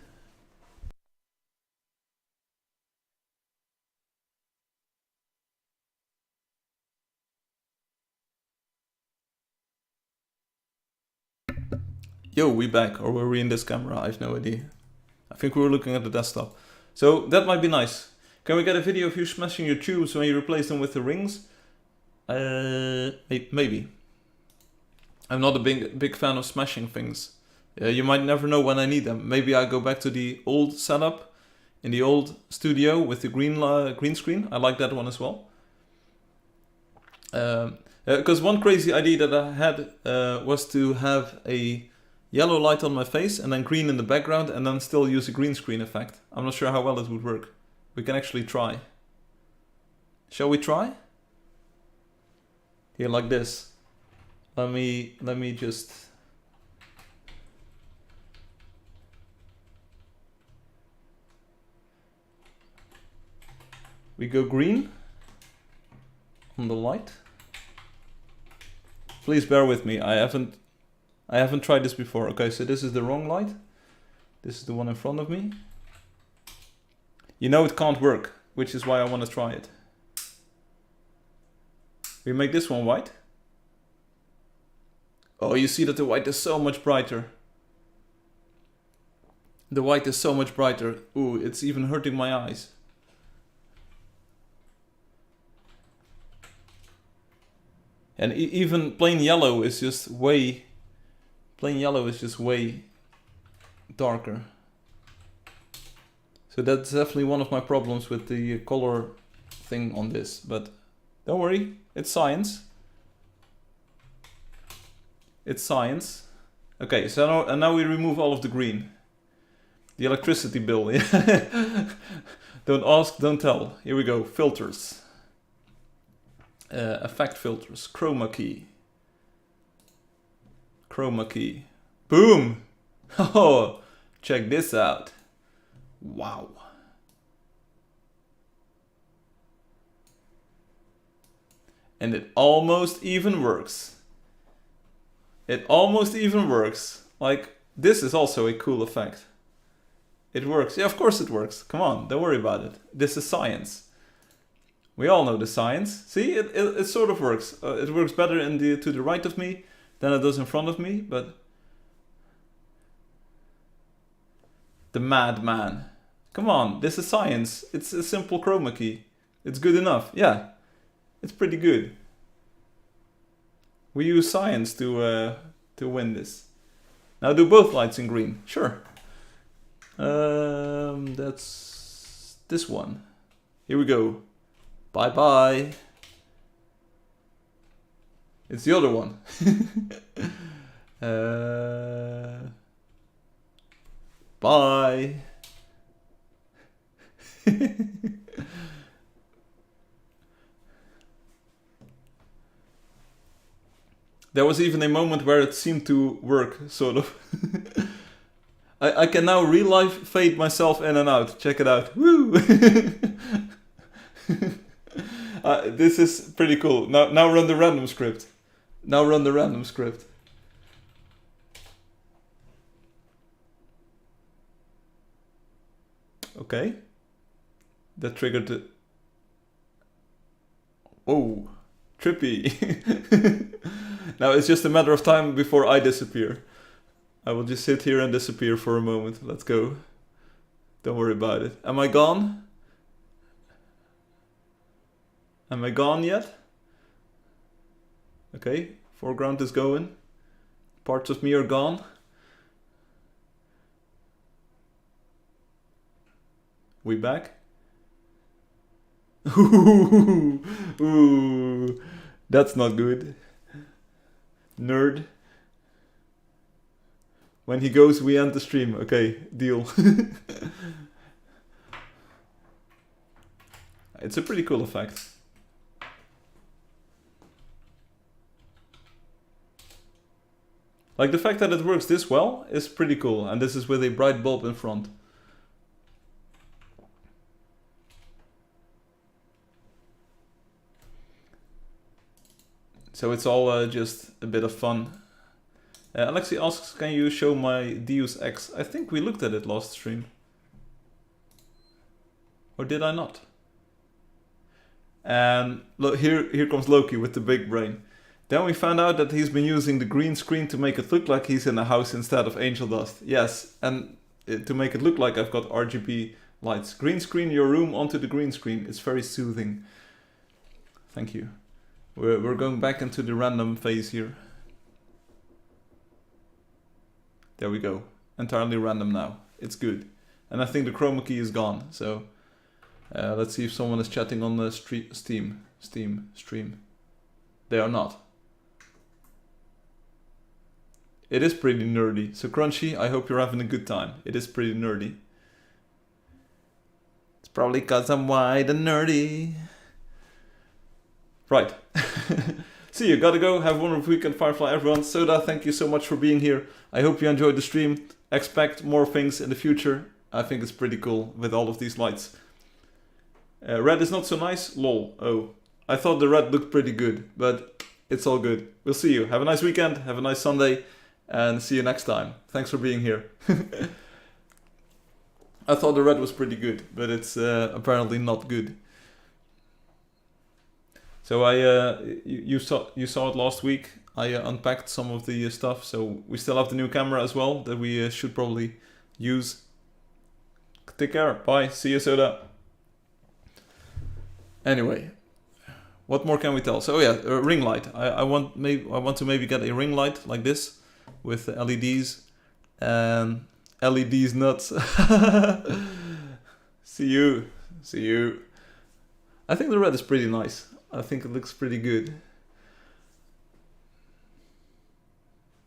Yo, we back, or were we in this camera? I have no idea. I think we were looking at the desktop. So that might be nice. Can we get a video of you smashing your tubes when you replace them with the rings? Maybe. I'm not a big fan of smashing things. You might never know when I need them. Maybe I go back to the old setup in the old studio with the green screen. I like that one as well. Because one crazy idea that I had was to have a yellow light on my face and then green in the background and then still use a green screen effect. I'm not sure how well it would work. We can actually try. Shall we try? Here, like this. Let me just... We go green on the light. Please bear with me. I haven't tried this before. Okay, so this is the wrong light. This is the one in front of me. You know it can't work, which is why I want to try it. We make this one white. Oh, you see that the white is so much brighter. The white is so much brighter. Ooh, it's even hurting my eyes. And even plain yellow is just way... Plain yellow is just way darker. So that's definitely one of my problems with the color thing on this. But don't worry, it's science. It's science. Okay, so now we remove all of the green. The electricity bill, yeah. Don't ask, don't tell. Here we go, filters. Effect filters, chroma key. Chroma key. Boom! Oh, check this out. Wow. And it almost even works. It almost even works. Like, this is also a cool effect. It works. Yeah, of course it works. Come on, don't worry about it. This is science. We all know the science. See, it sort of works. It works better to the right of me than it does in front of me, but... The madman. Come on, this is science. It's a simple chroma key. It's good enough. Yeah, it's pretty good. We use science to win this. Now do both lights in green. Sure. That's this one. Here we go. Bye bye. It's the other one. Bye. There was even a moment where it seemed to work, sort of. I can now real life fade myself in and out. Check it out. Woo! This is pretty cool. Now run the random script. Now run the random script. Okay. That triggered the... Whoa. Trippy. Now it's just a matter of time before I disappear. I will just sit here and disappear for a moment. Let's go. Don't worry about it. Am I gone? Am I gone yet? Okay, foreground is going. Parts of me are gone. We back? Ooh, that's not good. Nerd. When he goes, we end the stream. Okay, deal. It's a pretty cool effect. Like, the fact that it works this well is pretty cool. And this is with a bright bulb in front. So it's all just a bit of fun. Alexi asks, can you show my Deus Ex? I think we looked at it last stream. Or did I not? And look, here comes Loki with the big brain. Then we found out that he's been using the green screen to make it look like he's in a house instead of Angeldust. Yes, and to make it look like I've got RGB lights. Green screen your room onto the green screen. It's very soothing. Thank you. We're going back into the random phase here. There we go. Entirely random now. It's good. And I think the chroma key is gone. So let's see if someone is chatting on the Steam stream. They are not. It is pretty nerdy. So Crunchy, I hope you're having a good time. It is pretty nerdy. It's probably cause I'm white and nerdy. Right. See you, gotta go. Have a wonderful weekend, Firefly, everyone. Soda, thank you so much for being here. I hope you enjoyed the stream. Expect more things in the future. I think it's pretty cool with all of these lights. Red is not so nice. Lol. Oh. I thought the red looked pretty good, but it's all good. We'll see you. Have a nice weekend. Have a nice Sunday. And see you next time. Thanks for being here. I thought the red was pretty good, but it's apparently not good. So you saw it last week. I unpacked some of the stuff, so we still have the new camera as well that we should probably use. Take care. Bye. See you, Soda. Anyway, what more can we tell? So yeah, a ring light. I want to maybe get a ring light like this with LEDs and LEDs nuts. See you. See you. I think the red is pretty nice. I think it looks pretty good.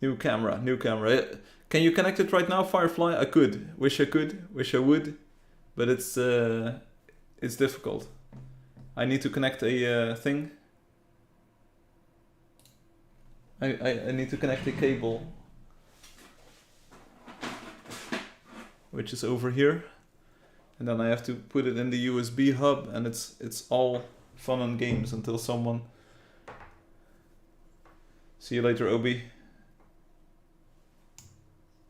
New camera, new camera. Can you connect it right now, Firefly? I could. Wish I could. Wish I would. But it's difficult. I need to connect a thing. I need to connect a cable, which is over here, and then I have to put it in the USB hub, and it's all fun and games until someone... See you later, Obi.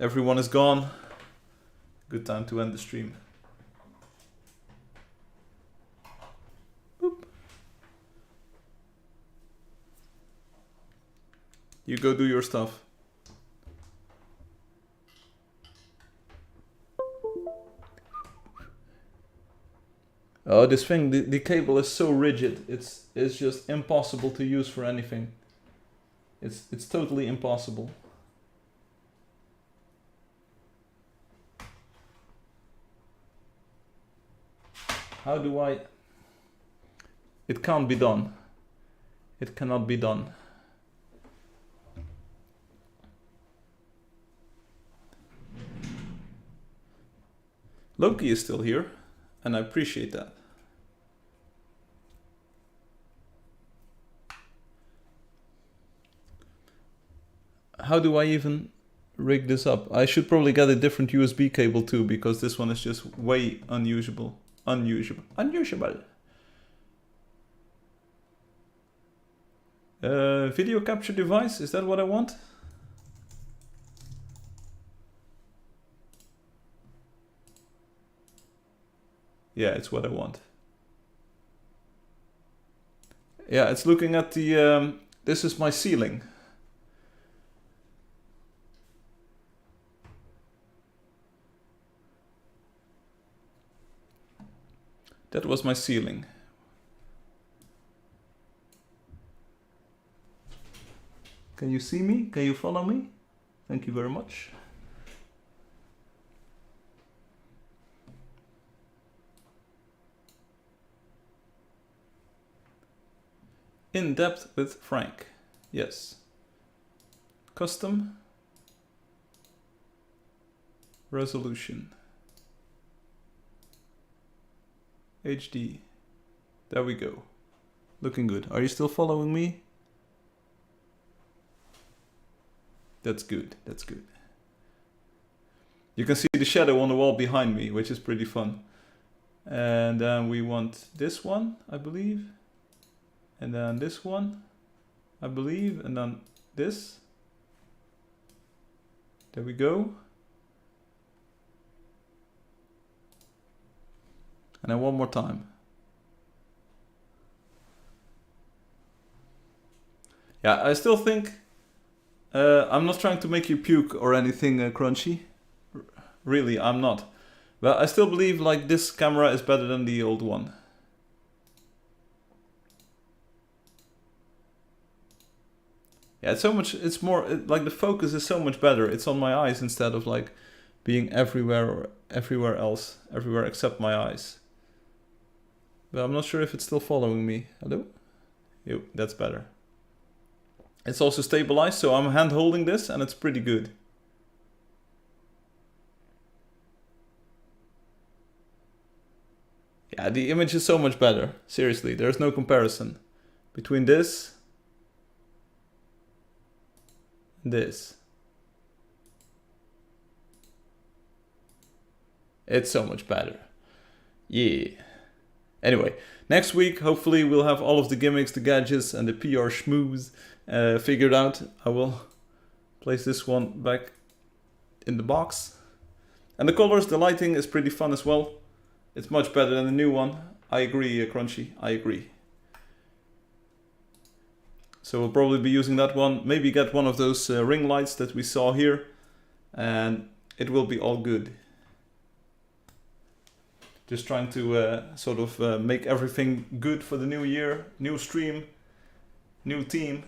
Everyone is gone. Good time to end the stream. Boop. You go do your stuff. Oh, this thing, the cable is so rigid. It's just impossible to use for anything. It's totally impossible. How do I... It can't be done. It cannot be done. Loki is still here. and I appreciate that. How do I even rig this up? I should probably get a different USB cable too, because this one is just way unusual. Video capture device, is that what I want? Yeah, it's what I want. Yeah, it's looking at the, this is my ceiling. That was my ceiling. Can you see me? Can you follow me? Thank you very much. In depth with Frank. Yes. Custom. Resolution. HD. There we go. Looking good. Are you still following me? That's good. That's good. You can see the shadow on the wall behind me, which is pretty fun. And then we want this one, I believe. And then this one, I believe. And then this. There we go. And then one more time. Yeah, I still think I'm not trying to make you puke or anything, Crunchy. Really, I'm not. But I still believe like this camera is better than the old one. Yeah, it's so much. It's more like the focus is so much better. It's on my eyes instead of like being everywhere or everywhere else, everywhere except my eyes. But I'm not sure if it's still following me. Hello? Yo, that's better. It's also stabilized, so I'm hand holding this and it's pretty good. Yeah, the image is so much better. Seriously, there's no comparison between this and this. It's so much better. Yeah. Anyway, next week, hopefully we'll have all of the gimmicks, the gadgets, and the PR schmooze figured out. I will place this one back in the box. And the colors, the lighting is pretty fun as well. It's much better than the new one. I agree, Crunchy, I agree. So we'll probably be using that one. Maybe get one of those ring lights that we saw here. And it will be all good. Just trying to sort of make everything good for the new year. New stream, new team,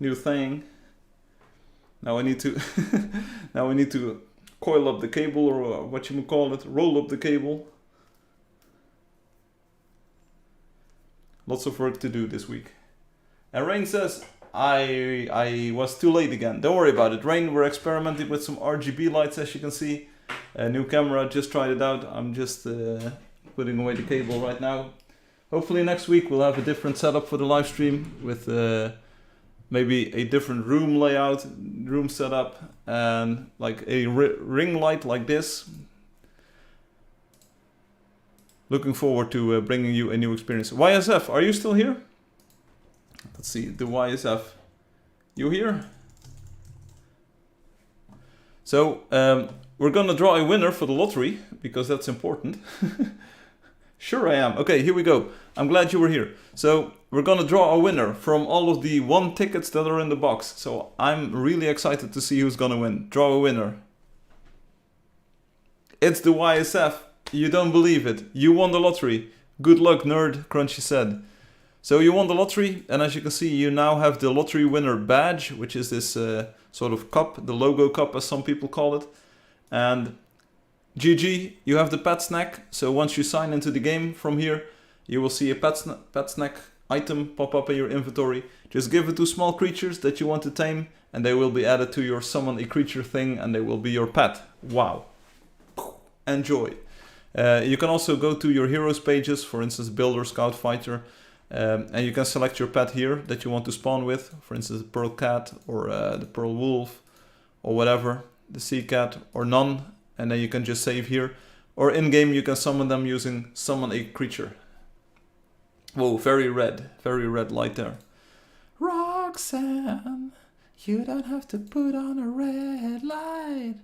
new thing. Now I need to now we need to coil up the cable, or what you call it, roll up the cable. Lots of work to do this week. And Rain says I was too late again. Don't worry about it, Rain. We're experimenting with some RGB lights, as you can see. A new camera, just tried it out. I'm just putting away the cable right now. Hopefully next week we'll have a different setup for the live stream with maybe a different room layout, room setup, and like a ring light like this. Looking forward to bringing you a new experience. YSF, are you still here? Let's see, the YSF. You here? So, we're gonna draw a winner for the lottery, because that's important. Sure I am. Okay, here we go. I'm glad you were here. So, we're gonna draw a winner from all of the 1 tickets that are in the box. So, I'm really excited to see who's gonna win. Draw a winner. It's the YSF. You don't believe it. You won the lottery. Good luck, nerd, Crunchy said. So you won the lottery, and as you can see, you now have the lottery winner badge, which is this sort of cup, the logo cup as some people call it. And GG, you have the pet snack. So once you sign into the game from here, you will see a pet snack item pop up in your inventory. Just give it to small creatures that you want to tame, and they will be added to your summon a creature thing, and they will be your pet. Wow. Enjoy. You can also go to your heroes pages, for instance, Builder, Scout, Fighter, and you can select your pet here that you want to spawn with, for instance, the Pearl Cat or the Pearl Wolf or whatever, the Sea Cat or none, and then you can just save here. Or in-game you can summon them using Summon a Creature. Whoa, very red light there. Roxanne, you don't have to put on a red light.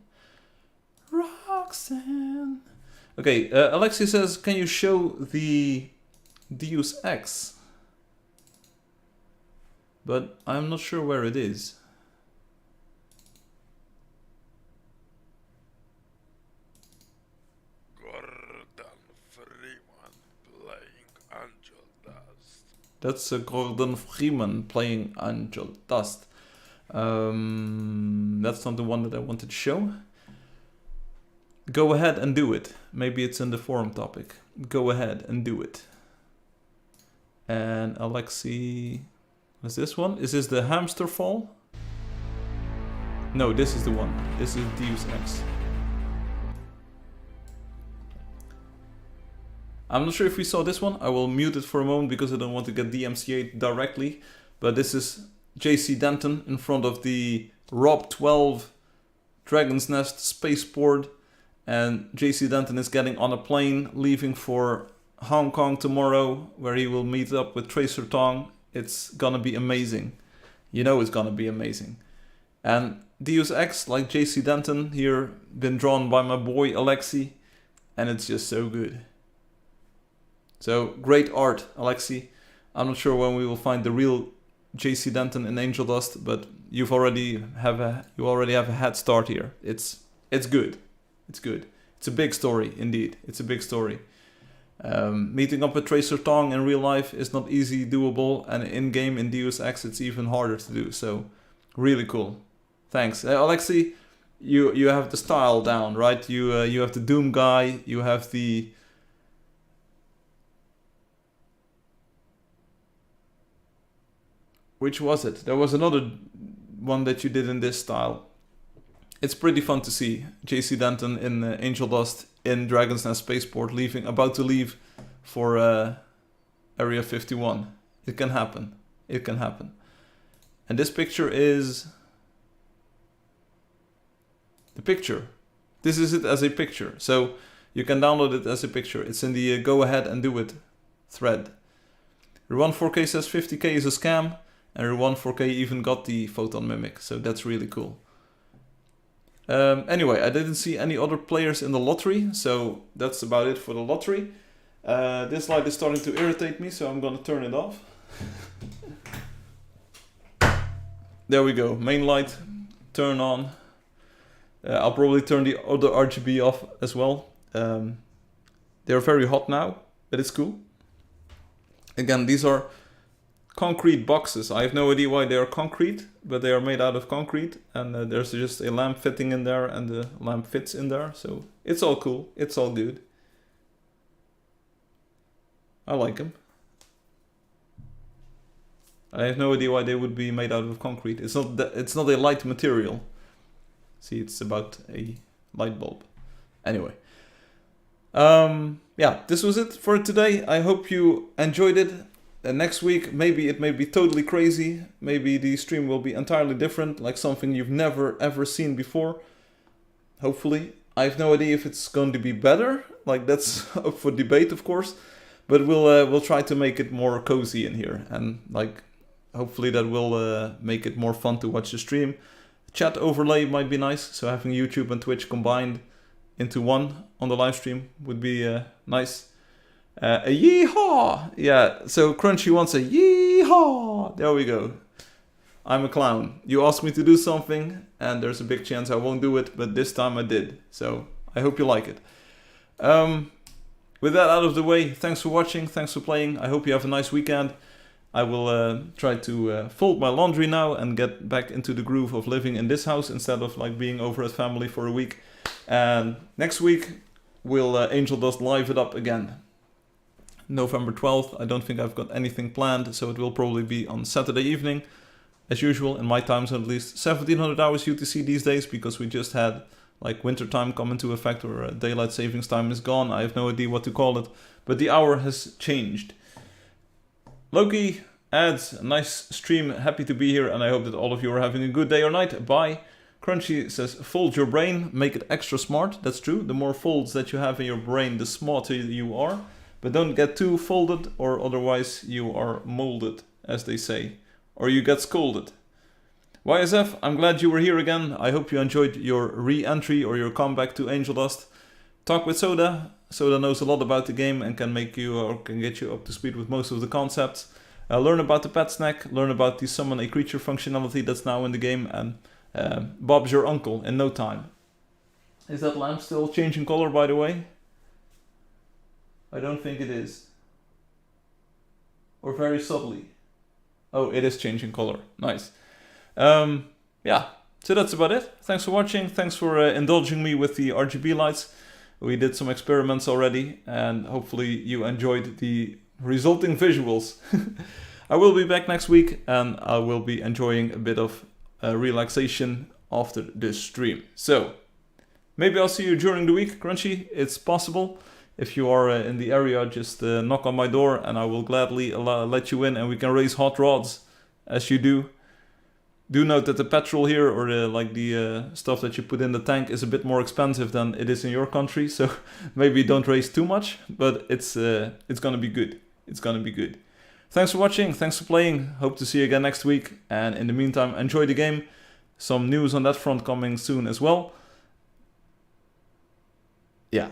Roxanne. Okay, Alexi says, can you show the Deus Ex? But I'm not sure where it is. That's Gordon Freeman playing Angeldust. That's not the one that I wanted to show. Go ahead and do it. Maybe it's in the forum topic. Go ahead and do it. And Alexi... What's this one? Is this the hamster fall? No, this is the one. This is Deus Ex. I'm not sure if we saw this one. I will mute it for a moment because I don't want to get DMCA'd directly. But this is JC Denton in front of the Rob 12 Dragon's Nest spaceport. And JC Denton is getting on a plane, leaving for Hong Kong tomorrow, where he will meet up with Tracer Tong. It's gonna be amazing. You know it's gonna be amazing. And Deus Ex, like JC Denton here, been drawn by my boy Alexi. And it's just so good. So great art, Alexi. I'm not sure when we will find the real JC Denton in Angeldust, but you already have a head start here. It's good. It's good. It's a big story, indeed. It's a big story. Meeting up with Tracer Tong in real life is not easy doable, and in game in Deus Ex it's even harder to do. So really cool. Thanks, Alexi. You have the style down, right? You have the Doom guy. You have the which was it? There was another one that you did in this style. It's pretty fun to see JC Denton in Angeldust in Dragon's Nest spaceport, about to leave for Area 51. It can happen. It can happen. And this picture is the picture. This is it as a picture. So you can download it as a picture. It's in the go ahead and do it thread. Run4K says 50k is a scam. And Run4K even got the Photon Mimic. So that's really cool. Anyway, I didn't see any other players in the lottery, so that's about it for the lottery. This light is starting to irritate me, so I'm gonna turn it off. There we go, main light, turn on. I'll probably turn the other RGB off as well. They're very hot now, but it's cool. Again, these are concrete boxes. I have no idea why they are concrete, but they are made out of concrete, and there's just a lamp fitting in there, and the lamp fits in there, so it's all cool, it's all good. I like them. I have no idea why they would be made out of concrete. It's not a light material. See, it's about a light bulb. Anyway. Yeah, this was it for today. I hope you enjoyed it. Next week, maybe it may be totally crazy. Maybe the stream will be entirely different, like something you've never ever seen before. Hopefully. I have no idea if it's going to be better. Like, that's up for debate, of course. But we'll try to make it more cozy in here. And, like, hopefully that will make it more fun to watch the stream. Chat overlay might be nice. So having YouTube and Twitch combined into one on the live stream would be nice. A yeehaw! Yeah, so Crunchy wants a yeehaw! There we go. I'm a clown. You asked me to do something, and there's a big chance I won't do it, but this time I did. So, I hope you like it. With that out of the way, thanks for watching, thanks for playing. I hope you have a nice weekend. I will try to fold my laundry now and get back into the groove of living in this house instead of like being over at family for a week. And next week, we'll Angeldust live it up again. November 12th. I don't think I've got anything planned, so it will probably be on Saturday evening, as usual, in my time zone at least. 1700 hours UTC these days, because we just had like winter time come into effect, or daylight savings time is gone. I have no idea what to call it, but the hour has changed. Loki adds, a nice stream, happy to be here, and I hope that all of you are having a good day or night. Bye. Crunchy says, fold your brain, make it extra smart. That's true. The more folds that you have in your brain, the smarter you are. But don't get too folded, or otherwise you are molded, as they say. Or you get scolded. YSF, I'm glad you were here again. I hope you enjoyed your re-entry or your comeback to Angeldust. Talk with Soda. Soda knows a lot about the game and can make you, or can get you up to speed with most of the concepts. Learn about the pet snack, learn about the summon a creature functionality that's now in the game, and Bob's your uncle in no time. Is that lamp still changing color, by the way? I don't think it is. Or very subtly. Oh, it is changing color. Nice. Yeah, so that's about it. Thanks for watching. Thanks for indulging me with the RGB lights. We did some experiments already, and hopefully you enjoyed the resulting visuals. I will be back next week, and I will be enjoying a bit of relaxation after this stream. So, maybe I'll see you during the week, Crunchy. It's possible. If you are in the area, just knock on my door, and I will gladly let you in, and we can raise hot rods, as you do. Do note that the petrol here, or the stuff that you put in the tank, is a bit more expensive than it is in your country, so maybe don't raise too much, but it's gonna be good. It's gonna be good. Thanks for watching, thanks for playing, hope to see you again next week, and in the meantime, enjoy the game. Some news on that front coming soon as well. Yeah.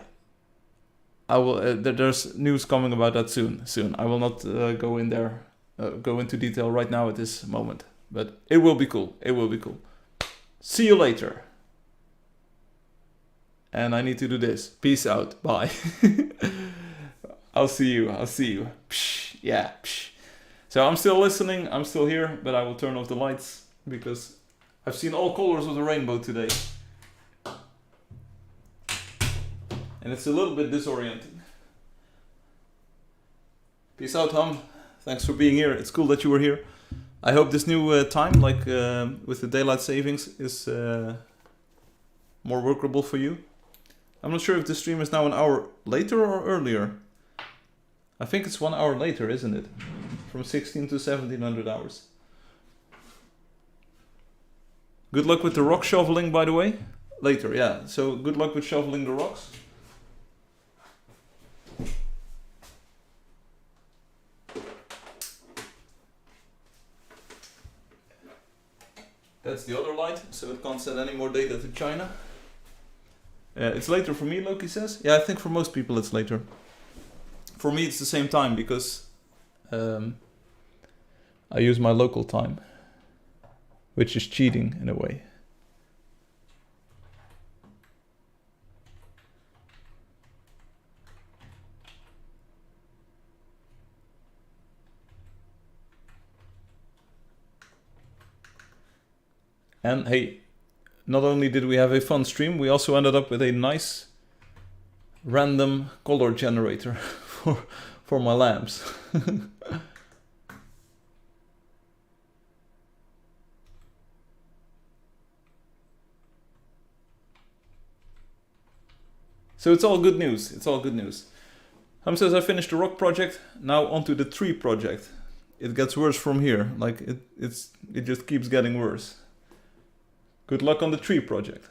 I will. There's news coming about that soon. I will not go into detail right now at this moment. But it will be cool. It will be cool. See you later. And I need to do this. Peace out. Bye. I'll see you. Psh, yeah. Psh. So I'm still listening. I'm still here. But I will turn off the lights. Because I've seen all colors of the rainbow today. And it's a little bit disorienting. Peace out, Hum. Thanks for being here. It's cool that you were here. I hope this new time, like with the daylight savings, is more workable for you. I'm not sure if the stream is now an hour later or earlier. I think it's 1 hour later, isn't it? From 16 to 1700 hours. Good luck with the rock shoveling, by the way. Later, yeah. So good luck with shoveling the rocks. That's the other light, so it can't send any more data to China. It's later for me, Loki says. Yeah, I think for most people it's later. For me it's the same time, because I use my local time. Which is cheating, in a way. And hey, not only did we have a fun stream, we also ended up with a nice random color generator for my lamps. So it's all good news. It's all good news. Hum says I finished the rock project. Now onto the tree project. It gets worse from here. Like it just keeps getting worse. Good luck on the tree project.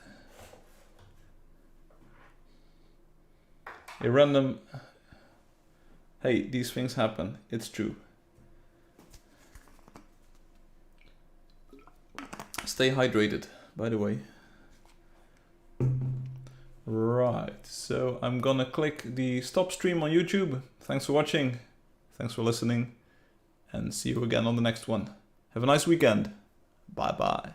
A random... Hey, these things happen. It's true. Stay hydrated, by the way. Right, so I'm gonna click the stop stream on YouTube. Thanks for watching. Thanks for listening. And see you again on the next one. Have a nice weekend. Bye bye.